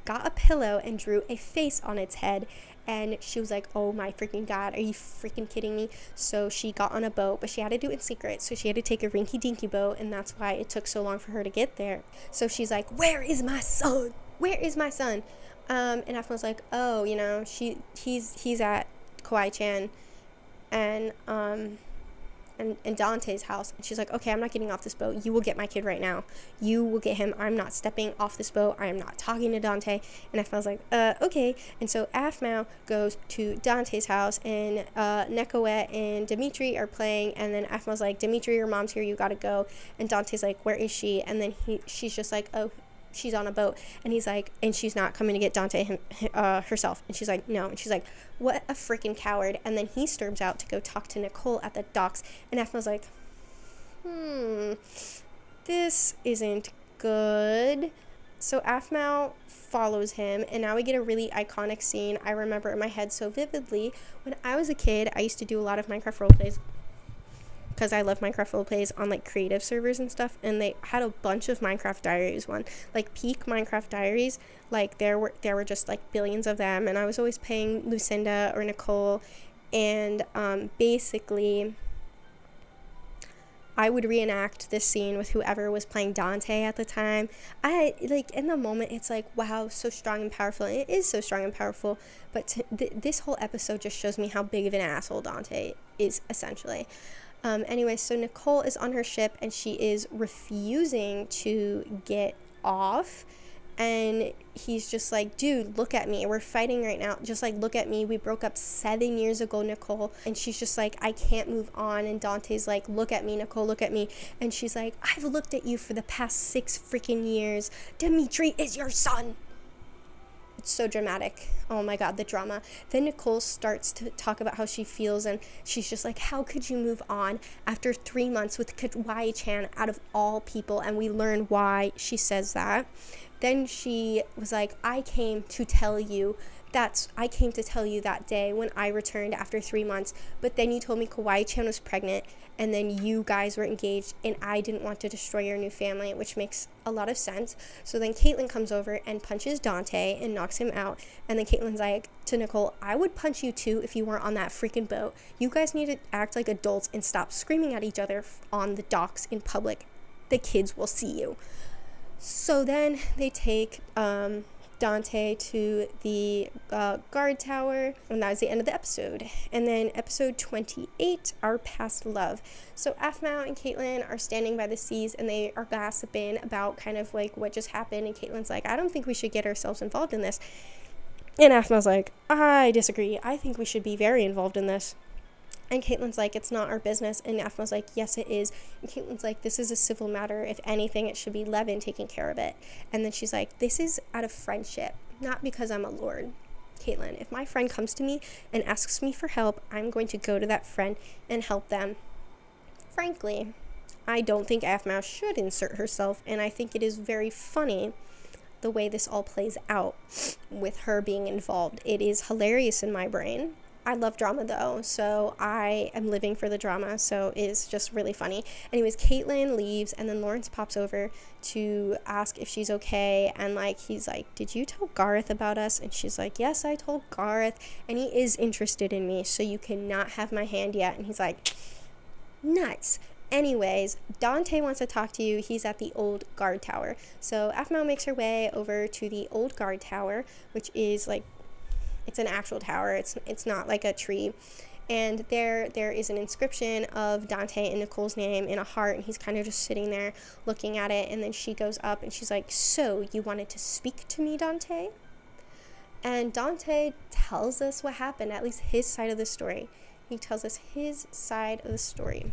got a pillow and drew a face on its head. And she was like, oh my freaking God, are you freaking kidding me? So she got on a boat, but she had to do it in secret. So she had to take a rinky-dinky boat, and that's why it took so long for her to get there. So she's like, where is my son? Where is my son? And Aphmael's like, oh, you know, he's at Kawaii-chan and Dante's house. And she's like, okay, I'm not getting off this boat. You will get my kid right now. You will get him. I'm not stepping off this boat. I am not talking to Dante. And Aphmael's like, okay. And so Aphmael goes to Dante's house, and Nekoet and Dimitri are playing. And then Aphmael's like, Dimitri, your mom's here. You gotta go. And Dante's like, where is she? And then she's just like, oh, she's on a boat. And he's like, and she's not coming to get Dante herself. And she's like, no. And she's like, what a freaking coward. And then he storms out to go talk to Nicole at the docks. And Aphmael's like, this isn't good. So Aphmael follows him, and now we get a really iconic scene I remember in my head so vividly. When I was a kid, I used to do a lot of Minecraft roleplays, because I love Minecraft roleplays on, like, creative servers and stuff, and they had a bunch of Minecraft Diaries one, like, peak Minecraft Diaries, like, there were just, like, billions of them, and I was always playing Lucinda or Nicole, and, basically, I would reenact this scene with whoever was playing Dante at the time. Like, in the moment, it's like, wow, so strong and powerful. It is so strong and powerful, but this whole episode just shows me how big of an asshole Dante is, essentially. Anyway, so Nicole is on her ship, and she is refusing to get off, and he's just like, dude, look at me, we're fighting right now, just, like, look at me, we broke up 7 years ago, Nicole. And she's just like, I can't move on. And Dante's like, look at me, Nicole, look at me. And she's like, I've looked at you for the past 6 freaking years. Dimitri is your son. It's so dramatic. Oh my God, the drama. Then Nicole starts to talk about how she feels, and she's just like, how could you move on after 3 months with Kawaii-chan out of all people? And we learn why she says that. Then she was like, I came to tell you that day when I returned after 3 months, but then you told me Kawaii-chan was pregnant, and then you guys were engaged, and I didn't want to destroy your new family, which makes a lot of sense. So then Caitlin comes over and punches Dante and knocks him out, and then Caitlin's like to Nicole, I would punch you too if you weren't on that freaking boat. You guys need to act like adults and stop screaming at each other on the docks in public. The kids will see you. So then they take Dante to the guard tower, and that was the end of the episode. And then episode 28, Our Past Love. So Aphmael and Caitlin are standing by the seas, and they are gossiping about kind of like what just happened, and Caitlin's like, I don't think we should get ourselves involved in this. And Aphmael's like, I disagree. I think we should be very involved in this. And Caitlin's like, it's not our business. And Aphmael's like, yes, it is. And Caitlin's like, this is a civil matter. If anything, it should be Levan taking care of it. And then she's like, this is out of friendship, not because I'm a lord. Caitlin, if my friend comes to me and asks me for help, I'm going to go to that friend and help them. Frankly, I don't think Aphmael should insert herself, and I think it is very funny the way this all plays out with her being involved. It is hilarious in my brain. I love drama though, so I am living for the drama, so it's just really funny. Anyways, Caitlin leaves, and then Lawrence pops over to ask if she's okay, and like he's like, did you tell Gareth about us? And she's like, yes, I told Gareth, and he is interested in me, so you cannot have my hand yet. And he's like, Nuts. Anyways, Dante wants to talk to you. He's at the old guard tower. So Maou makes her way over to the old guard tower, which is like, it's an actual tower. It's not like a tree. And there is an inscription of Dante and Nicole's name in a heart, and he's kind of just sitting there looking at it. And then she goes up and she's like, "So you wanted to speak to me, Dante?" And Dante tells us what happened, at least his side of the story. He tells us his side of the story.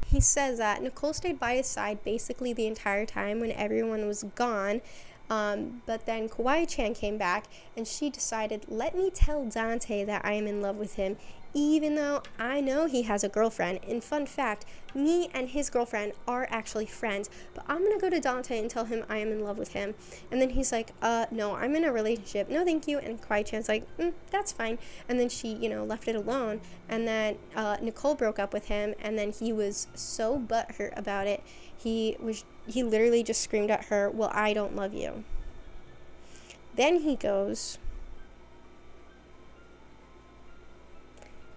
He says that Nicole stayed by his side basically the entire time when everyone was gone. But then Kawaii-chan came back and she decided, let me tell Dante that I am in love with him, even though I know he has a girlfriend. And fun fact, me and his girlfriend are actually friends, but I'm gonna go to Dante and tell him I am in love with him. And then he's like, no, I'm in a relationship. No, thank you. And Kawaii-chan's like, that's fine. And then she, left it alone. And then Nicole broke up with him, and then he was so butthurt about it. He literally just screamed at her, "Well, I don't love you." Then he goes,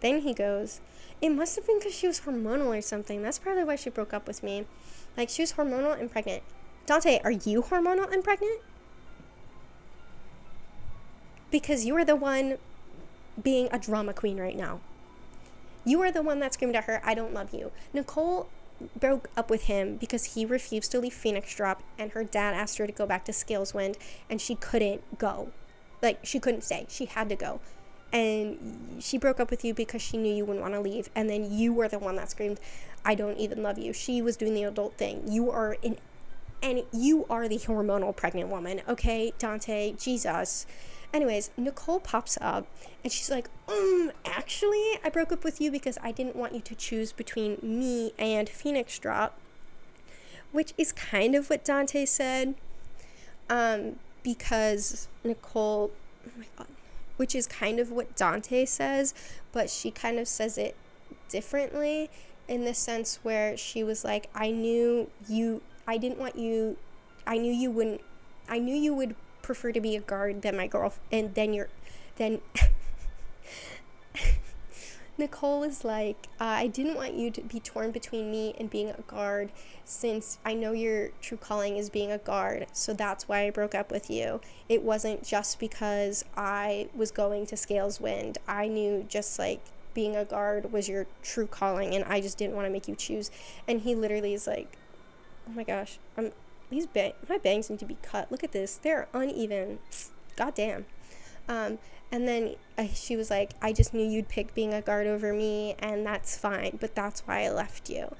"It must have been because she was hormonal or something. That's probably why she broke up with me. Like, she was hormonal and pregnant." Dante, are you hormonal and pregnant? Because you are the one being a drama queen right now. You are the one that screamed at her, "I don't love you." Nicole broke up with him because he refused to leave Phoenix Drop, and her dad asked her to go back to Scaleswind, and she couldn't go. Like, she couldn't stay. She had to go. And she broke up with you because she knew you wouldn't want to leave, and then you were the one that screamed, "I don't even love you." She was doing the adult thing. You are the hormonal pregnant woman, okay, Dante? Jesus. Anyways, Nicole pops up and she's like, actually, I broke up with you because I didn't want you to choose between me and Phoenix Drop, which is kind of what Dante said, because Nicole, oh my God, which is kind of what Dante says, but she kind of says it differently in the sense where she was like, I knew you would prefer to be a guard than my girl, and then Nicole is like, I didn't want you to be torn between me and being a guard, since I know your true calling is being a guard, so that's why I broke up with you. It wasn't just because I was going to Scaleswind. I knew just like being a guard was your true calling, and I just didn't want to make you choose. And he literally is like, oh my gosh, my bangs need to be cut. Look at this. They're uneven. God damn. And then she was like, I just knew you'd pick being a guard over me, and that's fine, but that's why I left you.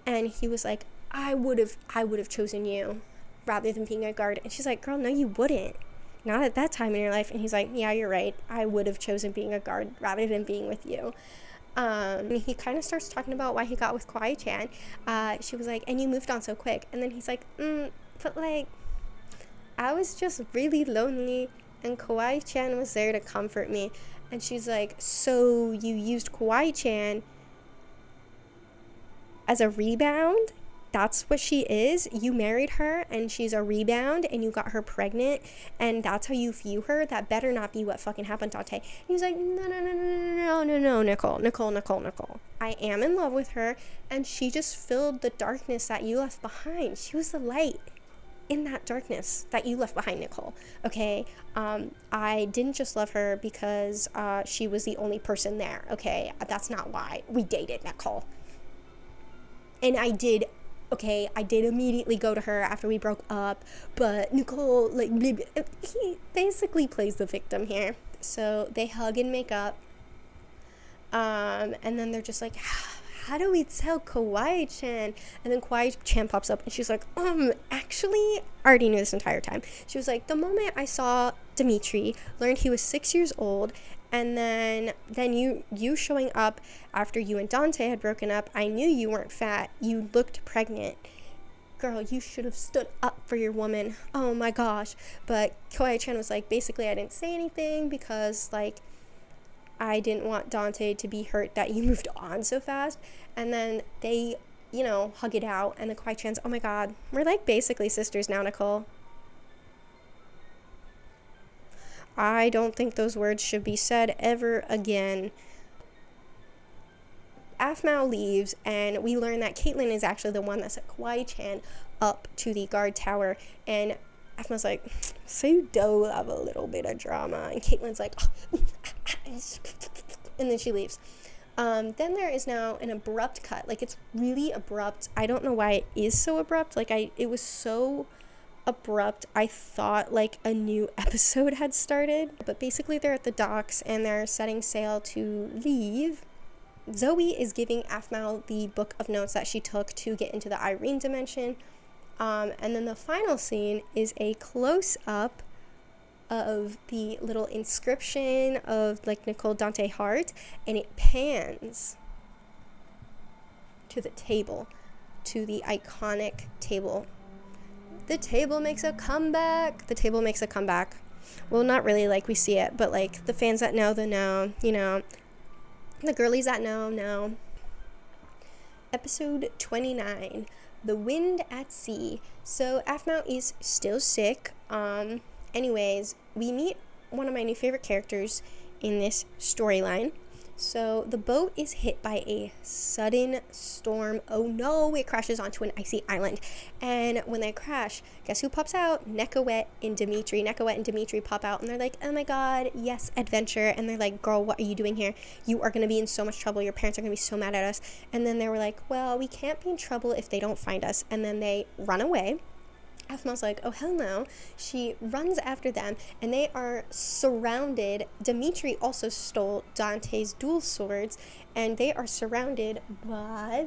And he was like, I would have chosen you rather than being a guard. And she's like, girl, no, you wouldn't. Not at that time in your life. And he's like, yeah, you're right. I would have chosen being a guard rather than being with you. He kind of starts talking about why he got with Kawaii-chan. She was like, and you moved on so quick. And then he's like, but like, I was just really lonely, and Kawaii-chan was there to comfort me. And she's like, so you used Kawaii-chan as a rebound? That's what she is? You married her and she's a rebound and you got her pregnant and that's how you view her? That better not be what fucking happened, Dante. And he's like, no, Nicole. I am in love with her, and she just filled the darkness that you left behind. She was the light in that darkness that you left behind, Nicole. Okay? I didn't just love her because she was the only person there. Okay? That's not why. We dated, Nicole. And I did immediately go to her after we broke up, but Nicole, like, he basically plays the victim here. So they hug and make up, and then they're just like, how do we tell Kawaii-chan? And then Kawaii-chan pops up and she's like, actually, I already knew this entire time. She was like, the moment I saw Dimitri, learned he was 6 years old, and then you showing up after you and Dante had broken up, I knew you weren't fat. You looked pregnant. Girl, you should have stood up for your woman. Oh my gosh. But Kawaii-chan was like, basically, I didn't say anything because, like, I didn't want Dante to be hurt that you moved on so fast. And then they, hug it out. And the Kawaii-chan's, oh my God, we're like basically sisters now, Nicole. I don't think those words should be said ever again. Maou leaves, and we learn that Caitlyn is actually the one that sent Kawaii-chan up to the guard tower, and Mau's like, so you do love a little bit of drama, and Caitlyn's like, and then she leaves. Then there is now an abrupt cut. Like, it's really abrupt. I don't know why it is so abrupt. Like, it was so abrupt, I thought like a new episode had started. But basically they're at the docks and they're setting sail to leave. Zoe is giving Maou the book of notes that she took to get into the Irene dimension. And then the final scene is a close-up of the little inscription of like Nicole Dante heart, and it pans to the table, to the iconic table. The table makes a comeback. Well, not really like we see it, but like the fans that know, you know, the girlies that know. Episode 29, The Wind at Sea. So Maou is still sick. Anyways, we meet one of my new favorite characters in this storyline. So the boat is hit by a sudden storm. Oh no, it crashes onto an icy island. And when they crash, guess who pops out? Nekawet and Dimitri pop out, and they're like, oh my god, yes, adventure. And they're like, girl, what are you doing here? You are going to be in so much trouble. Your parents are going to be so mad at us. And then they were like, well, we can't be in trouble if they don't find us. And then they run away. Mau's like, oh hell no. She runs after them, and they are surrounded. Dimitri also stole Dante's dual swords, and they are surrounded by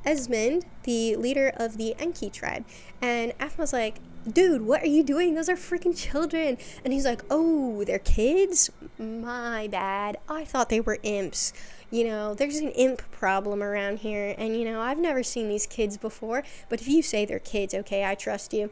Esmond, the leader of the Enki tribe. And Mau's like, dude, what are you doing? Those are freaking children. And he's like, oh, they're kids? My bad. I thought they were imps. You know, there's an imp problem around here, and, you know, I've never seen these kids before, but if you say they're kids, okay, I trust you.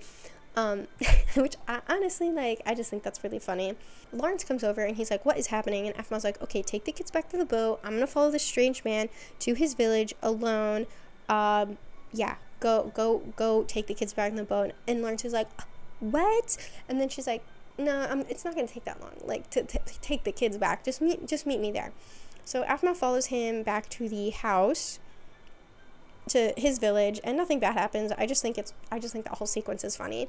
Which I honestly, like, I just think that's really funny. Lawrence comes over, and he's like, what is happening? And Mau's like, okay, take the kids back to the boat. I'm gonna follow this strange man to his village alone. Yeah, go take the kids back in the boat. And Lawrence is like, what? And then she's like, no, it's not gonna take that long, like, to take the kids back. Just meet me there. So Mau follows him back to the house, to his village, and nothing bad happens. I just think that whole sequence is funny.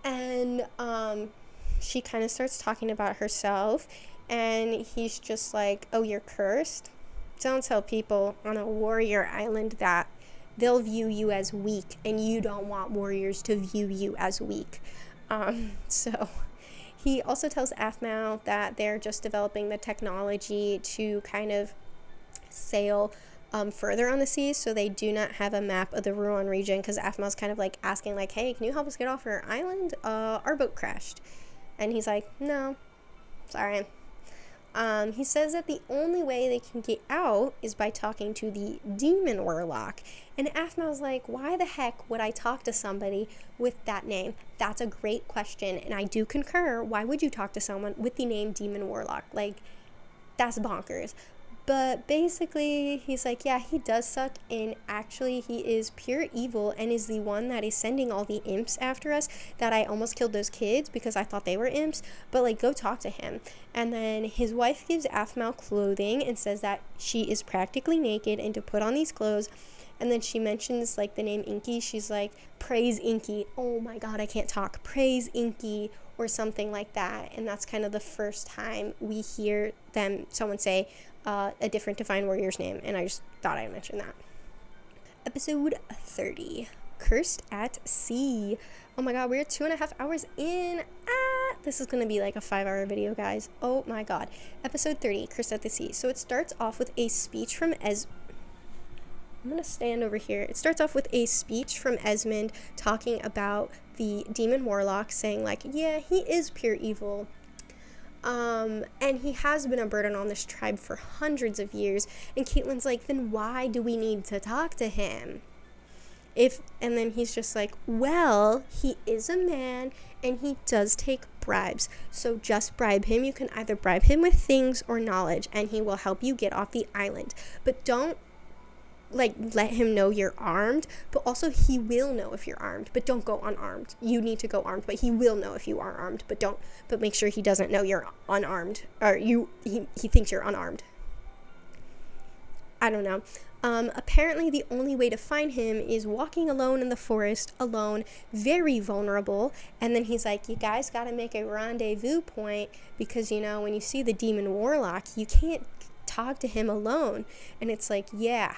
And she kind of starts talking about herself, and he's just like, oh, you're cursed? Don't tell people on a warrior island that. They'll view you as weak, and you don't want warriors to view you as weak. So he also tells Maou that they're just developing the technology to kind of sail further on the seas, so they do not have a map of the Rouen region, because Mau's kind of like asking like, hey, can you help us get off our island? Our boat crashed. And he's like, no, sorry. He says that the only way they can get out is by talking to the demon warlock. And Mau's like, why the heck would I talk to somebody with that name? That's a great question, and I do concur. Why would you talk to someone with the name demon warlock? Like, that's bonkers. But basically, he's like, yeah, he does suck, and actually he is pure evil and is the one that is sending all the imps after us, that I almost killed those kids because I thought they were imps, but, like, go talk to him. And then his wife gives Maou clothing and says that she is practically naked and to put on these clothes. And then she mentions, like, the name Inky. She's like, praise Inky. Oh my god, I can't talk. Praise Inky, or something like that. And that's kind of the first time we hear someone say a different Divine Warrior's name, and I just thought I'd mention that. Episode 30, Cursed at Sea. Oh my god, we're 2.5 hours in. This is gonna be like a 5-hour video, guys. Oh my god. Episode 30, Cursed at the Sea. So it starts off with a speech from I'm gonna stand over here. It starts off with a speech from Esmond talking about the demon warlock, saying like, yeah, he is pure evil. And he has been a burden on this tribe for hundreds of years. And Caitlyn's like, then why do we need to talk to him? And then he's just like, well, he is a man and he does take bribes. So just bribe him. You can either bribe him with things or knowledge, and he will help you get off the island. But don't, like, let him know you're armed, but also he will know if you're armed, but don't go unarmed. You need to go armed, but he will know if you are armed, but make sure he doesn't know you're unarmed, or he thinks you're unarmed. I don't know. Apparently the only way to find him is walking alone in the forest, alone, very vulnerable. And then he's like, you guys gotta make a rendezvous point because, when you see the demon warlock, you can't talk to him alone. And it's like, yeah,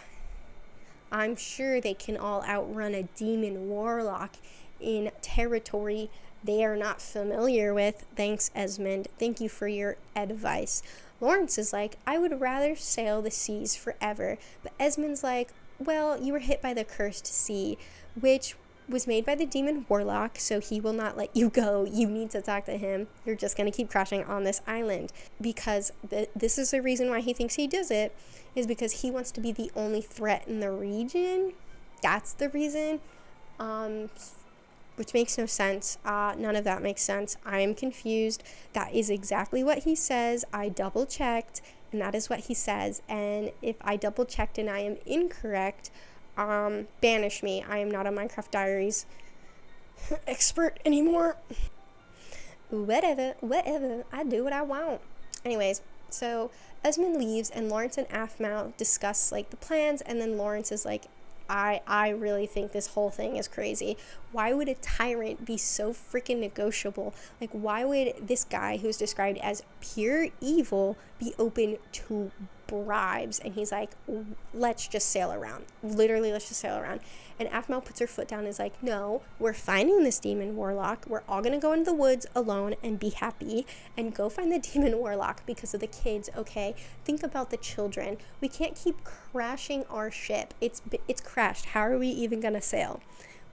I'm sure they can all outrun a demon warlock in territory they are not familiar with. Thanks, Esmond. Thank you for your advice. Lawrence is like, I would rather sail the seas forever. But Esmond's like, well, you were hit by the cursed sea, which was made by the demon warlock, so he will not let you go. You need to talk to him. You're just going to keep crashing on this island. Because this is the reason why he thinks he does it, is because he wants to be the only threat in the region. That's the reason. Which makes no sense. None of that makes sense. I am confused. That is exactly what he says. I double checked, and that is what he says. And if I double checked and I am incorrect, banish me. I am not a Minecraft Diaries expert anymore. Whatever. I do what I want. Anyways, so Esmond leaves, and Lawrence and Aphmau discuss the plans, and then Lawrence is like, I really think this whole thing is crazy. Why would a tyrant be so freaking negotiable? Why would this guy who's described as pure evil be open to bribes? And he's like, let's just sail around. Literally, let's just sail around. And Aphmau puts her foot down and is like, no, we're finding this demon warlock. We're all going to go into the woods alone and be happy and go find the demon warlock because of the kids, okay? Think about the children. We can't keep crashing our ship. It's crashed. How are we even going to sail?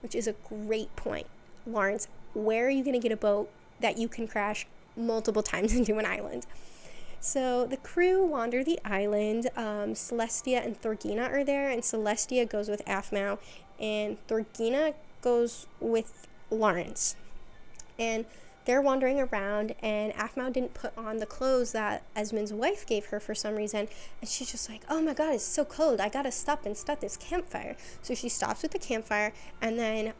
Which is a great point. Lawrence, where are you going to get a boat that you can crash multiple times into an island? So the crew wander the island. Celestia and Thorgina are there, and Celestia goes with Aphmau, and Thorgina goes with Lawrence. And they're wandering around, and Aphmau didn't put on the clothes that Esmond's wife gave her for some reason, and she's just like, oh my god, it's so cold, I gotta stop and start this campfire. So she stops with the campfire, and then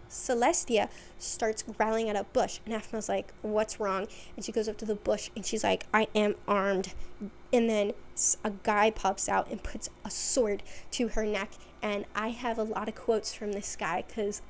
Celestia starts growling at a bush, and Aphmau's like, what's wrong? And she goes up to the bush, and she's like, I am armed. And then a guy pops out and puts a sword to her neck, and I have a lot of quotes from this guy because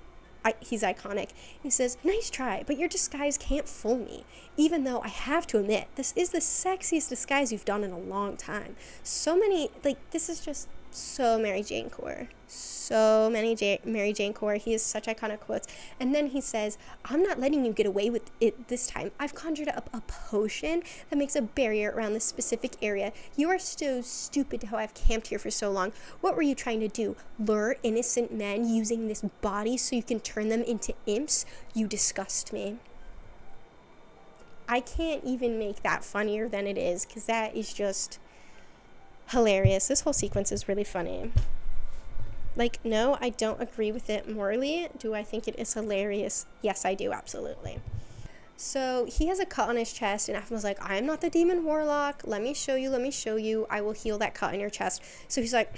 he's iconic. He says, nice try, but your disguise can't fool me, even though I have to admit, this is the sexiest disguise you've done in a long time. So many, this is just so Mary Jane core. So many Mary Jane core. He has such iconic quotes. And then he says, I'm not letting you get away with it this time. I've conjured up a potion that makes a barrier around this specific area. You are so stupid how I've camped here for so long. What were you trying to do? Lure innocent men using this body so you can turn them into imps? You disgust me. I can't even make that funnier than it is, because that is just hilarious. This whole sequence is really funny. No, I don't agree with it morally. Do I think it is hilarious? Yes, I do, absolutely. So he has a cut on his chest, and Aphmau's like, I am not the demon warlock. Let me show you. I will heal that cut on your chest. So he's like,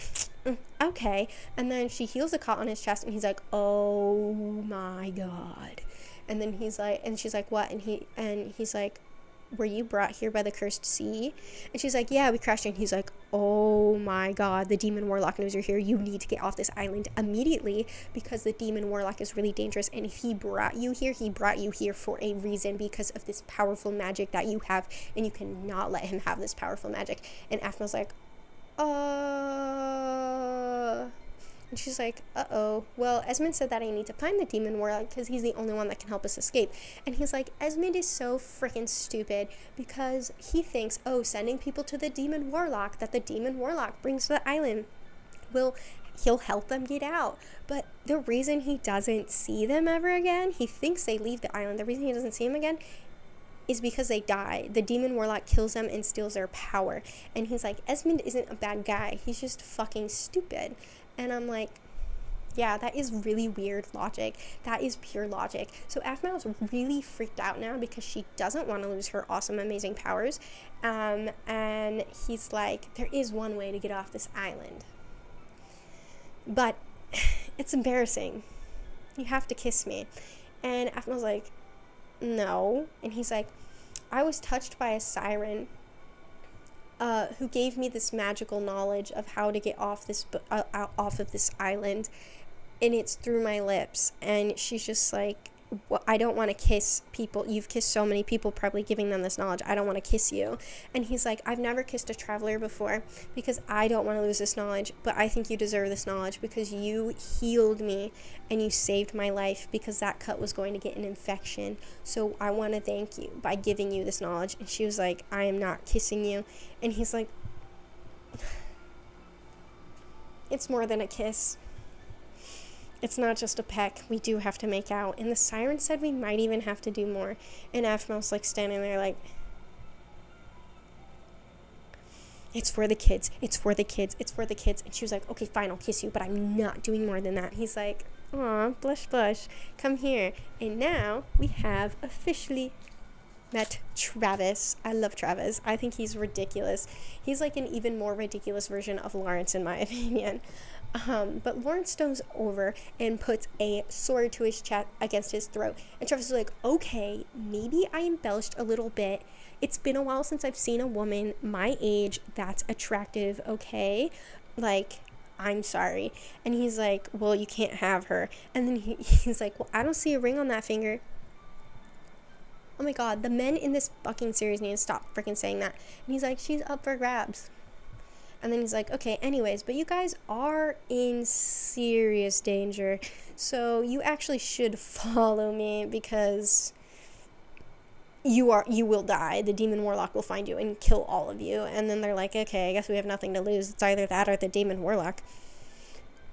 okay. And then she heals the cut on his chest, and he's like, oh my god. And then he's like, and she's like, what? And he's like, were you brought here by the cursed sea? And she's like, yeah, we crashed here. And he's like, oh my god, the demon warlock knows you're here. You need to get off this island immediately, because the demon warlock is really dangerous, and if he brought you here for a reason, because of this powerful magic that you have, and you cannot let him have this powerful magic. And Aphmau's like, and she's like, uh-oh, well, Esmond said that I need to find the demon warlock because he's the only one that can help us escape. And he's like, Esmond is so freaking stupid, because he thinks, sending people to the demon warlock that the demon warlock brings to the island he'll help them get out. But the reason he doesn't see them ever again, he thinks they leave the island, the reason he doesn't see them again is because they die. The demon warlock kills them and steals their power. And he's like, Esmond isn't a bad guy, he's just fucking stupid. And I'm like, yeah, that is really weird logic. That is pure logic. So Aphmau's really freaked out now because she doesn't want to lose her awesome, amazing powers. And he's like, there is one way to get off this island, but it's embarrassing. You have to kiss me. And Aphmau's like, no. And he's like, I was touched by a siren. who gave me this magical knowledge of how to get off off of this island, and it's through my lips. And she's just like, well, I don't want to kiss people. You've kissed so many people, probably giving them this knowledge. I don't want to kiss you. And he's like, I've never kissed a traveler before because I don't want to lose this knowledge, but I think you deserve this knowledge because you healed me and you saved my life because that cut was going to get an infection. So I want to thank you by giving you this knowledge. And she was like, I am not kissing you. And he's like, it's more than a kiss. It's not just a peck. We do have to make out. And the siren said we might even have to do more. And Aphmau's like standing there like, it's for the kids. It's for the kids. It's for the kids. And she was like, okay, fine, I'll kiss you, but I'm not doing more than that. He's like, aw, blush, blush. Come here. And now we have officially met Travis. I love Travis. I think he's ridiculous. He's like an even more ridiculous version of Lawrence, in my opinion. But Lawrence stones over and puts a sword to his chest against his throat. And Travis is like, okay, maybe I embellished a little bit. It's been a while since I've seen a woman my age that's attractive, okay? Like, I'm sorry. And he's like, well, you can't have her. And then he's like, well, I don't see a ring on that finger. Oh my god, the men in this fucking series need to stop freaking saying that. And he's like, she's up for grabs. And then he's like, okay, anyways, but you guys are in serious danger. So you actually should follow me because you will die. The demon warlock will find you and kill all of you. And then they're like, okay, I guess we have nothing to lose. It's either that or the demon warlock.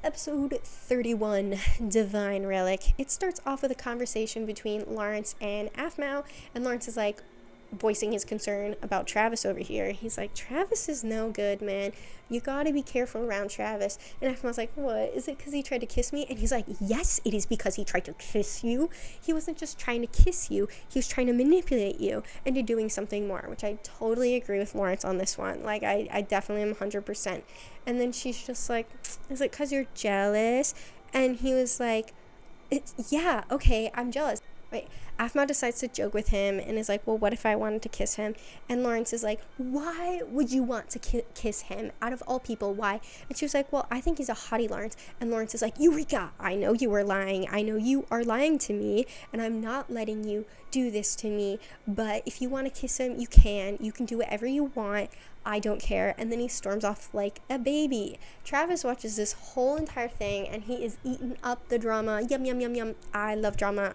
Episode 31, Divine Relic. It starts off with a conversation between Lawrence and Aphmau, and Lawrence is like voicing his concern about Travis over here. He's like, Travis is no good, man. You gotta be careful around Travis. And Aphmau's like, what? Is it because he tried to kiss me? And he's like, yes, it is because he tried to kiss you. He wasn't just trying to kiss you. He was trying to manipulate you into doing something more, which I totally agree with Lawrence on this one. Like, I definitely am 100%. And then she's just like, is it because you're jealous? And he was like, yeah, okay, I'm jealous. Wait, Aphmau decides to joke with him and is like, well, what if I wanted to kiss him? And Lawrence is like, why would you want to kiss him? Out of all people, why? And she was like, well, I think he's a hottie, Lawrence. And Lawrence is like, Eureka, I know you were lying. I know you are lying to me, and I'm not letting you do this to me. But if you want to kiss him, you can. You can do whatever you want. I don't care. And then he storms off like a baby. Travis watches this whole entire thing, and he is eating up the drama. Yum, yum, yum, yum. I love drama.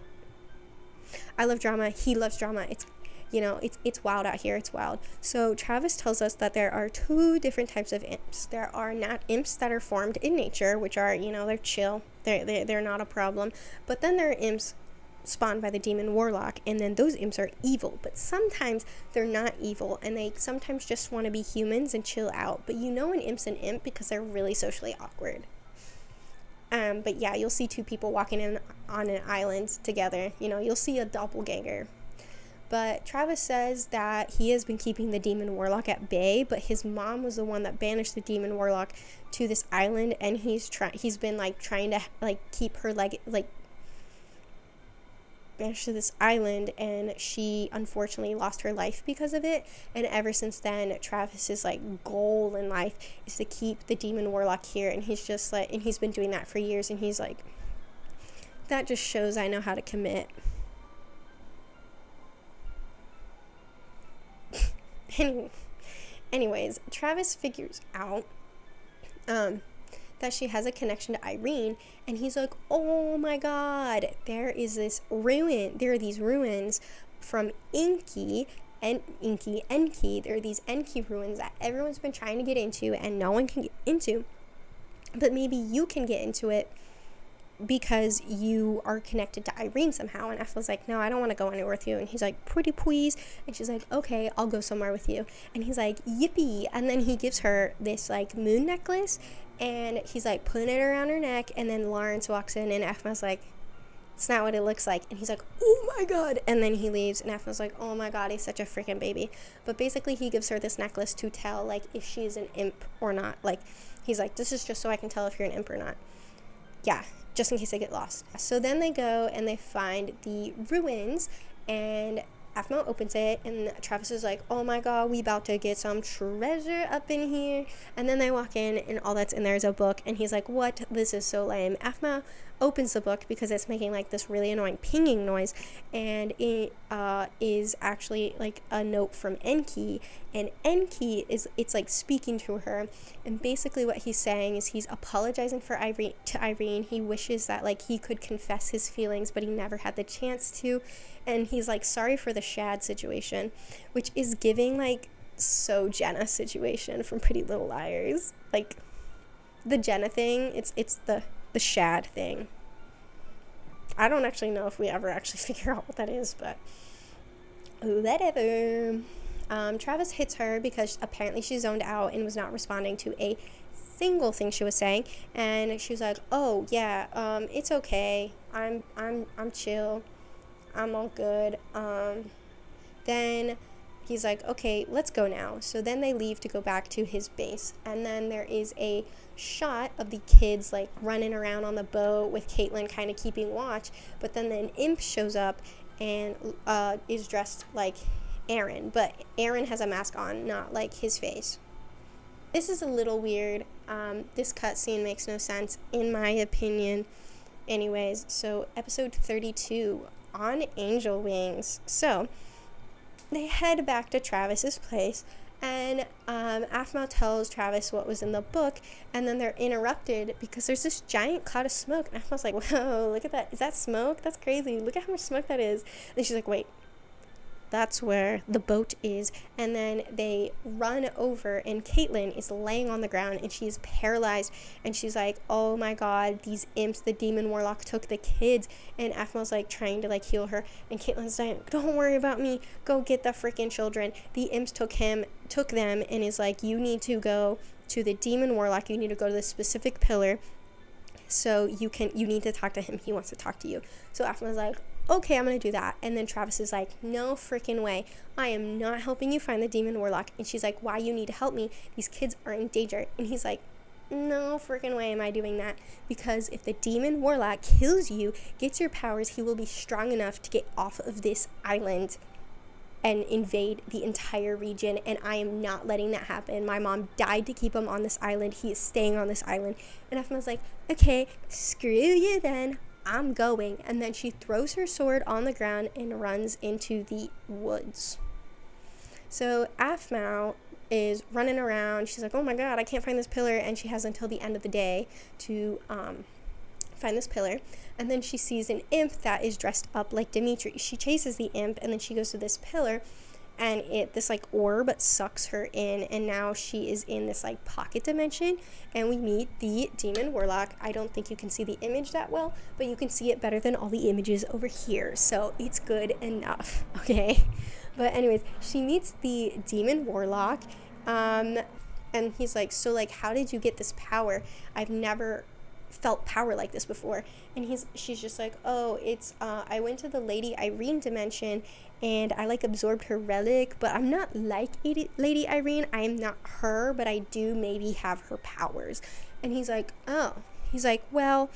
I love drama. He loves drama. It's, you know, it's wild out here. It's wild. So Travis tells us that there are two different types of imps. There are not imps that are formed in nature, which are, you know, they're chill. They're not a problem. But then there are imps spawned by the demon warlock, and then those imps are evil. But sometimes they're not evil, and they sometimes just want to be humans and chill out. But you know an imp's an imp because they're really socially awkward. But yeah, you'll see two people walking in on an island together. You know, you'll see a doppelganger. But Travis says that he has been keeping the demon warlock at bay, but his mom was the one that banished the demon warlock to this island, and he's been like trying to like keep her banished to this island, and she unfortunately lost her life because of it. And ever since then, Travis's like goal in life is to keep the demon warlock here, and he's just like, and he's been doing that for years, and he's like, that just shows I know how to commit. Anyways, Travis figures out that she has a connection to Irene, and he's like, oh my god, there are these ruins from Enki. There are these Enki ruins that everyone's been trying to get into and no one can get into, but maybe you can get into it because you are connected to Irene somehow. And F was like, no, I don't want to go anywhere with you. And he's like, pretty please. And she's like, okay, I'll go somewhere with you. And he's like, yippee. And then he gives her this like moon necklace, and he's like putting it around her neck. And then Lawrence walks in, and Aphmau's like, it's not what it looks like. And he's like, oh my god. And then he leaves, and Aphmau's like, oh my god, he's such a freaking baby. But basically he gives her this necklace to tell like if she's an imp or not. Like, he's like, this is just so I can tell if you're an imp or not. Yeah, just in case I get lost. So then they go and they find the ruins, and Aphmau opens it, and Travis is like, oh my god, we about to get some treasure up in here. And then they walk in, and all that's in there is a book, and he's like, what? This is so lame. Aphmau opens the book because it's making like this really annoying pinging noise, and it is actually like a note from Enki, and Enki it's like speaking to her, and basically what he's saying is he's apologizing to Irene. He wishes that like he could confess his feelings, but he never had the chance to, and he's like sorry for the Shad situation, which is giving like so Jenna situation from Pretty Little Liars. Like the Jenna thing, it's the Shad thing. I don't actually know if we ever actually figure out what that is, but whatever. Travis hits her because apparently she zoned out and was not responding to a single thing she was saying, and she was like, oh yeah, it's okay, I'm chill, I'm all good. Then he's like, okay, let's go now. So then they leave to go back to his base, and then there is a shot of the kids like running around on the boat with Caitlin kind of keeping watch, but then an imp shows up and is dressed like Aaron, but Aaron has a mask on, not like his face. This is a little weird. This cutscene makes no sense in my opinion. Anyways, so episode 32, on Angel Wings. So they head back to Travis's place, and Aphmau tells Travis what was in the book, and then they're interrupted because there's this giant cloud of smoke, and Aphmau's like, whoa, look at that, is that smoke? That's crazy, look at how much smoke that is. And she's like, wait, that's where the boat is. And then they run over, and Caitlin is laying on the ground, and she's paralyzed, and she's like, oh my god, these imps, the demon warlock took the kids. And Aphmau's like trying to like heal her, and Caitlin's like, don't worry about me, go get the freaking children. The imps took them, and is like, you need to go to the demon warlock, you need to go to this specific pillar, so you need to talk to him, he wants to talk to you. So Aphmau's like, okay, I'm gonna do that. And then Travis is like, no freaking way, I am not helping you find the demon warlock. And she's like, why, you need to help me, these kids are in danger. And he's like, no freaking way am I doing that, because if the demon warlock kills you, gets your powers, he will be strong enough to get off of this island and invade the entire region, and I am not letting that happen. My mom died to keep him on this island, he is staying on this island. And Aphmau's like, okay, screw you then, I'm going. And then she throws her sword on the ground and runs into the woods. So Aphmau is running around, she's like, oh my god, I can't find this pillar, and she has until the end of the day to find this pillar. And then she sees an imp that is dressed up like Dimitri. She chases the imp, and then she goes to this pillar, and this like orb sucks her in, and now she is in this like pocket dimension, and we meet the demon warlock. I don't think you can see the image that well, but you can see it better than all the images over here, so it's good enough, okay? But anyways, she meets the demon warlock, and he's like, so like, how did you get this power? I've never felt power like this before. And she's just like, oh, it's I went to the Lady Irene dimension, and I like absorbed her relic, but I'm not like Lady Irene, I am not her, but I do maybe have her powers. And he's like, oh, he's like, well,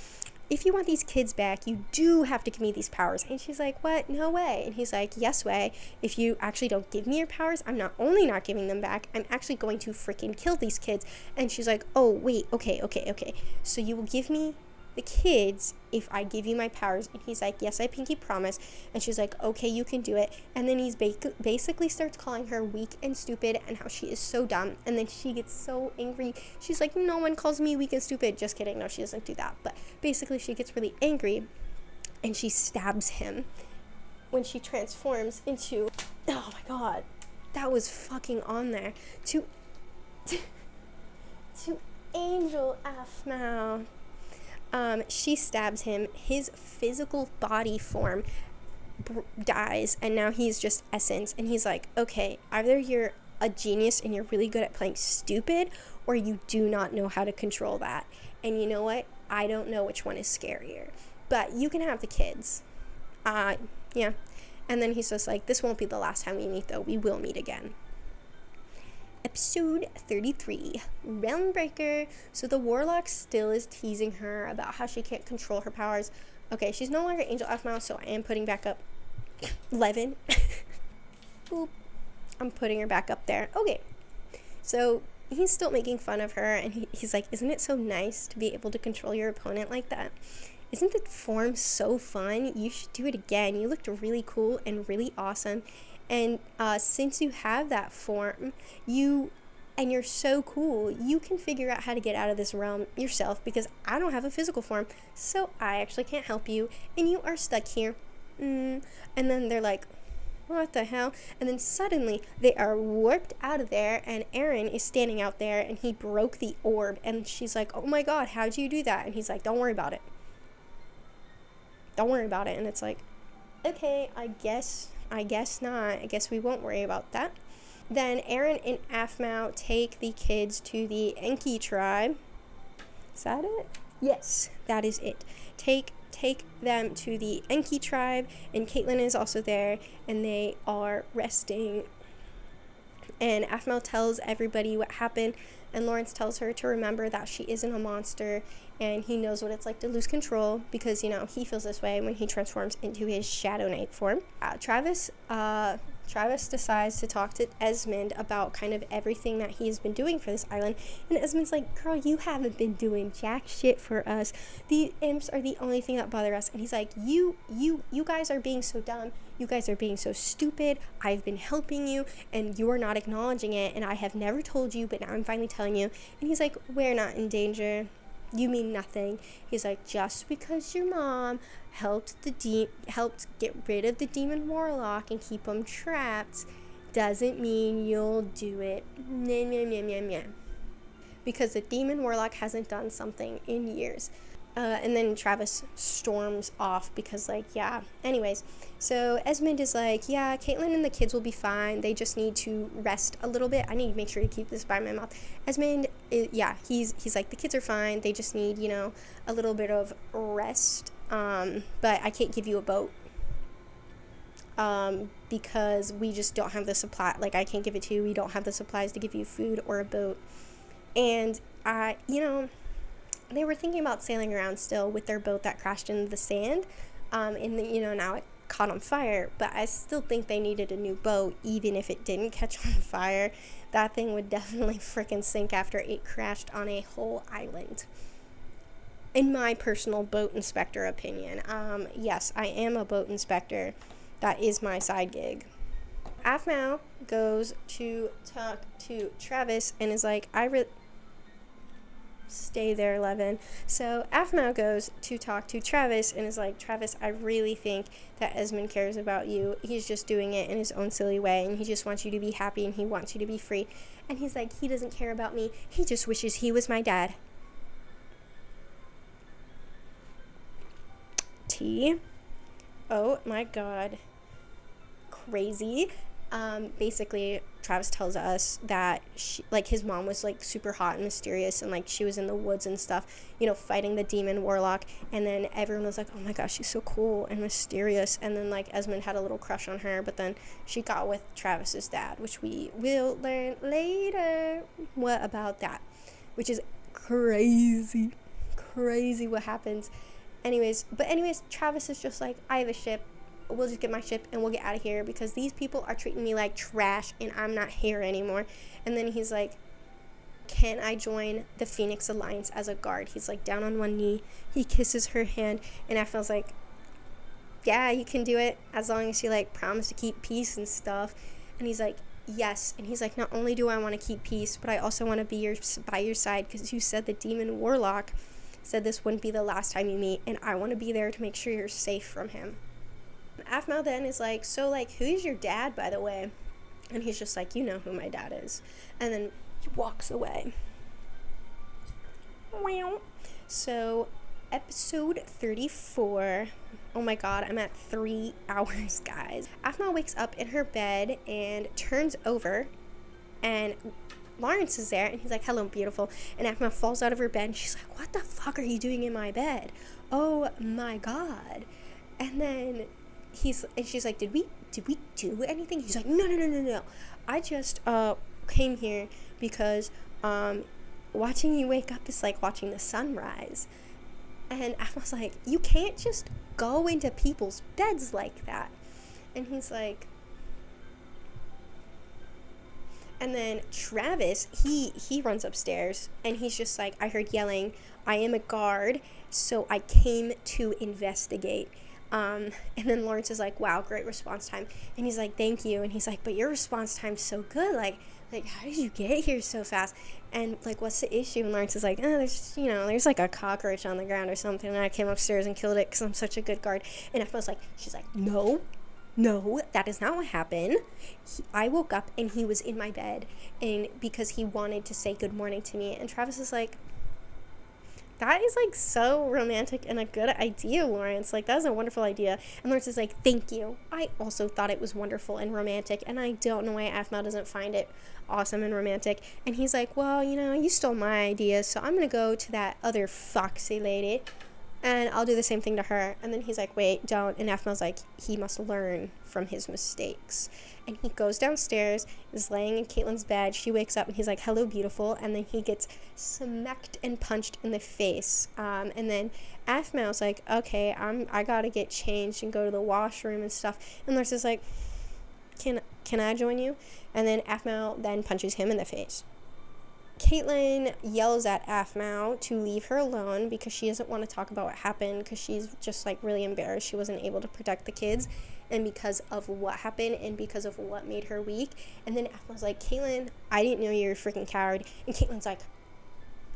if you want these kids back, you do have to give me these powers. And she's like, what? No way. And he's like, yes way. If you actually don't give me your powers, I'm not only not giving them back, I'm actually going to freaking kill these kids. And she's like, oh, wait, okay. So you will give me the kids if I give you my powers? And he's like, yes, I pinky promise. And she's like, okay, you can do it. And then he's basically starts calling her weak and stupid and how she is so dumb. And then she gets so angry. She's like, no one calls me weak and stupid. Just kidding. No, she doesn't do that. But basically she gets really angry, and she stabs him when she transforms into, oh my god, that was fucking on there, to Angel Aphmau. She stabs him, his physical body form dies, and now he's just essence. And he's like, okay, either you're a genius and you're really good at playing stupid, or you do not know how to control that. And you know what? I don't know which one is scarier, but you can have the kids. Yeah. And then he's just like, this won't be the last time we meet, though. We will meet again. Episode 33, Realm Breaker. So the warlock still is teasing her about how she can't control her powers. Okay, she's no longer Angel Aphmau, so I am putting back up Levan. Boop. I'm putting her back up there. Okay. So he's still making fun of her, and he's like, isn't it so nice to be able to control your opponent like that? Isn't the form so fun? You should do it again. You looked really cool and really awesome. And since you have that form, you're so cool, you can figure out how to get out of this realm yourself, because I don't have a physical form, so I actually can't help you, and you are stuck here. And then they're like, what the hell? And then suddenly they are warped out of there, and Aaron is standing out there, and he broke the orb, and she's like, oh my god, how'd you do that? And he's like, don't worry about it. Don't worry about it. And it's like, okay, I guess not. I guess we won't worry about that. Then Aaron and Aphmau take the kids to the Enki tribe. Is that it? Yes, that is it. Take them to the Enki tribe, and Caitlin is also there, and they are resting. And Aphmau tells everybody what happened, and Lawrence tells her to remember that she isn't a monster, and he knows what it's like to lose control, because, he feels this way when he transforms into his Shadow Knight form. Travis decides to talk to Esmond about kind of everything that he's been doing for this island, and Esmond's like, girl, you haven't been doing jack shit for us. The imps are the only thing that bother us. And he's like, you guys are being so dumb. You guys are being so stupid. I've been helping you, and you're not acknowledging it, and I have never told you, but now I'm finally telling you. And he's like, we're not in danger. You mean nothing. He's like, just because your mom helped get rid of the demon warlock and keep him trapped doesn't mean you'll do it. Because the demon warlock hasn't done something in years. And then Travis storms off because, anyways. So Esmond is like, yeah, Caitlin and the kids will be fine. They just need to rest a little bit. I need to make sure to keep this by my mouth. Esmond, he's like, the kids are fine. They just need, a little bit of rest. But I can't give you a boat. Because we just don't have the supply. I can't give it to you. We don't have the supplies to give you food or a boat. And they were thinking about sailing around still with their boat that crashed into the sand, and now it caught on fire, but I still think they needed a new boat. Even if it didn't catch on fire, that thing would definitely frickin' sink after it crashed on a whole island, in my personal boat inspector opinion. Yes, I am a boat inspector. That is my side gig. Aphmau goes to talk to Travis and is like, stay there, Levan. So Aphmau goes to talk to Travis and is like, Travis, I really think that Esmond cares about you. He's just doing it in his own silly way, and he just wants you to be happy, and he wants you to be free. And he's like, he doesn't care about me. He just wishes he was my dad. T. Oh my god. Crazy. Basically, Travis tells us that his mom was super hot and mysterious, and she was in the woods and stuff, fighting the demon warlock, and then everyone was like, oh my gosh, she's so cool and mysterious. And then Esmond had a little crush on her, but then she got with Travis's dad, which we will learn later what about that, which is crazy what happens. Anyways, Travis is just like, I have a ship. We'll just get my ship and we'll get out of here, because these people are treating me like trash and I'm not here anymore. And then he's like, can I join the Phoenix Alliance as a guard? He's down on one knee. He kisses her hand, and I feels like, yeah, you can do it, as long as you promise to keep peace and stuff. And he's like, yes. And he's like, not only do I want to keep peace, but I also want to be by your side, because you said the demon warlock said this wouldn't be the last time you meet, and I want to be there to make sure you're safe from him. Aphmau then is like, so who's your dad, by the way? And he's just like, you know who my dad is. And then he walks away. So episode 34. Oh my god, I'm at 3 hours, guys. Aphmau wakes up in her bed and turns over, and Lawrence is there, and he's like, hello, beautiful. And Aphmau falls out of her bed, and she's like, what the fuck are you doing in my bed? Oh my god. And then she's like, did we do anything? He's like, no. I just came here because watching you wake up is like watching the sunrise. And I was like, you can't just go into people's beds like that. And he's like, And then Travis, he runs upstairs, and he's just like, I heard yelling, I am a guard, so I came to investigate. And then Lawrence is like, wow, great response time. And he's like, thank you. And he's like, but your response time's so good. Like, how did you get here so fast? And, like, what's the issue? And Lawrence is like, there's, like, a cockroach on the ground or something. And I came upstairs and killed it because I'm such a good guard. And Efma's like, she's like, no, that is not what happened. I woke up and he was in my bed. And because he wanted to say good morning to me. And Travis is like, that is, like, so romantic and a good idea, Lawrence. Like, that was a wonderful idea. And Lawrence is like, thank you. I also thought it was wonderful and romantic, and I don't know why Aphmau doesn't find it awesome and romantic. And he's like, well, you stole my idea, so I'm going to go to that other foxy lady, and I'll do the same thing to her. And then he's like, wait, don't. And Aphmau's like, he must learn from his mistakes. And he goes downstairs, is laying in Caitlin's bed. She wakes up, and he's like, hello, beautiful. And then he gets smacked and punched in the face. And then Aphmau's like, okay, I gotta get changed and go to the washroom and stuff. And Lars is like, can I join you? And then Aphmau then punches him in the face. Caitlin yells at Aphmau to leave her alone because she doesn't want to talk about what happened, because she's just, like, really embarrassed she wasn't able to protect the kids, and because of what happened and because of what made her weak. And then Aphmau's like, Caitlin, I didn't know you were a freaking coward. And Caitlin's like,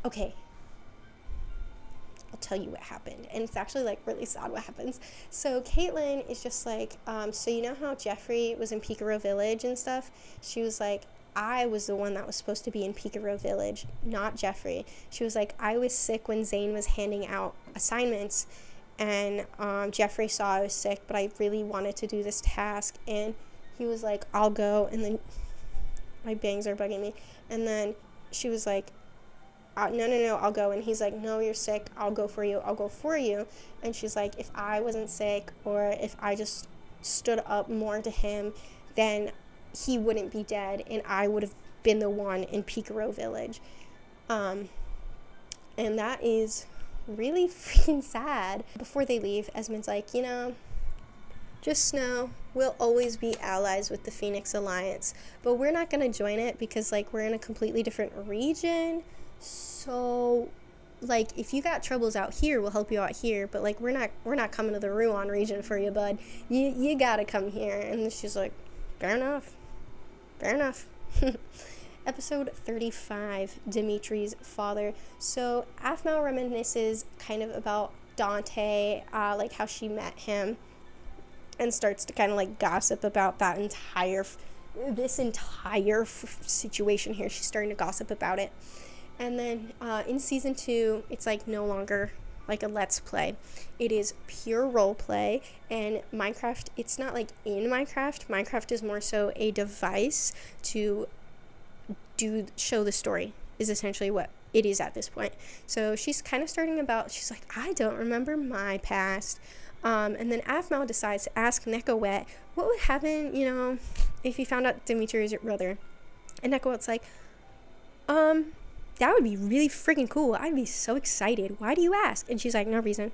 okay, I'll tell you what happened. And it's actually, like, really sad what happens. So Caitlin is just like, so you know how Jeffrey was in Picaro Village and stuff? She was like, I was the one that was supposed to be in Picaro Village, not Jeffrey. She was like, I was sick when Zane was handing out assignments, and Jeffrey saw I was sick, but I really wanted to do this task, and he was like, I'll go. And then my bangs are bugging me. And then she was like, no, I'll go. And he's like, no, you're sick, I'll go for you. And she's like, if I wasn't sick, or if I just stood up more to him, then he wouldn't be dead, and I would have been the one in Picaro Village. And that is really freaking sad. Before they leave, Esmond's like, just know we'll always be allies with the Phoenix Alliance, but we're not going to join it because, like, we're in a completely different region. So, like, if you got troubles out here, we'll help you out here, but, like, we're not coming to the Ruan region for you, bud. You gotta come here. And she's like, fair enough. Episode 35, Dimitri's father. So Aphmau reminisces kind of about Dante, like how she met him, and starts to kind of, like, gossip about that entire situation here. She's starting to gossip about it. And then in season 2, it's, like, no longer like a let's play. It is pure role play, and Minecraft, it's not like in Minecraft. Minecraft is more so a device to show the story, is essentially what it is at this point. So she's kind of she's like, I don't remember my past. And then Aphmau decides to ask Nekawet what would happen, if he found out Dimitri is your brother. And Nekawet's like, that would be really freaking cool. I'd be so excited. Why do you ask? And she's like, no reason.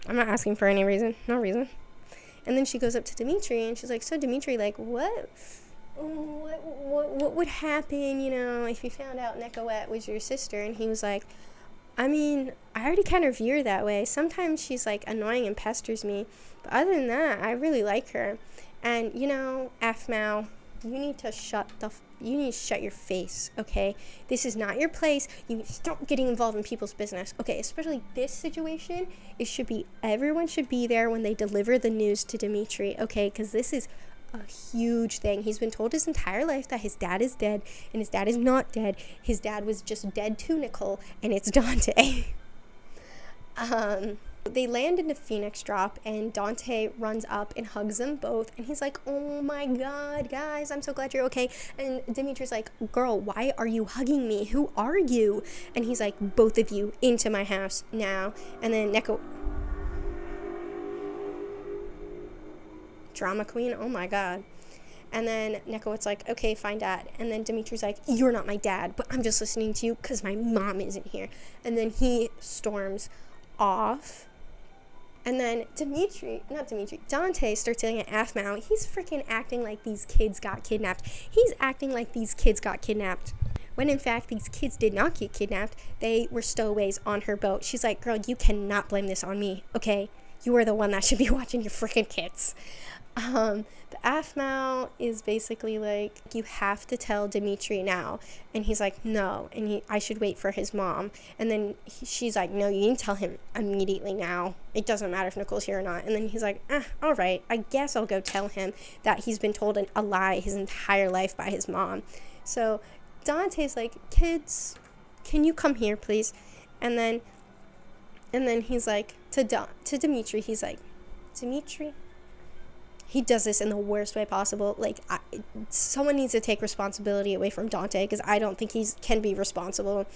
I'm not asking for any reason. No reason. And then she goes up to Dimitri, and she's like, so Dimitri, like, what would happen, if you found out Nekawet was your sister? And he was like, I mean, I already kind of view her that way. Sometimes she's, like, annoying and pesters me, but other than that, I really like her. And, Aphmau, you need to shut your face, okay? This is not your place. You need to stop getting involved in people's business, okay? Especially this situation, everyone should be there when they deliver the news to Dimitri, okay? Because this is a huge thing. He's been told his entire life that his dad is dead, and his dad is not dead. His dad was just dead to Nicole, and it's Dante. They land in the Phoenix Drop, and Dante runs up and hugs them both, and he's like, oh my god, guys, I'm so glad you're okay. And Dimitri's like, girl, why are you hugging me? Who are you? And he's like, both of you into my house now. And then Neko, drama queen, oh my god. And then Nekawet's like, okay, fine, dad. And then Dimitri's like, you're not my dad, but I'm just listening to you because my mom isn't here. And then he storms off. And then Dante starts yelling at Maou. He's freaking acting like these kids got kidnapped. When in fact, these kids did not get kidnapped. They were stowaways on her boat. She's like, girl, you cannot blame this on me, okay? You are the one that should be watching your freaking kids. The Maou is basically like, you have to tell Dimitri now. And he's like, no. And I should wait for his mom. And then she's like, no, you need to tell him immediately now. It doesn't matter if Nicole's here or not. And then he's like, all right, I guess I'll go tell him that he's been told a lie his entire life by his mom. So Dante's like, kids, can you come here, please? And then he's like, to Dimitri, he's like, Dimitri? He does this in the worst way possible. Like, someone needs to take responsibility away from Dante, because I don't think he can be responsible.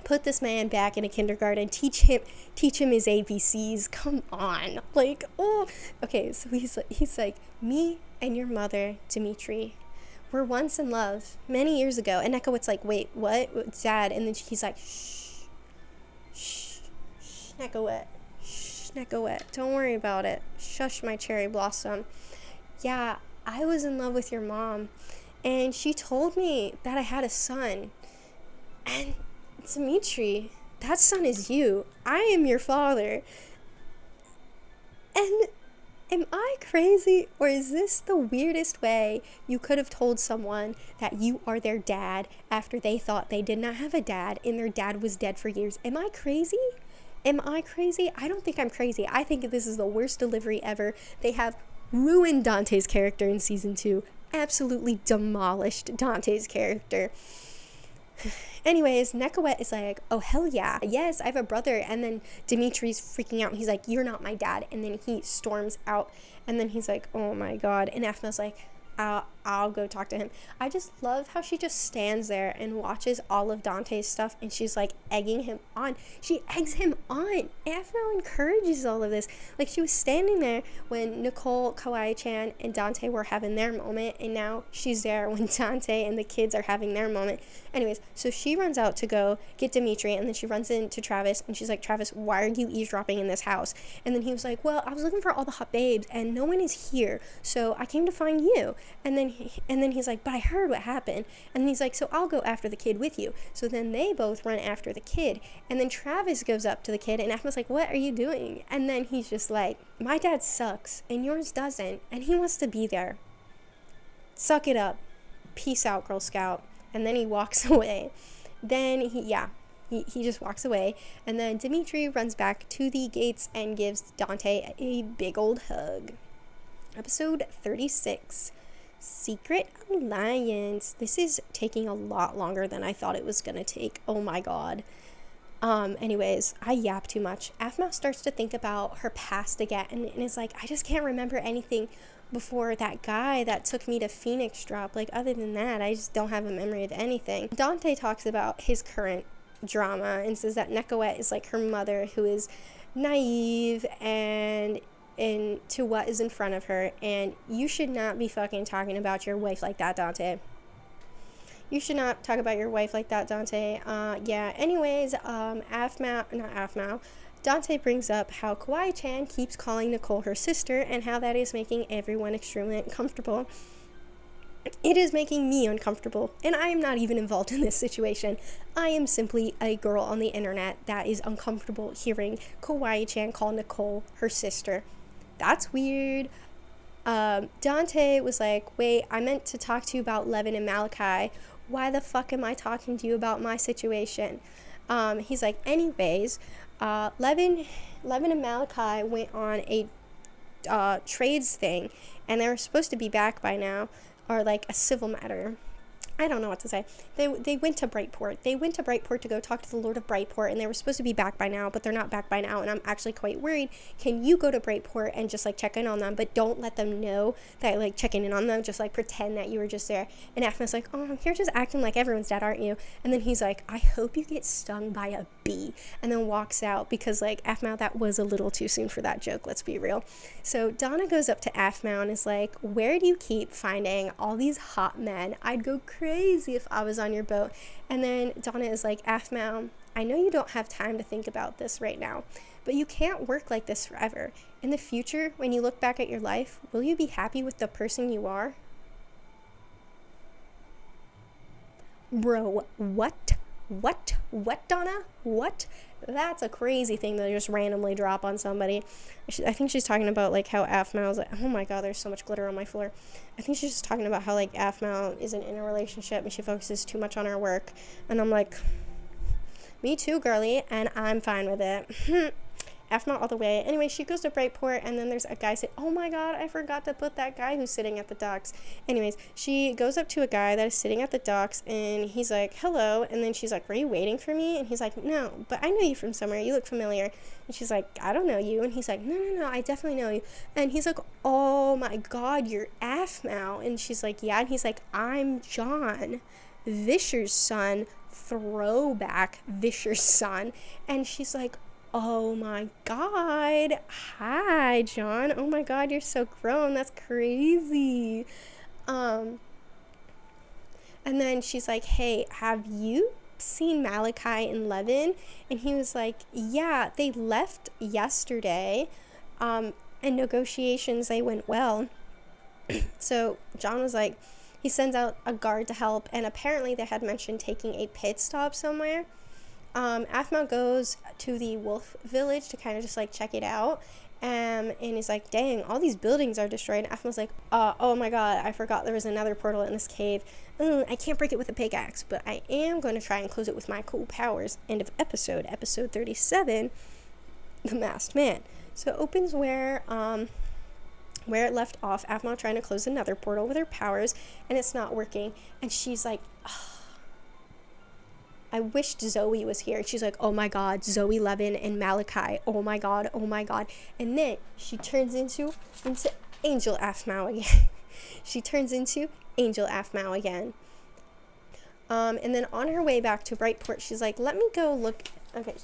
Put this man back in a kindergarten. Teach him his ABCs. Come on. Like, oh. Okay, so he's like, me and your mother, Dimitri, were once in love many years ago. And Nekawet's like, wait, what? Dad? And then he's like, shh, Nekawet. Nekawet, don't worry about it. Shush, my cherry blossom. Yeah, I was in love with your mom, and she told me that I had a son. And Dimitri, that son is you. I am your father. And am I crazy, or is this the weirdest way you could have told someone that you are their dad after they thought they did not have a dad and their dad was dead for years? Am I crazy? I don't think I'm crazy. I think this is the worst delivery ever. They have ruined Dante's character in season 2. Absolutely demolished Dante's character. Anyways, Nekawet is like, oh, hell yeah. Yes, I have a brother. And then Dimitri's freaking out. He's like, you're not my dad. And then he storms out. And then he's like, oh my God. And Afma's like, I'll go talk to him. I just love how she just stands there and watches all of Dante's stuff, and she's like egging him on. She eggs him on. Afro encourages all of this. Like, she was standing there when Nicole, Kawaii-chan, and Dante were having their moment, and now she's there when Dante and the kids are having their moment. Anyways, so she runs out to go get Dimitri, and then she runs into Travis, and she's like, Travis, why are you eavesdropping in this house? And then he was like, well, I was looking for all the hot babes, and no one is here, so I came to find you. And then he's like, but I heard what happened. And then he's like, so I'll go after the kid with you. So then they both run after the kid. And then Travis goes up to the kid, and Ahmed's like, what are you doing? And then he's just like, my dad sucks, and yours doesn't, and he wants to be there. Suck it up. Peace out, Girl Scout. And then he walks away. Then he just walks away. And then Dimitri runs back to the gates and gives Dante a big old hug. Episode 36. Secret Alliance. This is taking a lot longer than I thought it was gonna take. Oh my God. Anyways, I yap too much. Aphmau starts to think about her past again and is like, I just can't remember anything before that guy that took me to Phoenix Drop. Like, other than that, I just don't have a memory of anything. Dante talks about his current drama and says that Nekawet is like her mother, who is naive and to what is in front of her, and you should not be fucking talking about your wife like that, Dante. You should not talk about your wife like that, Dante. Anyways, Dante brings up how Kawaii-chan keeps calling Nicole her sister and how that is making everyone extremely uncomfortable. It is making me uncomfortable, and I am not even involved in this situation. I am simply a girl on the internet that is uncomfortable hearing Kawaii-chan call Nicole her sister. That's weird. Dante was like, wait, I meant to talk to you about Levan and Malachi. Why the fuck am I talking to you about my situation? He's like, anyways, Levan and Malachi went on a trades thing, and they were supposed to be back by now, or like a civil matter. I don't know what to say. They went to Brightport. They went to Brightport to go talk to the Lord of Brightport, and they were supposed to be back by now, but they're not back by now, and I'm actually quite worried. Can you go to Brightport and just like check in on them, but don't let them know that like checking in on them, just like pretend that you were just there. And Aphma's like, oh, you're just acting like everyone's dad, aren't you? And then he's like, I hope you get stung by a bee, and then walks out, because like Aphma, that was a little too soon for that joke, let's be real. So Donna goes up to Aphma and is like, where do you keep finding all these hot men? I'd go crazy if I was on your boat. And then Donna is like, Aphma, I know you don't have time to think about this right now, but you can't work like this forever. In the future, when you look back at your life, will you be happy with the person you are? Bro, what? What, Donna? What? That's a crazy thing to just randomly drop on somebody. I think she's talking about, like, how Maou's like, oh my god, there's so much glitter on my floor. I think she's just talking about how, like, Maou isn't in a relationship and she focuses too much on her work. And I'm like, me too, girly, and I'm fine with it. Maou all the way. Anyway, she goes to Brightport, and then there's a guy saying, oh my god, I forgot to put that guy who's sitting at the docks. Anyways, she goes up to a guy that is sitting at the docks, and he's like, hello, and then she's like, were you waiting for me? And he's like, no, but I know you from somewhere, you look familiar. And she's like, I don't know you. And he's like, no, I definitely know you. And he's like, oh my god, you're Maou. And she's like, yeah. And he's like, I'm John, Vischer's son, throwback Vischer's son. And she's like, oh my god, hi John, oh my god, you're so grown, that's crazy. And then she's like, hey, have you seen Malachi and Levan? And he was like, yeah, they left yesterday, and negotiations, they went well. So John was like, he sends out a guard to help, and apparently they had mentioned taking a pit stop somewhere. Maou goes to the wolf village to kind of just, like, check it out, and he's like, dang, all these buildings are destroyed. And Maou's like, oh my god, I forgot there was another portal in this cave. I can't break it with a pickaxe, but I am going to try and close it with my cool powers. End of episode 37, The Masked Man. So it opens where it left off, Maou trying to close another portal with her powers, and it's not working, and she's like, I wished Zoe was here. She's like, oh my god, Zoe, Levan, and Malachi. Oh my god. And then she turns into Angel Maou again. She turns into Angel Maou again. And then on her way back to Brightport, she's like, let me go look. Okay,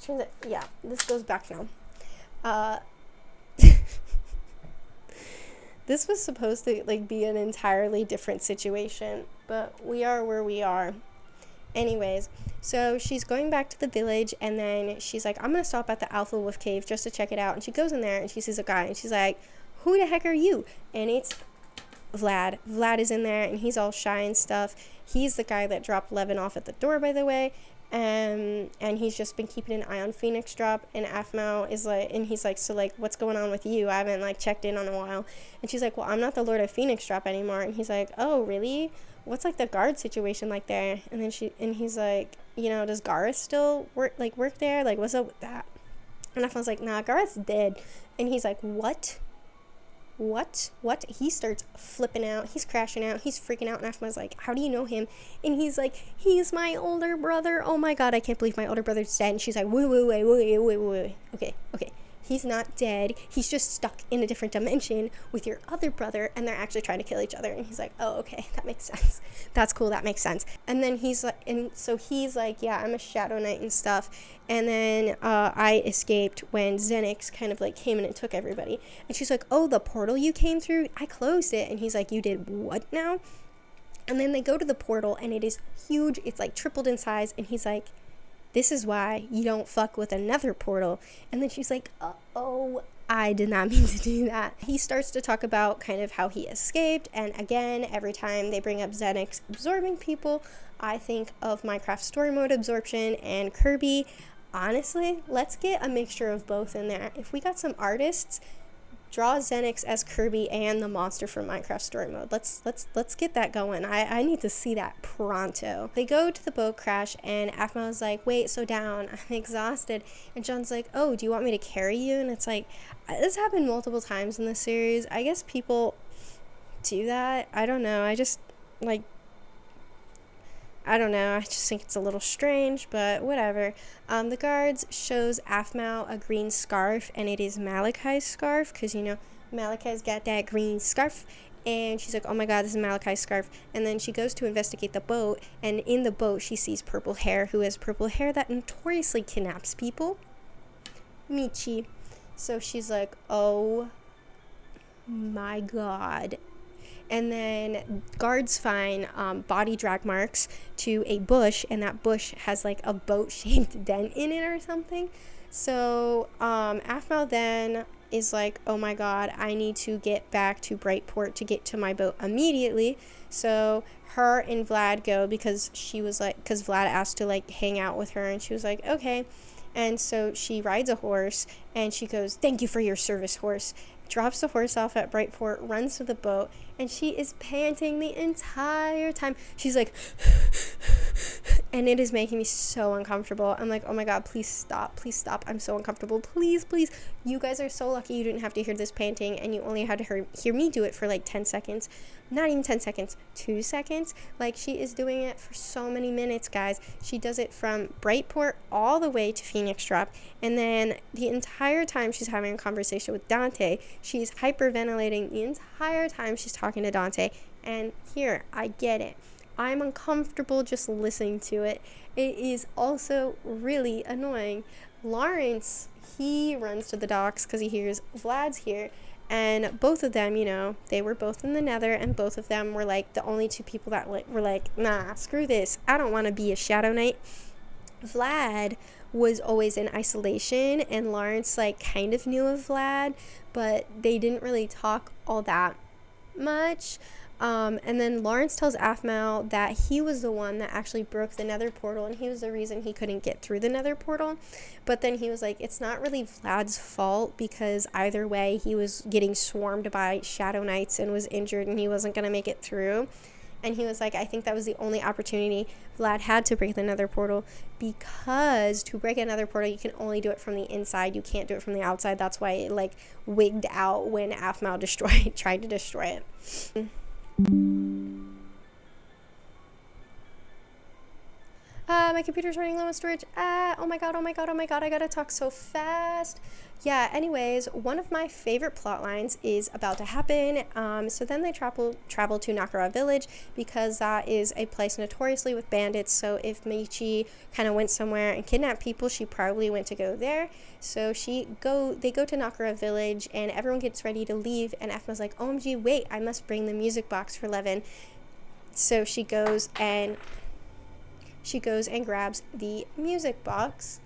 yeah, this goes back now. This was supposed to, like, be an entirely different situation, but we are where we are. Anyways, so she's going back to the village, and then she's like, I'm gonna stop at the Alpha Wolf Cave just to check it out. And she goes in there, and she sees a guy, and she's like, who the heck are you? And it's Vlad. Vlad is in there, and he's all shy and stuff. He's the guy that dropped Levan off at the door, by the way. And he's just been keeping an eye on Phoenix Drop, and Maou is like, and he's like, so, like, what's going on with you? I haven't, like, checked in on a while. And she's like, well, I'm not the Lord of Phoenix Drop anymore. And he's like, oh, really? What's, like, the guard situation like there? And then he's like, you know, does Gareth still work there? Like, what's up with that? And Maou's like, nah, Gareth's dead. And he's like, what? He starts flipping out. He's crashing out. He's freaking out. And Maou's like, how do you know him? And he's like, he's my older brother. Oh my god, I can't believe my older brother's dead. And she's like, wait. Okay. He's not dead. He's just stuck in a different dimension with your other brother, and they're actually trying to kill each other. And he's like, oh, okay, that makes sense. That's cool, that makes sense. And then he's like, yeah, I'm a Shadow Knight and stuff. And then I escaped when Xenix kind of, like, came in and took everybody. And she's like, oh, the portal you came through? I closed it. And he's like, you did what now? And then they go to the portal, and it is huge. It's, like, tripled in size. And he's like, this is why you don't fuck with another portal. And then she's like, oh, I did not mean to do that. He starts to talk about kind of how he escaped. And again, every time they bring up Xenix absorbing people, I think of Minecraft story mode absorption and Kirby. Honestly, let's get a mixture of both in there. If we got some artists, draw Xenix as Kirby and the monster from Minecraft story mode. Let's get that going. I need to see that pronto. They go to the boat crash, and Maou's like, wait, so down, I'm exhausted. And John's like, oh, do you want me to carry you? And it's like, this happened multiple times in the series. I guess people do that. I don't know. I just think it's a little strange, but whatever. The guards shows Maou a green scarf, and it is Malachi's scarf, because, you know, Malachi's got that green scarf. And she's like, oh my god, this is Malachi's scarf. And then she goes to investigate the boat, and in the boat she sees Purple Hair, who has purple hair that notoriously kidnaps people. Michi. So she's like, oh my god. And then guards find body drag marks to a bush, and that bush has like a boat-shaped dent in it or something. So Aphmau then is like, oh my god, I need to get back to Brightport to get to my boat immediately. So her and Vlad go, because Vlad asked to like hang out with her, and she was like, okay. And so she rides a horse, and she goes, thank you for your service, horse. Drops the horse off at Brightport, runs to the boat, and she is panting the entire time. She's like, and it is making me so uncomfortable. I'm like, oh my god, please stop, I'm so uncomfortable, please. You guys are so lucky you didn't have to hear this panting, and you only had to hear me do it for like 10 seconds. Not even 10 seconds, 2 seconds. Like, she is doing it for so many minutes, guys. She does it from Brightport all the way to Phoenix Drop, and then the entire time she's having a conversation with Dante, she's hyperventilating the entire time she's talking to Dante. And here, I get it, I'm uncomfortable just listening to it. It is also really annoying. Lawrence, he runs to the docks because he hears Vlad's here. And both of them, you know, they were both in the Nether, and both of them were like the only two people that were like, nah, screw this, I don't want to be a Shadow Knight. Vlad was always in isolation, and Lawrence like kind of knew of Vlad, but they didn't really talk all that much. And then Lawrence tells Aphmau that he was the one that actually broke the Nether portal, and he was the reason he couldn't get through the Nether portal. But then he was like, it's not really Vlad's fault, because either way he was getting swarmed by Shadow Knights and was injured, and he wasn't going to make it through. And he was like, I think that was the only opportunity Vlad had to break the Nether portal, because to break another portal you can only do it from the inside, you can't do it from the outside. That's why it like wigged out when Aphmau tried to destroy it. My computer's running low on storage. Oh my god, I gotta talk so fast. Yeah, anyways, one of my favorite plot lines is about to happen. So then they travel to Nakara Village, because that is a place notoriously with bandits. So if Magi kind of went somewhere and kidnapped people, she probably went to go there. So they go to Nakara Village, and everyone gets ready to leave, and Aphmau's like, OMG, wait, I must bring the music box for Levan. So she goes and grabs the music box.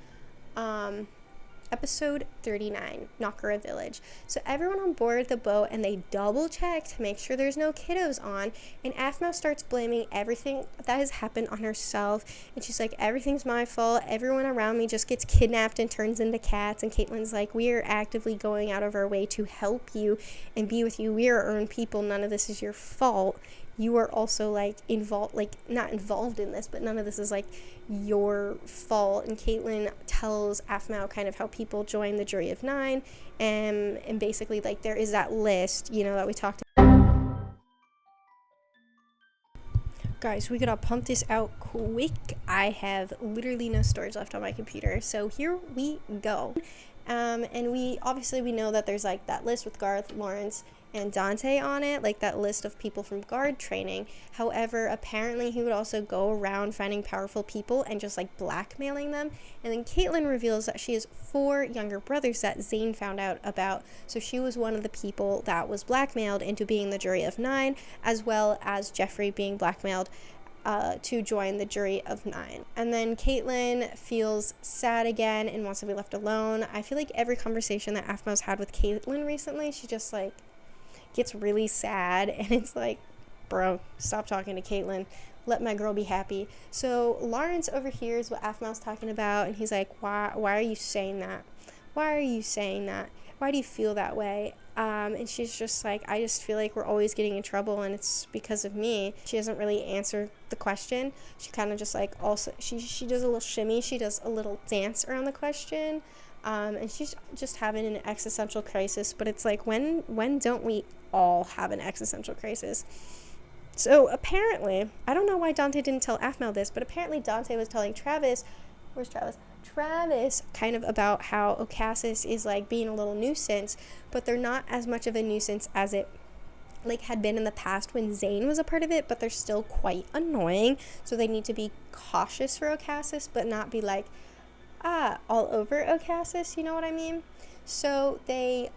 Episode 39, Nakara Village. So everyone on board the boat, and they double check to make sure there's no kiddos on, and Aphmau starts blaming everything that has happened on herself, and she's like, everything's my fault, everyone around me just gets kidnapped and turns into cats. And Caitlyn's like, we are actively going out of our way to help you and be with you, we are our own people, none of this is your fault, you are also like not involved in this, but none of this is like your fault. And Caitlyn tells Aphmau kind of how people join the Jury of 9, and basically like there is that list, you know, that we talked about. Guys, we gotta pump this out quick. I have literally no storage left on my computer, so here we go. And we know that there's like that list with Garth, Lawrence, and Dante on it, like that list of people from guard training. However, apparently he would also go around finding powerful people and just like blackmailing them. And then Caitlyn reveals that she has 4 younger brothers that Zane found out about. So she was one of the people that was blackmailed into being the Jury of 9, as well as Jeffrey being blackmailed to join the Jury of 9. And then Caitlyn feels sad again and wants to be left alone. I feel like every conversation that Aphmau's had with Caitlyn recently, she just like gets really sad, and it's like, bro, stop talking to Caitlyn, let my girl be happy. So Lawrence overhears what Aphmau's talking about, and he's like, why are you saying that? Why do you feel that way? And she's just like, I just feel like we're always getting in trouble, and it's because of me. She doesn't really answer the question. She kind of just like, also she does a little shimmy, she does a little dance around the question. And she's just having an existential crisis, but it's like, when don't we all have an existential crisis? So apparently, I don't know why Dante didn't tell Aphmau this, but apparently Dante was telling Travis, where's Travis? Travis kind of about how Okassis is like being a little nuisance, but they're not as much of a nuisance as it like had been in the past when Zane was a part of it, but they're still quite annoying. So they need to be cautious for Okassis, but not be like, all over Okassis, you know what I mean? So they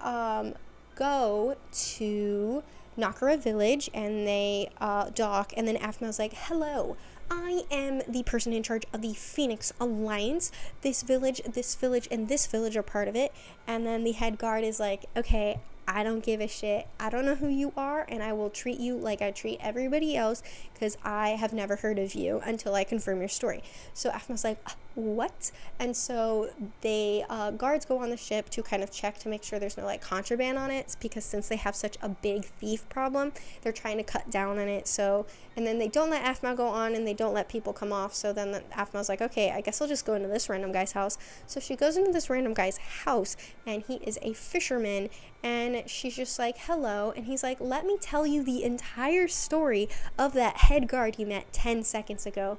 go to Nakara village, and they dock, and then Aphmao's like, hello, I am the person in charge of the Phoenix Alliance. This village, and this village are part of it. And then the head guard is like, okay, I don't give a shit. I don't know who you are, and I will treat you like I treat everybody else, because I have never heard of you until I confirm your story. So Aphma's like, what? And so they guards go on the ship to kind of check to make sure there's no like contraband on it, because since they have such a big thief problem, they're trying to cut down on it. So, and then they don't let Aphma go on, and they don't let people come off. So then Aphma's like, okay, I guess I'll just go into this random guy's house. So she goes into this random guy's house, and he is a fisherman, and she's just like, hello, and he's like, let me tell you the entire story of that head guard you met 10 seconds ago.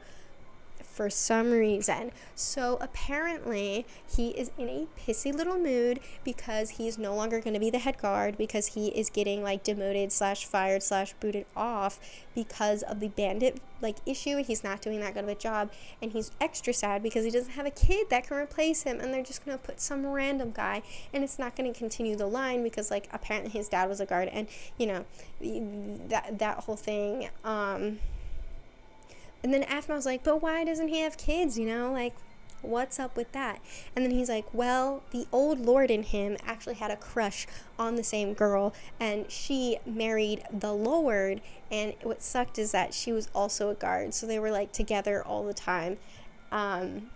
For some reason. So apparently he is in a pissy little mood because he's no longer going to be the head guard, because he is getting like demoted / fired / booted off because of the bandit like issue. He's not doing that good of a job, and he's extra sad because he doesn't have a kid that can replace him, and they're just going to put some random guy, and it's not going to continue the line because like apparently his dad was a guard, and you know, that whole thing. And then Aphmao's like, but why doesn't he have kids, you know, like, what's up with that? And then he's like, well, the old lord in him actually had a crush on the same girl, and she married the lord, and what sucked is that she was also a guard, so they were like together all the time. And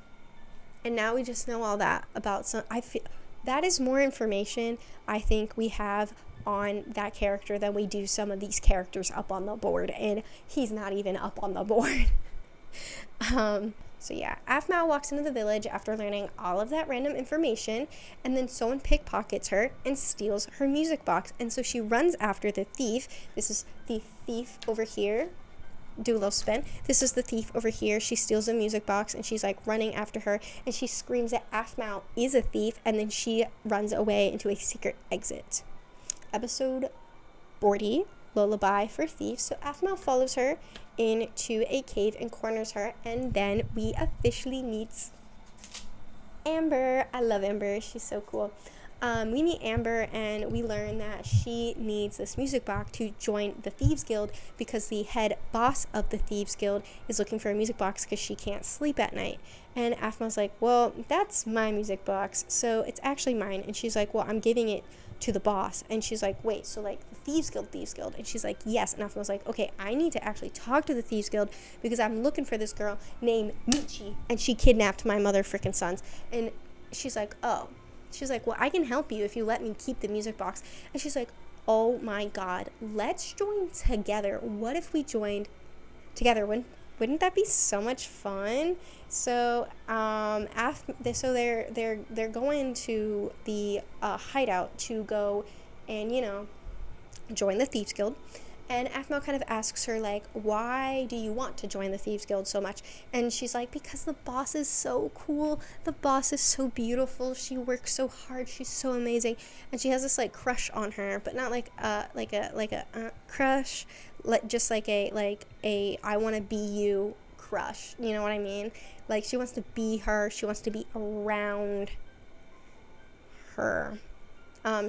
now we just know all that about some. I feel that is more information I think we have on that character than we do some of these characters up on the board, and he's not even up on the board. So yeah, Aphmao walks into the village after learning all of that random information, and then someone pickpockets her and steals her music box, and so she runs after the thief. This is the thief over here. Do a little spin. This is the thief over here. She steals a music box, and she's like running after her, and she screams that Aphmao is a thief, and then she runs away into a secret exit. Episode 40, Lullaby for Thieves. So Aphmao follows her into a cave and corners her, and then we officially meet Amber. I love Amber. She's so cool. We meet Amber, and we learn that she needs this music box to join the Thieves Guild because the head boss of the Thieves Guild is looking for a music box because she can't sleep at night. And Aphma's like, well, that's my music box, so it's actually mine. And she's like, well, I'm giving it to the boss. And she's like, wait, so like the Thieves Guild? And she's like, yes. And Aphma's like, okay, I need to actually talk to the Thieves Guild because I'm looking for this girl named Magi, and she kidnapped my mother frickin' sons. And she's like, oh. She's like, well, I can help you if you let me keep the music box. And she's like, oh my god, let's join together. What if we joined together? Wouldn't that be so much fun? So so they're going to the hideout to go and, you know, join the Thieves Guild. And Aphmao kind of asks her, like, why do you want to join the Thieves Guild so much? And she's like, because the boss is so cool. The boss is so beautiful. She works so hard. She's so amazing. And she has this, like, crush on her, but not like a crush, just like a I want to be you crush. You know what I mean? Like, she wants to be her. She wants to be around her.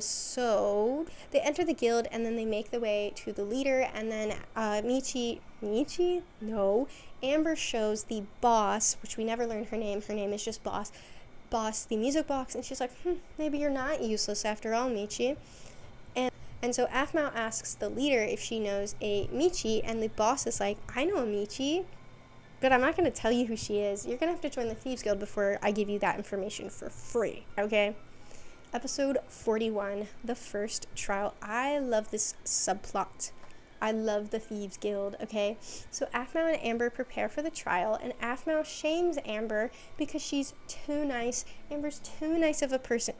So they enter the guild, and then they make their way to the leader, and then Amber shows the boss, which we never learned her name is just boss, the music box, and she's like, maybe you're not useless after all, Michi. And so Aphmao asks the leader if she knows a Michi, and the boss is like, I know a Michi, but I'm not going to tell you who she is. You're going to have to join the Thieves Guild before I give you that information for free, okay? Episode 41, The First Trial. I love this subplot. I love the Thieves Guild, okay? So Aphmao and Amber prepare for the trial, and Aphmao shames Amber because she's too nice. Amber's too nice of a person.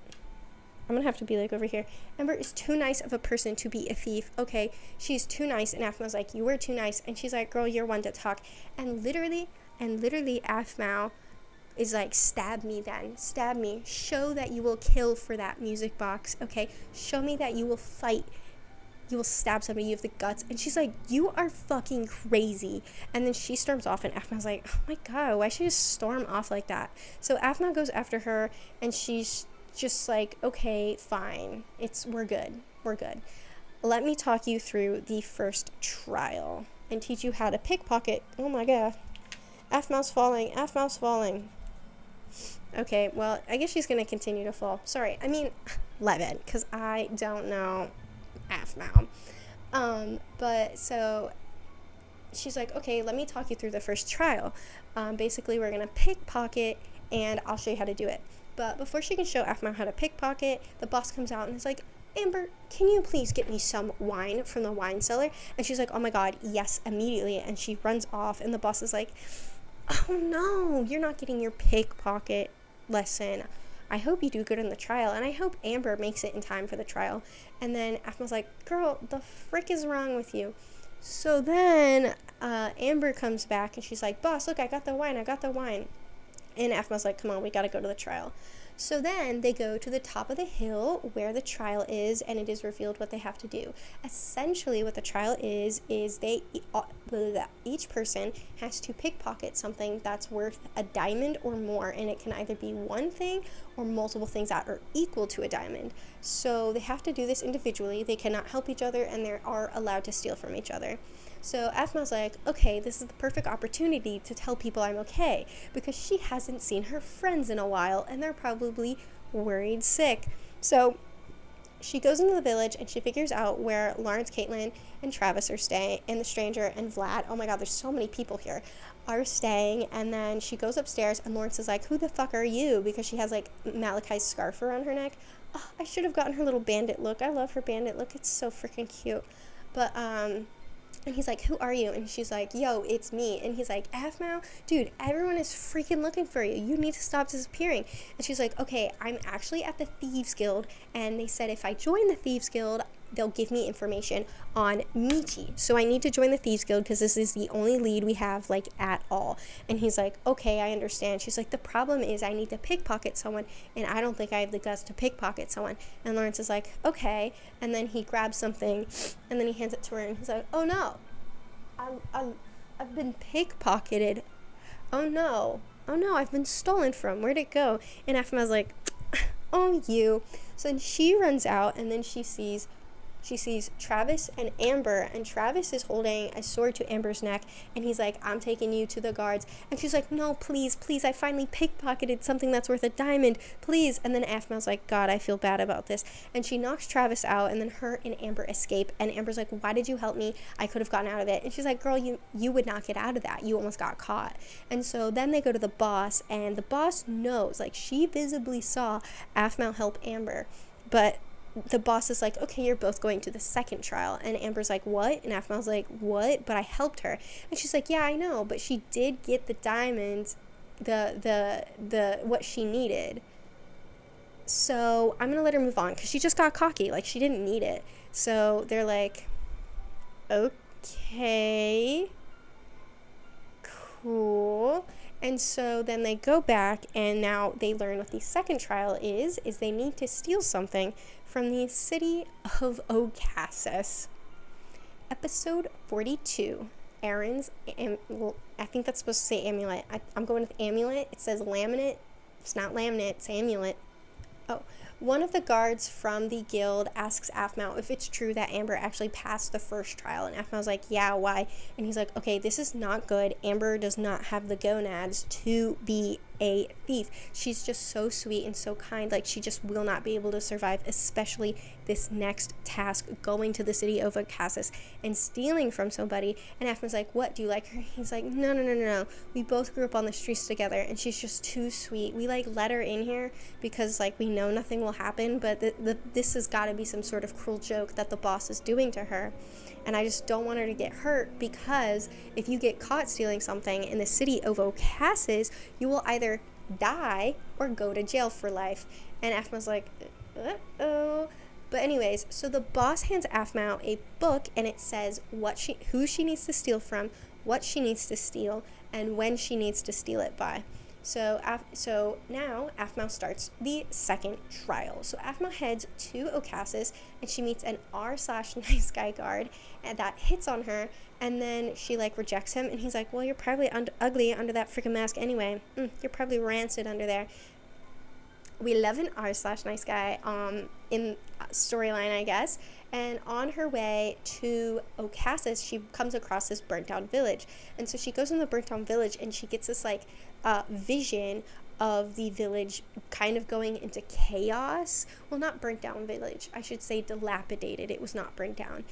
I'm gonna have to be like over here. Amber is too nice of a person to be a thief, okay? She's too nice, and Aphmao's like, you were too nice. And she's like, girl, you're one to talk. And literally, Aphmao is like, stab me then. Stab me. Show that you will kill for that music box, okay? Show me that you will fight. You will stab somebody. You have the guts. And she's like, you are fucking crazy. And then she storms off, and Aphmao's like, oh my god, why should you just storm off like that? So Aphmao goes after her, and she's just like, okay, fine. We're good. let me talk you through the first trial and teach you how to pickpocket. Oh my god. F-mouse falling. F-mouse falling. Okay, well, I guess she's going to continue to fall. Sorry, I mean, Levan, because I don't know F-mouse. But so she's like, okay, let me talk you through the first trial. Basically, we're going to pickpocket, and I'll show you how to do it. But before she can show F-mouse how to pickpocket, the boss comes out and is like, Amber, can you please get me some wine from the wine cellar? And she's like, oh my god, yes, immediately. And she runs off, and the boss is like, oh no, you're not getting your pickpocket lesson. I hope you do good in the trial, and I hope Amber makes it in time for the trial. And then Afma's like, girl, the frick is wrong with you? So then Amber comes back, and she's like, boss, look, I got the wine. And Afma's like, come on, we gotta go to the trial. So then they go to the top of the hill where the trial is, and it is revealed what they have to do. Essentially, what the trial is each person has to pickpocket something that's worth a diamond or more, and it can either be one thing or multiple things that are equal to a diamond. So they have to do this individually. They cannot help each other, and they are allowed to steal from each other. So Afma's like, okay, this is the perfect opportunity to tell people I'm okay, because she hasn't seen her friends in a while, and they're probably worried sick. So she goes into the village, and she figures out where Lawrence, Caitlin, and Travis are staying, and the stranger, and Vlad, oh my god, there's so many people here, are staying. And then she goes upstairs, and Lawrence is like, who the fuck are you? Because she has, like, Malachi's scarf around her neck. Oh, I should have gotten her little bandit look. I love her bandit look. It's so freaking cute. But, and he's like, who are you? And she's like, yo, it's me. And he's like, Maou, dude, everyone is freaking looking for you. You need to stop disappearing. And she's like, okay, I'm actually at the Thieves Guild, and they said if I join the Thieves Guild, they'll give me information on Magi. So I need to join the Thieves Guild because this is the only lead we have, like, at all. And he's like, okay, I understand. She's like, the problem is I need to pickpocket someone, and I don't think I have the guts to pickpocket someone. And Lawrence is like, okay. And then he grabs something, and then he hands it to her, and he's like, oh no, I've been pickpocketed. Oh no, I've been stolen from. Where'd it go? And Afma's like, oh, you. So then she runs out, and then she sees Travis and Amber, and Travis is holding a sword to Amber's neck, and he's like, I'm taking you to the guards. And she's like, no, please, I finally pickpocketed something that's worth a diamond, please. And then Afma's like, God, I feel bad about this. And she knocks Travis out, and then her and Amber escape, and Amber's like, why did you help me? I could have gotten out of it. And she's like, girl, you would not get out of that. You almost got caught. And so then they go to the boss, and the boss knows, like, she visibly saw Afma help Amber, but the boss is like, okay, you're both going to the second trial. And Amber's like, what? And Afma's like, what? But I helped her. And she's like, yeah, I know, but she did get the diamonds, the what she needed. So I'm gonna let her move on, because she just got cocky, like, she didn't need it. So they're like, okay, cool. And so then they go back, and now they learn what the second trial is they need to steal something from the city of Okassis. Episode 42. Aaron's, I think that's supposed to say amulet. I'm going with amulet. It says laminate. It's not laminate, it's amulet. Oh, one of the guards from the guild asks Afmaou if it's true that Amber actually passed the first trial, and Afmaou's like, yeah, why? And he's like, okay, this is not good. Amber does not have the gonads to be a thief. She's just so sweet and so kind, like, she just will not be able to survive, especially this next task, going to the city of Okassis and stealing from somebody. And Afma's like, what, do you like her? He's like, no, we both grew up on the streets together, and she's just too sweet. We, like, let her in here because, like, we know nothing will happen, but this has got to be some sort of cruel joke that the boss is doing to her. And I just don't want her to get hurt, because if you get caught stealing something in the city of Okassis, you will either die or go to jail for life. And Afma's like, uh-oh. But anyways, so the boss hands Afmaou a book, and it says who she needs to steal from, what she needs to steal, and when she needs to steal it by. So now Afmaou starts the second trial. So Afmaou heads to Okassis, and she meets an R/nice guy guard, and that hits on her, and then she, like, rejects him, and he's like, well, you're probably ugly under that freaking mask anyway. You're probably rancid under there. we love an r/nice guy in storyline, I guess. And on her way to Okassis, she comes across this burnt down village, and so she goes in the burnt down village and she gets this like vision of the village kind of going into chaos. Well, not burnt down village, I should say dilapidated. It was not burnt down.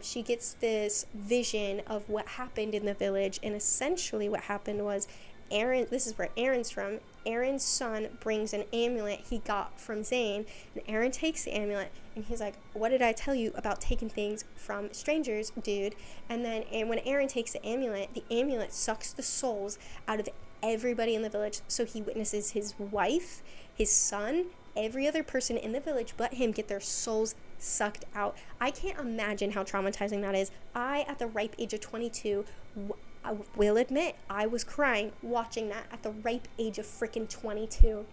She gets this vision of what happened in the village, and essentially what happened was Aaron, this is where Aaron's from, Aaron's son brings an amulet he got from Zane, and Aaron takes the amulet, and he's like, what did I tell you about taking things from strangers, dude? And then when Aaron takes the amulet sucks the souls out of everybody in the village, so he witnesses his wife, his son, every other person in the village but him get their souls sucked out. I can't imagine how traumatizing that is. I, at the ripe age of 22, I will admit, I was crying watching that at the ripe age of freaking 22.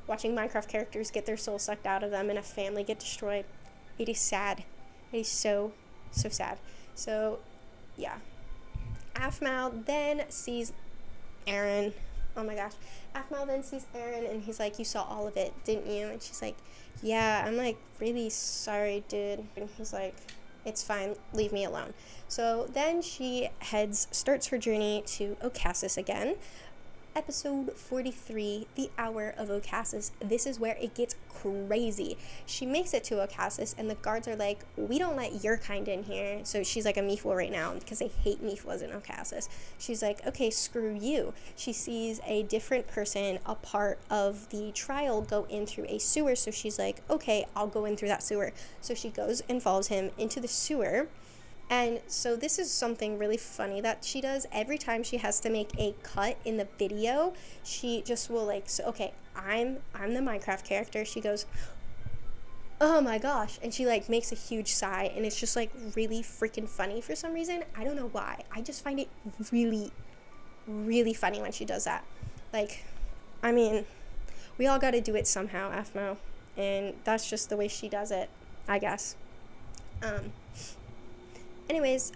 Watching Minecraft characters get their soul sucked out of them and a family get destroyed. It is sad. It is so, so sad. So, yeah. Aphmau then sees Aaron. Oh my gosh. Aphmau then sees Aaron and he's like, you saw all of it, didn't you? And she's like, yeah, I'm like really sorry, dude. And he's like, it's fine, leave me alone. So then she starts her journey to Okassis again. Episode 43, The Hour of Okassis. This is where it gets crazy. She makes it to Okassis, and the guards are like, we don't let your kind in here. So she's like a Mifwa right now, because they hate Mifwas in Okassis. She's like, okay, screw you. She sees a different person, a part of the trial, go in through a sewer, so she's like, okay, I'll go in through that sewer. So she goes and follows him into the sewer. And so this is something really funny that she does. Every time she has to make a cut in the video, she just will like, so, okay, I'm the Minecraft character. She goes, oh my gosh. And she like makes a huge sigh, and it's just like really freaking funny for some reason. I don't know why. I just find it really, really funny when she does that. Like, I mean, we all got to do it somehow, Aphmau. And that's just the way she does it, I guess. Anyways,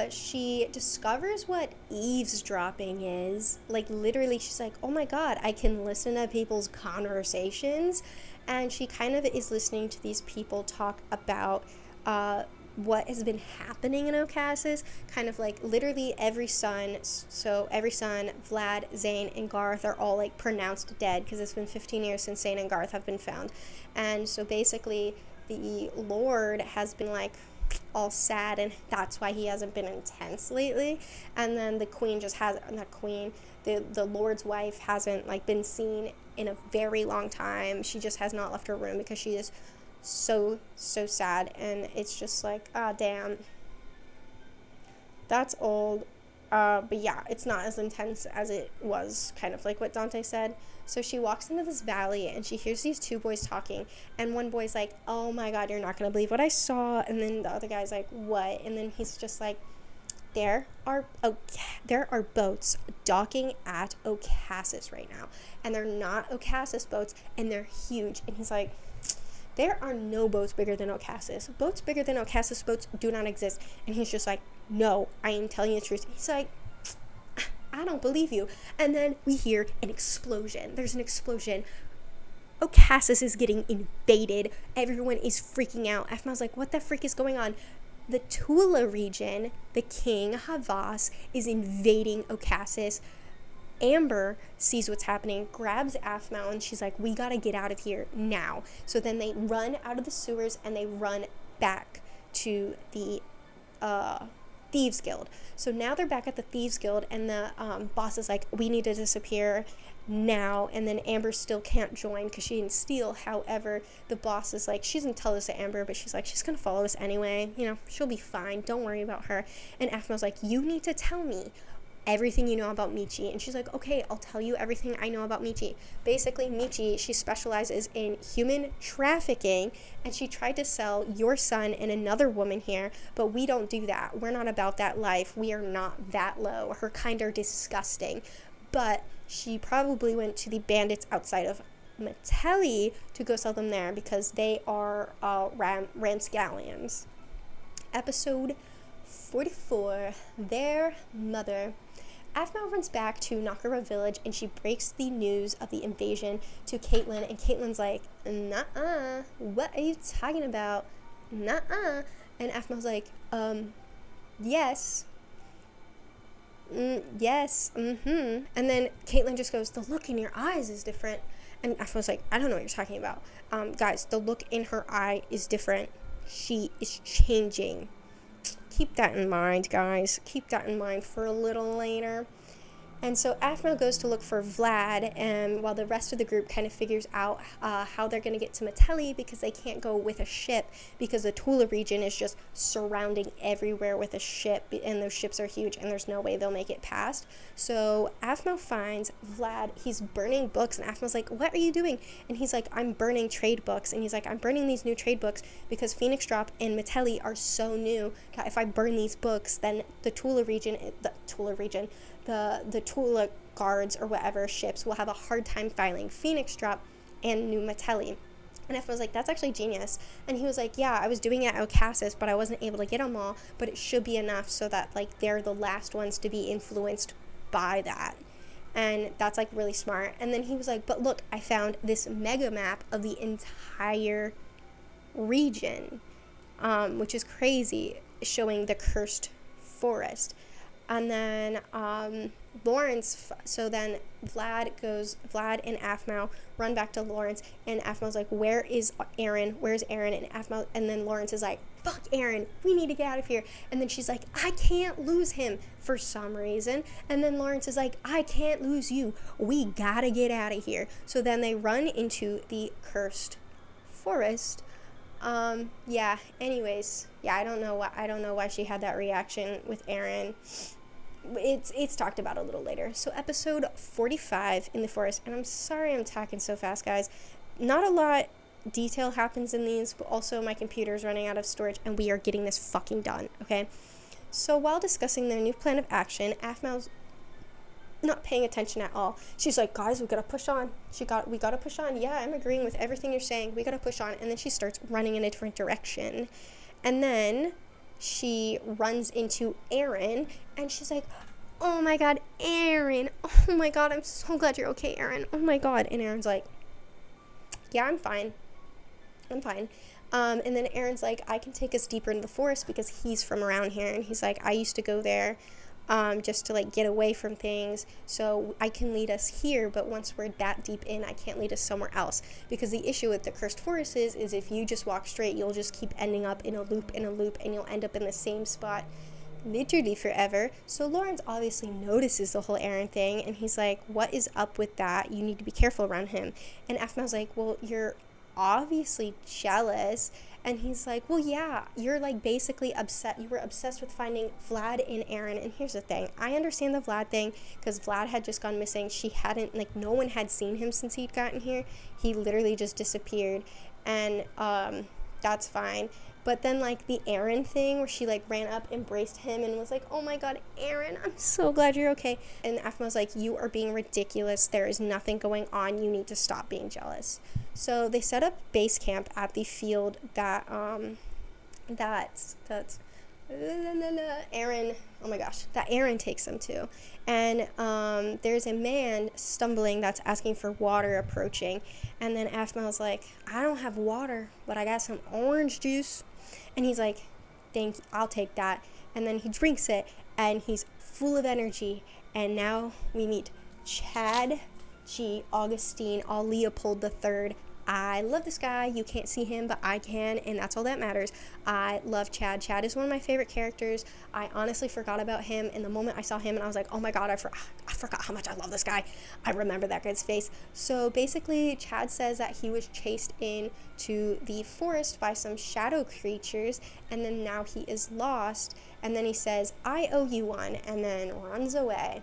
she discovers what eavesdropping is. Like, literally, she's like, oh my god, I can listen to people's conversations. And she kind of is listening to these people talk about what has been happening in Okassis. Kind of like, literally every son, Vlad, Zane, and Garth are all like pronounced dead, because it's been 15 years since Zane and Garth have been found. And so basically, the Lord has been like all sad, and that's why he hasn't been intense lately. And then the queen just the Lord's wife hasn't like been seen in a very long time. She just has not left her room because she is so sad, and it's just like, ah, damn, that's old. But yeah, it's not as intense as it was, kind of like what Dante said. So she walks into this valley, and she hears these two boys talking, and one boy's like, oh my god, you're not gonna believe what I saw. And then the other guy's like, what? And then he's just like, there are boats docking at Okassis right now, and they're not Okassis boats, and they're huge. And he's like, there are no boats bigger than Okassis. Boats bigger than Okassis boats do not exist. And he's just like, no, I am telling you the truth. He's like, I don't believe you. And then we hear an explosion. There's an explosion. Okassis is getting invaded. Everyone is freaking out. Aphmau's like, what the freak is going on? The Tula region, the king, Havas, is invading Okassis. Amber sees what's happening, grabs Aphmau, and she's like, we gotta get out of here now. So then they run out of the sewers, and they run back to the Thieves Guild. So now they're back at the Thieves Guild, and the boss is like, we need to disappear now. And then Amber still can't join because she didn't steal. However, the boss is like, she doesn't tell this to Amber, but she's like, she's gonna follow us anyway, you know, she'll be fine, don't worry about her. And Aphmau's like, you need to tell me everything you know about Michi. And she's like, okay, I'll tell you everything I know about Michi. Basically, Michi, she specializes in human trafficking, and she tried to sell your son and another woman here, but we don't do that. We're not about that life. We are not that low. Her kind are disgusting. But she probably went to the bandits outside of Metelli to go sell them there, because they are Ramsgallians. Episode 44, Their Mother. Aphmau runs back to Nakara Village, and she breaks the news of the invasion to Caitlin, and Caitlin's like, "Nuh-uh, what are you talking about? Nuh-uh." And Aphmau's like, yes. Yes, And then Caitlin just goes, "The look in your eyes is different." And Aphmau's like, "I don't know what you're talking about. Guys, the look in her eye is different. She is changing." Keep that in mind, guys. Keep that in mind for a little later. And so Aphmau goes to look for Vlad, and while the rest of the group kind of figures out how they're going to get to Metelli, because they can't go with a ship because the Tula region is just surrounding everywhere with a ship, and those ships are huge and there's no way they'll make it past. So Aphmau finds Vlad. He's burning books, and Aphmau's like, "What are you doing?" And he's like, "I'm burning trade books." And he's like, "I'm burning these new trade books because Phoenix Drop and Metelli are so new that if I burn these books, then the Tula region, the Tula guards or whatever ships will have a hard time filing Phoenix Drop and New Metelli." And F was like, "That's actually genius." And he was like, "Yeah, I was doing it at Okassis, but I wasn't able to get them all, but it should be enough so that like they're the last ones to be influenced by that." And that's like really smart. And then he was like, "But look, I found this mega map of the entire region, which is crazy, showing the cursed forest." And then Lawrence, so then Vlad and Aphmau run back to Lawrence, and Aphmau's like, "Where is Aaron? Where's Aaron?" And then Lawrence is like, "Fuck Aaron, we need to get out of here." And then she's like, "I can't lose him," for some reason. And then Lawrence is like, "I can't lose you. We gotta get out of here." So then they run into the cursed forest. Anyways, I don't know why she had that reaction with Aaron. It's talked about a little later. So episode 45 in the forest, and I'm sorry I'm talking so fast, guys. Not a lot detail happens in these, but also my computer's running out of storage, and we are getting this fucking done, okay? So while discussing their new plan of action, Aphmau's not paying attention at all. She's like, "Guys, we gotta push on. We gotta push on. Yeah, I'm agreeing with everything you're saying. We gotta push on." And then she starts running in a different direction. And then she runs into Aaron, and she's like, "Oh my god, Aaron. Oh my god, I'm so glad you're okay, Aaron. Oh my god." And Aaron's like, "Yeah, I'm fine. And then Aaron's like, "I can take us deeper into the forest because he's from around here." And he's like, "I used to go there just to like get away from things, so I can lead us here, but once we're that deep in, I can't lead us somewhere else, because the issue with the cursed forest is if you just walk straight, you'll just keep ending up in a loop, and you'll end up in the same spot literally forever." So Lawrence obviously notices the whole Aaron thing, and he's like, "What is up with that? You need to be careful around him." And Aphmau's like, "Well, you're obviously jealous." And he's like, "Well, yeah, you're like basically upset. You were obsessed with finding Vlad and Aaron." And here's the thing. I understand the Vlad thing because Vlad had just gone missing. No one had seen him since he'd gotten here. He literally just disappeared. And that's fine. But then like the Aaron thing where she like ran up, embraced him, and was like, "Oh my god, Aaron, I'm so glad you're okay." And Aphmau's like, "You are being ridiculous. There is nothing going on. You need to stop being jealous." So they set up base camp at the field that Aaron takes them to. And there's a man stumbling that's asking for water approaching. And then Aphmau's like, "I don't have water, but I got some orange juice." And he's like, "Thank you, I'll take that." And then he drinks it, and he's full of energy. And now we meet Chad G. Augustine, all Leopold III. I love this guy. You can't see him, but I can, and that's all that matters. I love Chad. Chad is one of my favorite characters. I honestly forgot about him, and the moment I saw him, and I was like, "Oh my god, I forgot how much I love this guy." I remember that guy's face. So basically, Chad says that he was chased into the forest by some shadow creatures, and then now he is lost. And then he says, "I owe you one," and then runs away.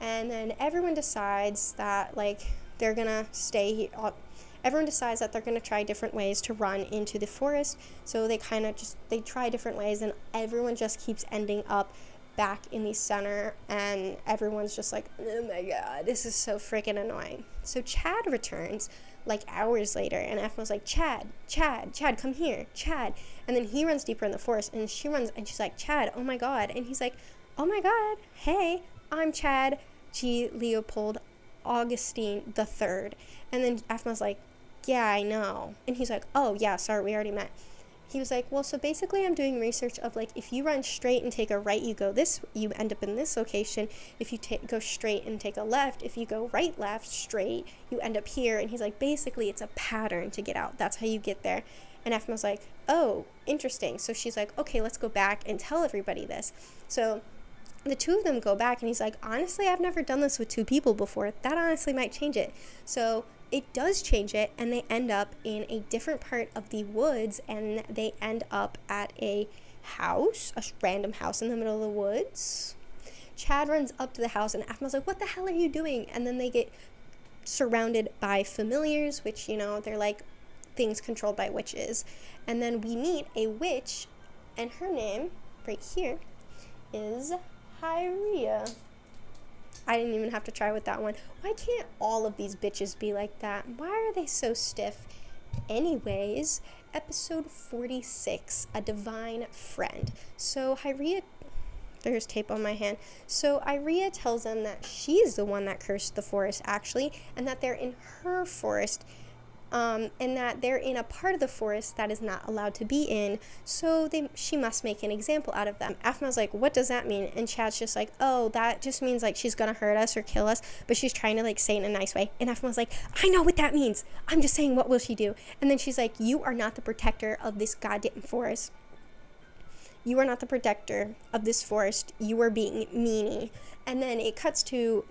And then everyone decides that they're gonna stay here. Everyone decides that they're going to try different ways to run into the forest. So they try different ways, and everyone just keeps ending up back in the center, and everyone's just like, "Oh my god, this is so freaking annoying." So Chad returns hours later, and Aphmau's like, Chad, come here, Chad." And then he runs deeper in the forest, and she runs, and she's like, "Chad, oh my god." And he's like, "Oh my god, hey, I'm Chad G. Leopold Augustine the Third. And then Afma's like, yeah, I know. And he's like, oh, yeah, sorry, we already met. He was like, well, so basically I'm doing research of, like, if you run straight and take a right, you end up in this location. If you go straight and take a left, if you go right, left, straight, you end up here. And he's like, basically it's a pattern to get out. That's how you get there. And Afma's like, oh, interesting. So she's like, okay, let's go back and tell everybody this. So the two of them go back, and he's like, honestly, I've never done this with two people before. That honestly might change it. So it does change it, and they end up in a different part of the woods, and they end up at a house, a random house in the middle of the woods. Chad runs up to the house, and Afma's like, what the hell are you doing? And then they get surrounded by familiars, which, you know, they're like things controlled by witches. And then we meet a witch, and her name, right here, is Hyria. I didn't even have to try with that one. Why can't all of these bitches be like that? Why are they so stiff? Anyways, episode 46, A Divine Friend. So Hyria, there's tape on my hand. So Hyria tells them that she's the one that cursed the forest, actually, and that they're in her forest, and that they're in a part of the forest that is not allowed to be in, so she must make an example out of them. Afma's like, what does that mean? And Chad's just like, oh, that just means, like, she's gonna hurt us or kill us, but she's trying to, like, say it in a nice way. And Afma's like, I know what that means. I'm just saying, what will she do? And then she's like, you are not the protector of this goddamn forest. You are not the protector of this forest. You are being meanie. And then it cuts to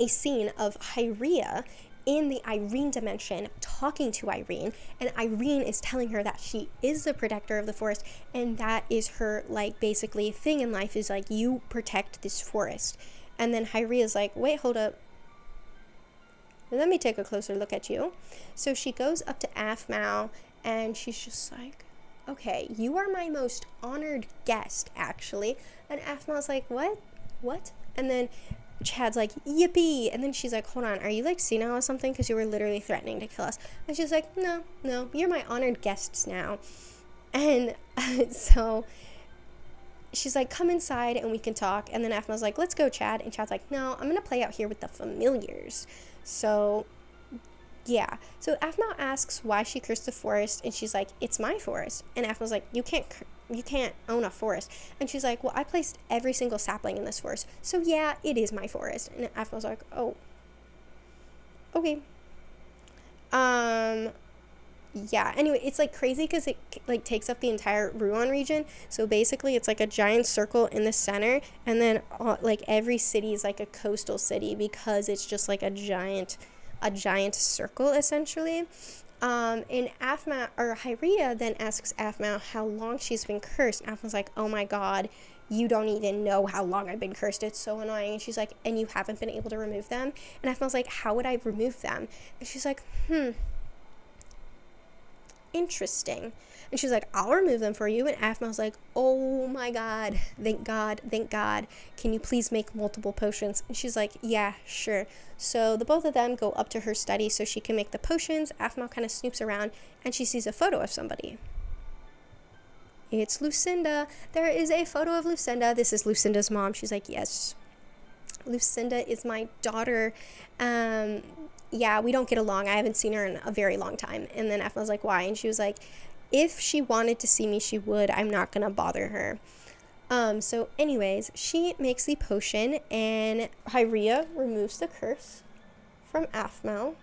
a scene of Hyria in the Irene dimension talking to Irene, and Irene is telling her that she is the protector of the forest, and that is her, like, basically thing in life is, like, you protect this forest. And then Hyria's like, wait, hold up, let me take a closer look at you. So she goes up to Maou, and she's just like, okay, you are my most honored guest, actually. And Mau's like, what? And then Chad's like, yippee. And then she's like, hold on, are you, like, senile or something? Because you were literally threatening to kill us. And she's like, no, you're my honored guests now. And so she's like, come inside and we can talk. And then Afma's like, let's go, Chad. And Chad's like, no, I'm gonna play out here with the familiars. So yeah, so Afma asks why she cursed the forest, and she's like, it's my forest. And Afma's like, you can't own a forest. And she's like, well, I placed every single sapling in this forest, so yeah, it is my forest. And Afma's like, oh, okay. Yeah, anyway, it's, like, crazy because it, like, takes up the entire Ruan region. So basically it's like a giant circle in the center, and then like every city is like a coastal city because it's just like a giant circle, essentially. And Afma, or Hyria, then asks Afma how long she's been cursed. And Afma's like, oh my god, you don't even know how long I've been cursed. It's so annoying. And she's like, and you haven't been able to remove them? And Afma's like, how would I remove them? And she's like, interesting. And she's like, I'll remove them for you. And Afma's like, oh my god, thank god, can you please make multiple potions? And she's like, yeah, sure. So the both of them go up to her study so she can make the potions. Afma kind of snoops around, and she sees a photo of somebody. It's Lucinda. There is a photo of Lucinda. This is Lucinda's mom. She's like, yes, Lucinda is my daughter. Yeah, we don't get along. I haven't seen her in a very long time. And then Afma's like, why? And she was like, if she wanted to see me, she would. I'm not gonna bother her. So anyways, she makes the potion, and Hyria removes the curse from Afma.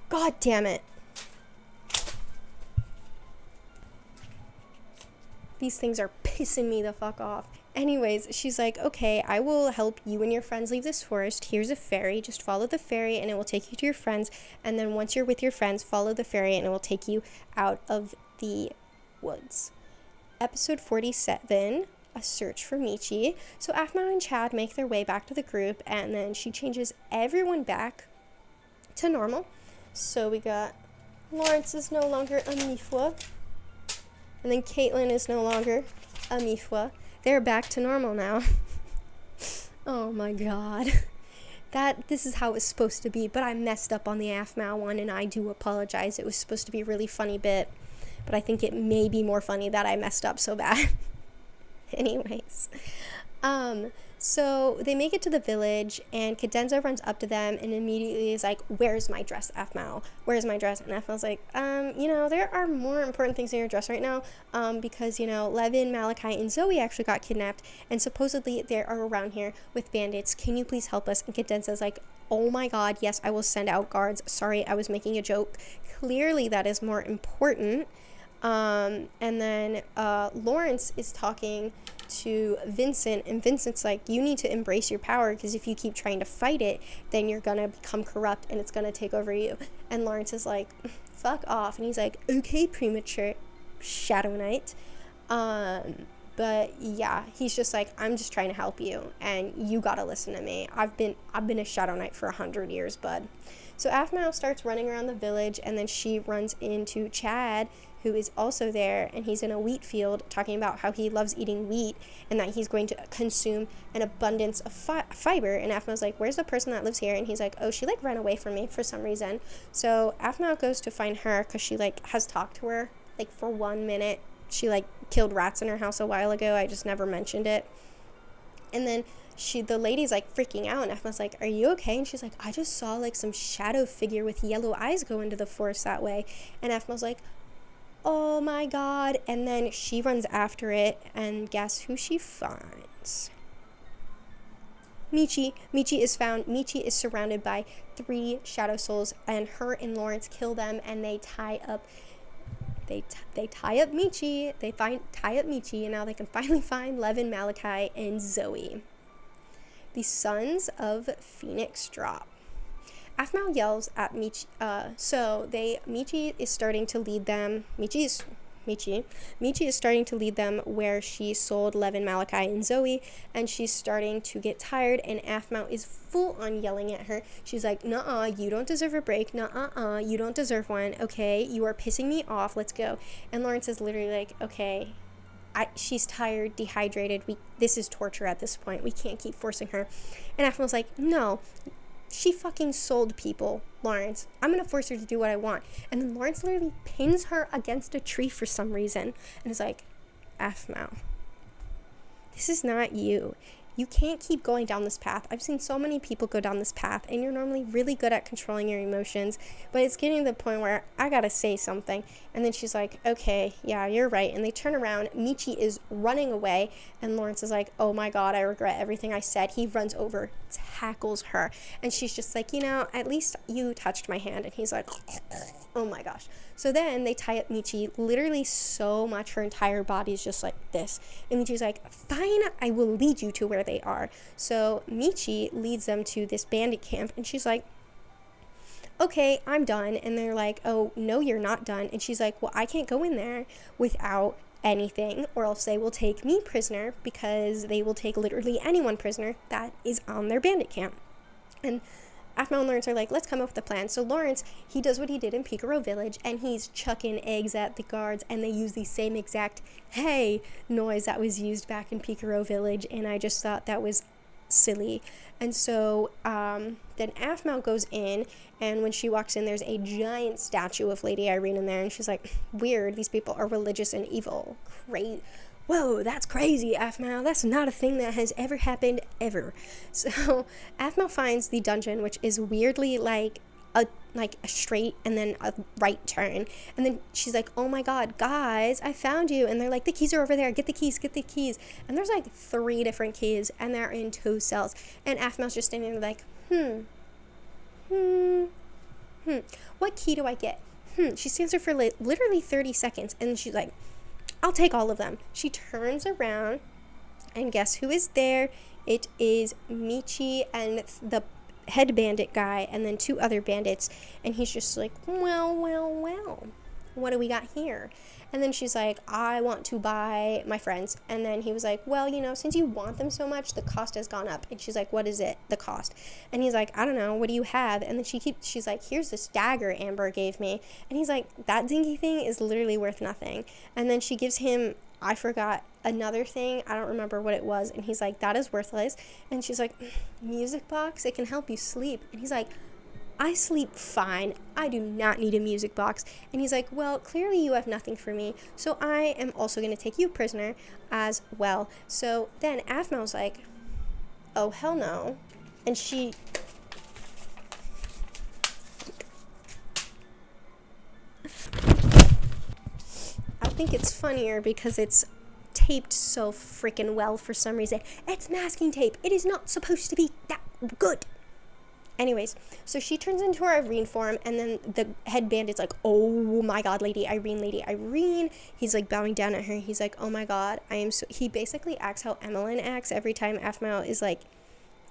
God damn it. These things are pissing me the fuck off. Anyways, she's like, okay, I will help you and your friends leave this forest. Here's a ferry. Just follow the ferry and it will take you to your friends. And then once you're with your friends, follow the ferry and it will take you out of the woods. Episode 47, A Search for Michi. So Afma and Chad make their way back to the group, and then she changes everyone back to normal. So we got Lawrence is no longer a Mifwa. And then Caitlin is no longer a Mifwa. They're back to normal now. Oh my god. This is how it's supposed to be, but I messed up on the Afma one, and I do apologize. It was supposed to be a really funny bit, but I think it may be more funny that I messed up so bad. Anyways. So they make it to the village, and Cadenza runs up to them and immediately is like, "Where's my dress, Maou? Where's my dress?" And Maou's like, there are more important things in your dress right now, because, Levan, Malachi, and Zoe actually got kidnapped, and supposedly they are around here with bandits. Can you please help us?" And Cadenza's like, "Oh my god, yes, I will send out guards. Sorry, I was making a joke. Clearly that is more important." And then Lawrence is talking to Vincent, and Vincent's like, "You need to embrace your power, because if you keep trying to fight it, then you're gonna become corrupt and it's gonna take over you." And Lawrence is like, "Fuck off." And he's like, "Okay, premature Shadow Knight." But yeah, he's just like, "I'm just trying to help you, and you gotta listen to me. I've been a Shadow Knight for 100 years, bud." So Maou starts running around the village, and then she runs into Chad, who is also there, and he's in a wheat field talking about how he loves eating wheat and that he's going to consume an abundance of fiber. And Mau's like, "Where's the person that lives here?" And he's like, "Oh, she ran away from me for some reason." So Mau goes to find her because she has talked to her for 1 minute. She killed rats in her house a while ago. I just never mentioned it. And then the lady's freaking out, and Mau's like, "Are you okay?" And she's like, "I just saw some shadow figure with yellow eyes go into the forest that way." And Mau's like, "Oh my god." And then she runs after it, and guess who she finds? Michi. Michi is found. Michi is surrounded by 3 shadow souls, and her and Lawrence kill them, and they tie up Michi. They tie up Michi, and now they can finally find Levan, Malachi, and Zoe. The Sons of Phoenix drop. Mau yells at Michi. Michi is starting to lead them. Michi is starting to lead them where she sold Levan, Malachi, and Zoe, and she's starting to get tired, and Mau is full on yelling at her. She's like, "Nuh-uh, you don't deserve a break. Nuh-uh, you don't deserve one. Okay, you are pissing me off. Let's go." And Lawrence is literally like, "Okay." She's tired, dehydrated. This is torture at this point. We can't keep forcing her. And Mau's like, "No. She fucking sold people, Lawrence. I'm gonna force her to do what I want." And then Lawrence literally pins her against a tree for some reason and is like, "Mau, this is not you. You can't keep going down this path. I've seen so many people go down this path, and you're normally really good at controlling your emotions, but it's getting to the point where I gotta say something." And then she's like, "Okay, yeah, you're right." And they turn around. Michi is running away, and Lawrence is like, "Oh my god, I regret everything I said." He runs over, tackles her, and she's just like, "At least you touched my hand." And he's like, "Oh my gosh." So then they tie up Michi literally so much her entire body is just like this. And Michi's like, "Fine, I will lead you to where they are." So Michi leads them to this bandit camp, and she's like, "Okay, I'm done." And they're like, "Oh, no, you're not done." And she's like, "Well, I can't go in there without anything, or else they will take me prisoner, because they will take literally anyone prisoner that is on their bandit camp." And Mau and Lawrence are like, "Let's come up with a plan." So Lawrence, he does what he did in Picaro Village, and he's chucking eggs at the guards, and they use the same exact "hey" noise that was used back in Picaro Village, and I just thought that was silly. And so then Mau goes in, and when she walks in, there's a giant statue of Lady Irene in there, and she's like, "Weird, these people are religious and evil. Whoa, that's crazy, Mau. That's not a thing that has ever happened, ever." So Mau finds the dungeon, which is weirdly like a straight and then a right turn. And then she's like, "Oh my god, guys, I found you." And they're like, "The keys are over there. Get the keys. And there's 3 different keys, and they're in 2 cells. And Mau's just standing there like, what key do I get? She stands there for literally 30 seconds, and she's like, "I'll take all of them." She turns around, and guess who is there? It is Michi and the head bandit guy, and then 2 other bandits. And he's just like, well, what do we got here? And then she's like, "I want to buy my friends." And then he was like, "Well, since you want them so much, the cost has gone up." And she's like, "What is it, the cost?" And he's like, "I don't know, what do you have?" And then she's like, "Here's this dagger Amber gave me." And he's like, "That dinky thing is literally worth nothing." And then she gives him, I forgot, another thing, I don't remember what it was, and he's like, "That is worthless." And she's like, "Music box, it can help you sleep." And he's like, "I sleep fine. I do not need a music box." And he's like, "Well, clearly you have nothing for me, so I am also going to take you prisoner as well." So then Mau's like, oh, hell no. And she... I think it's funnier because it's taped so freaking well for some reason. It's masking tape. It is not supposed to be that good. Anyways, so she turns into her Irene form, and then the head bandit's like, oh my god, Lady Irene. He's like bowing down at her. He's like, oh my god, I am so... He basically acts how Emmeline acts every time Aphmau is like,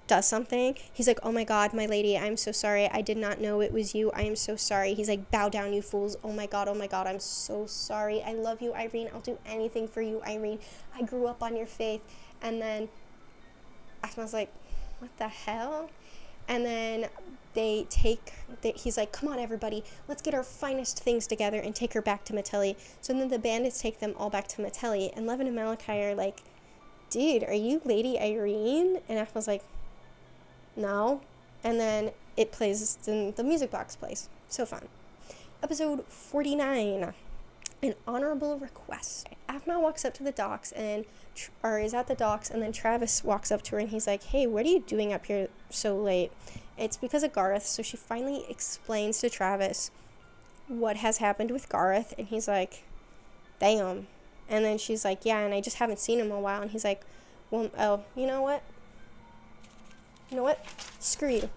does something. He's like, oh my god, my lady, I'm so sorry. I did not know it was you. I am so sorry. He's like, bow down, you fools. Oh my god, I'm so sorry. I love you, Irene. I'll do anything for you, Irene. I grew up on your faith. And then Aphmau's like, what the hell? And then he's like, come on, everybody, let's get our finest things together and take her back to Metelli. So then the bandits take them all back to Metelli, and Levan and Malachi are like, dude, are you Lady Irene? And Aphmau's like, no. And then it plays, then the music box plays. So fun. Episode 49, an honorable request. Aphmau walks up to the docks is at the docks, and then Travis walks up to her and he's like, hey, what are you doing up here so late? It's because of Gareth. So she finally explains to Travis what has happened with Gareth, and he's like, damn. And then she's like, yeah, and I just haven't seen him in a while. And he's like, well, oh, you know what? Screw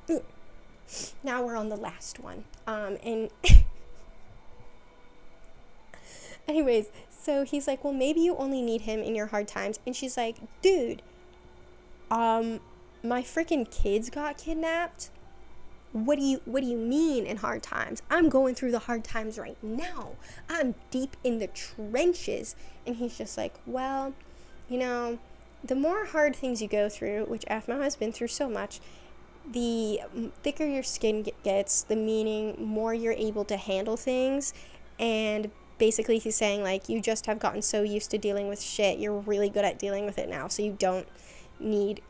you. Now we're on the last one. And anyways, so he's like, well, maybe you only need him in your hard times. And she's like, dude, my freaking kids got kidnapped. What do you mean in hard times? I'm going through the hard times right now. I'm deep in the trenches. And he's just like, well, you know, the more hard things you go through, which Aphmau has been through so much, the thicker your skin gets, the meaning more you're able to handle things. And basically he's saying, like, you just have gotten so used to dealing with shit, you're really good at dealing with it now, so you don't need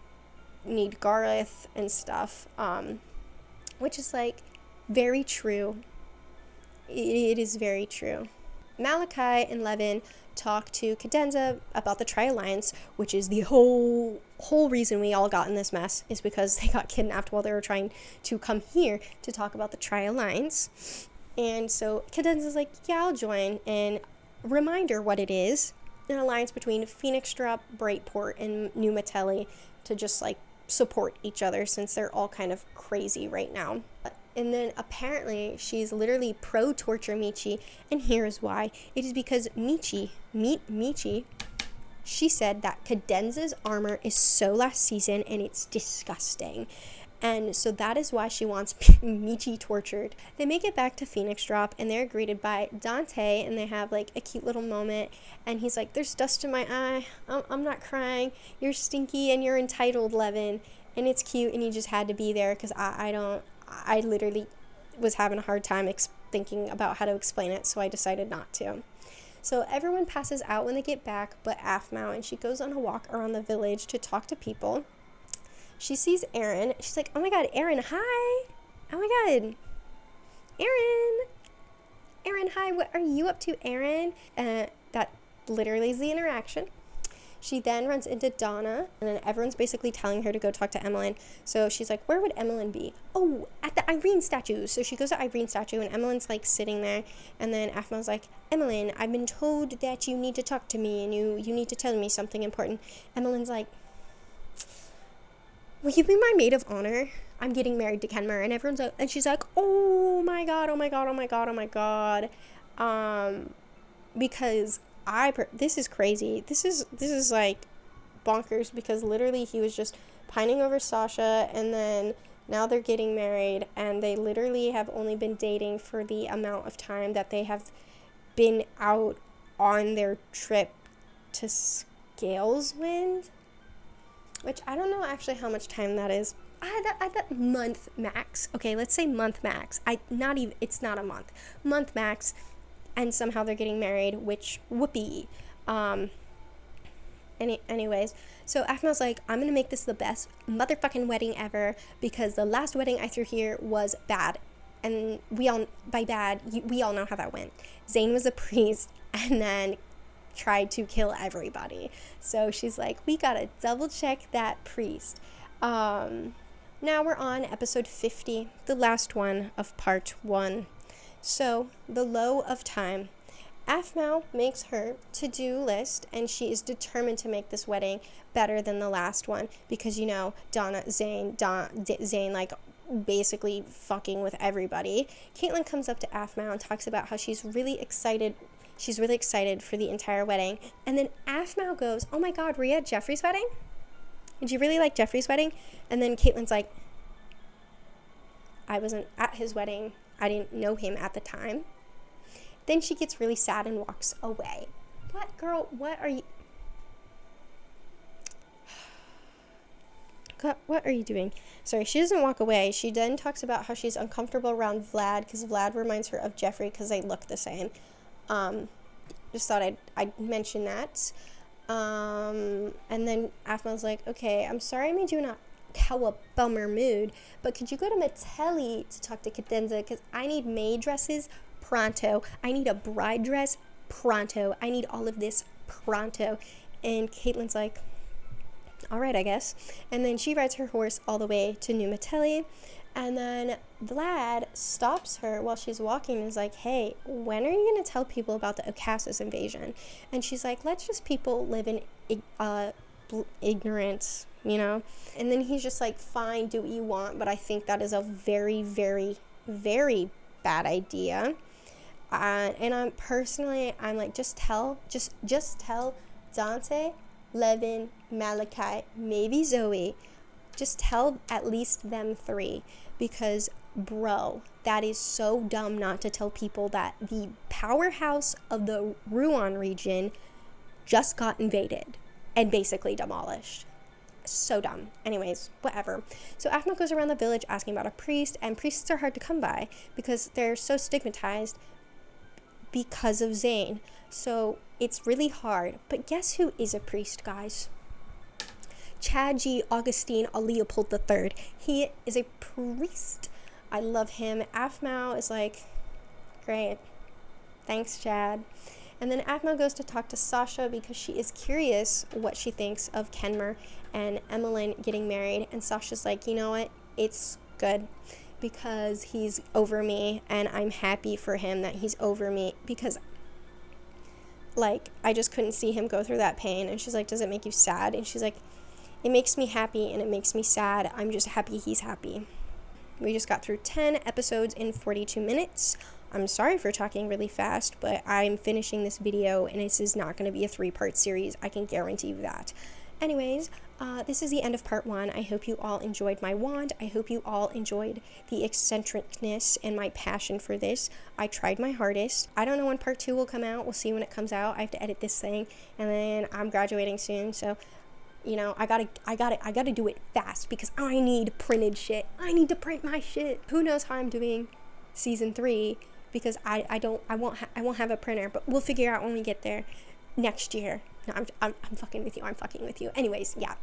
Gareth and stuff, which is, like, very true. It is very true. Malachi and Levan talk to Cadenza about the Tri-Alliance, which is the whole reason we all got in this mess, is because they got kidnapped while they were trying to come here to talk about the Tri-Alliance. And so Cadenza's like, yeah, I'll join, and reminder what it is: an alliance between Phoenix Drop, Brightport, and New Metelli to just, like, support each other since they're all kind of crazy right now. And then apparently she's literally pro-torture Michi, and here's why. It is because Michi, she said that Cadenza's armor is so last season and it's disgusting. And so that is why she wants Michi tortured. They make it back to Phoenix Drop, and they're greeted by Dante, and they have, like, a cute little moment. And he's like, there's dust in my eye. I'm not crying. You're stinky and you're entitled, Levan. And it's cute, and you just had to be there because I literally was having a hard time thinking about how to explain it, so I decided not to. So everyone passes out when they get back but Aphmau, and she goes on a walk around the village to talk to people. She sees Aaron. She's like, oh my god, Aaron, hi. Oh my god. Aaron, hi. What are you up to, Aaron? That literally is the interaction. She then runs into Donna, and then everyone's basically telling her to go talk to Emmeline. So she's like, where would Emmeline be? Oh, at the Irene statue. So she goes to Irene statue, and Emmeline's, like, sitting there. And then Aphmau's like, Emmeline, I've been told that you need to talk to me, and you need to tell me something important. Emmeline's like, will you be my maid of honor? I'm getting married to Kenmer. And everyone's like, and she's like, oh my god. Because this is crazy. This is like bonkers, because literally he was just pining over Sasha, and then now they're getting married, and they literally have only been dating for the amount of time that they have been out on their trip to Scaleswind, which I don't know actually how much time that is. I thought month max. Okay, let's say month max. It's not a month. Month max. And somehow they're getting married, which, whoopee. Anyways, so Aphmau's like, I'm gonna make this the best motherfucking wedding ever, because the last wedding I threw here was bad. And we all know how that went. Zane was a priest, and then tried to kill everybody. So she's like, we gotta double check that priest. Now we're on episode 50, the last one of part 1. So, the low of time. Maou makes her to-do list, and she is determined to make this wedding better than the last one, because, you know, Zane, like, basically fucking with everybody. Caitlin comes up to Maou and talks about how she's really excited for the entire wedding, and then Maou goes, oh my god, were you at Jeffrey's wedding? Did you really like Jeffrey's wedding? And then Caitlin's like, I wasn't at his wedding. I didn't know him at the time. Then she gets really sad and walks away. What, girl? What are you... God, what are you doing? Sorry, she doesn't walk away. She then talks about how she's uncomfortable around Vlad because Vlad reminds her of Jeffrey because they look the same. Just thought I'd mention that. And then Afma's like, okay, I'm sorry I made you in a bummer mood, but could you go to Metelli to talk to Cadenza, because I need maid dresses pronto. I need a bride dress pronto. I need all of this pronto. And Caitlin's like, all right, I guess. And then she rides her horse all the way to New Metelli, and then Vlad stops her while she's walking and is like, hey, when are you going to tell people about the Okassis invasion? And she's like, let's just people live in ignorance, you know? And then he's just like, fine, do what you want, but I think that is a very, very, very bad idea. And I'm like, just tell Dante, Levan, Malachi, maybe Zoe, just tell at least them 3, because bro, that is so dumb not to tell people that the powerhouse of the Ruan region just got invaded and basically demolished. So dumb. Anyways, whatever. So Afma goes around the village asking about a priest, and priests are hard to come by because they're so stigmatized because of Zane. So it's really hard. But guess who is a priest, guys? Chad G. Augustine Leopold III. He is a priest. I love him. Afmau is like, great. Thanks, Chad. And then Afmau goes to talk to Sasha because she is curious what she thinks of Kenmer and Emmeline getting married. And Sasha's like, you know what? It's good because he's over me, and I'm happy for him that he's over me, because like I just couldn't see him go through that pain. And she's like, does it make you sad? And she's like, it makes me happy and it makes me sad. I'm just happy he's happy. We just got through 10 episodes in 42 minutes. I'm sorry for talking really fast, but I'm finishing this video and this is not going to be a 3-part series. I can guarantee you that. Anyways, this is the end of part 1. I hope you all enjoyed my wand. I hope you all enjoyed the eccentricness and my passion for this. I tried my hardest. I don't know when part 2 will come out. We'll see when it comes out. I have to edit this thing, and then I'm graduating soon, so you know, I gotta do it fast because I need printed shit. I need to print my shit. Who knows how I'm doing season 3 because I won't have a printer, but we'll figure out when we get there next year. No, I'm fucking with you. Anyways, yeah.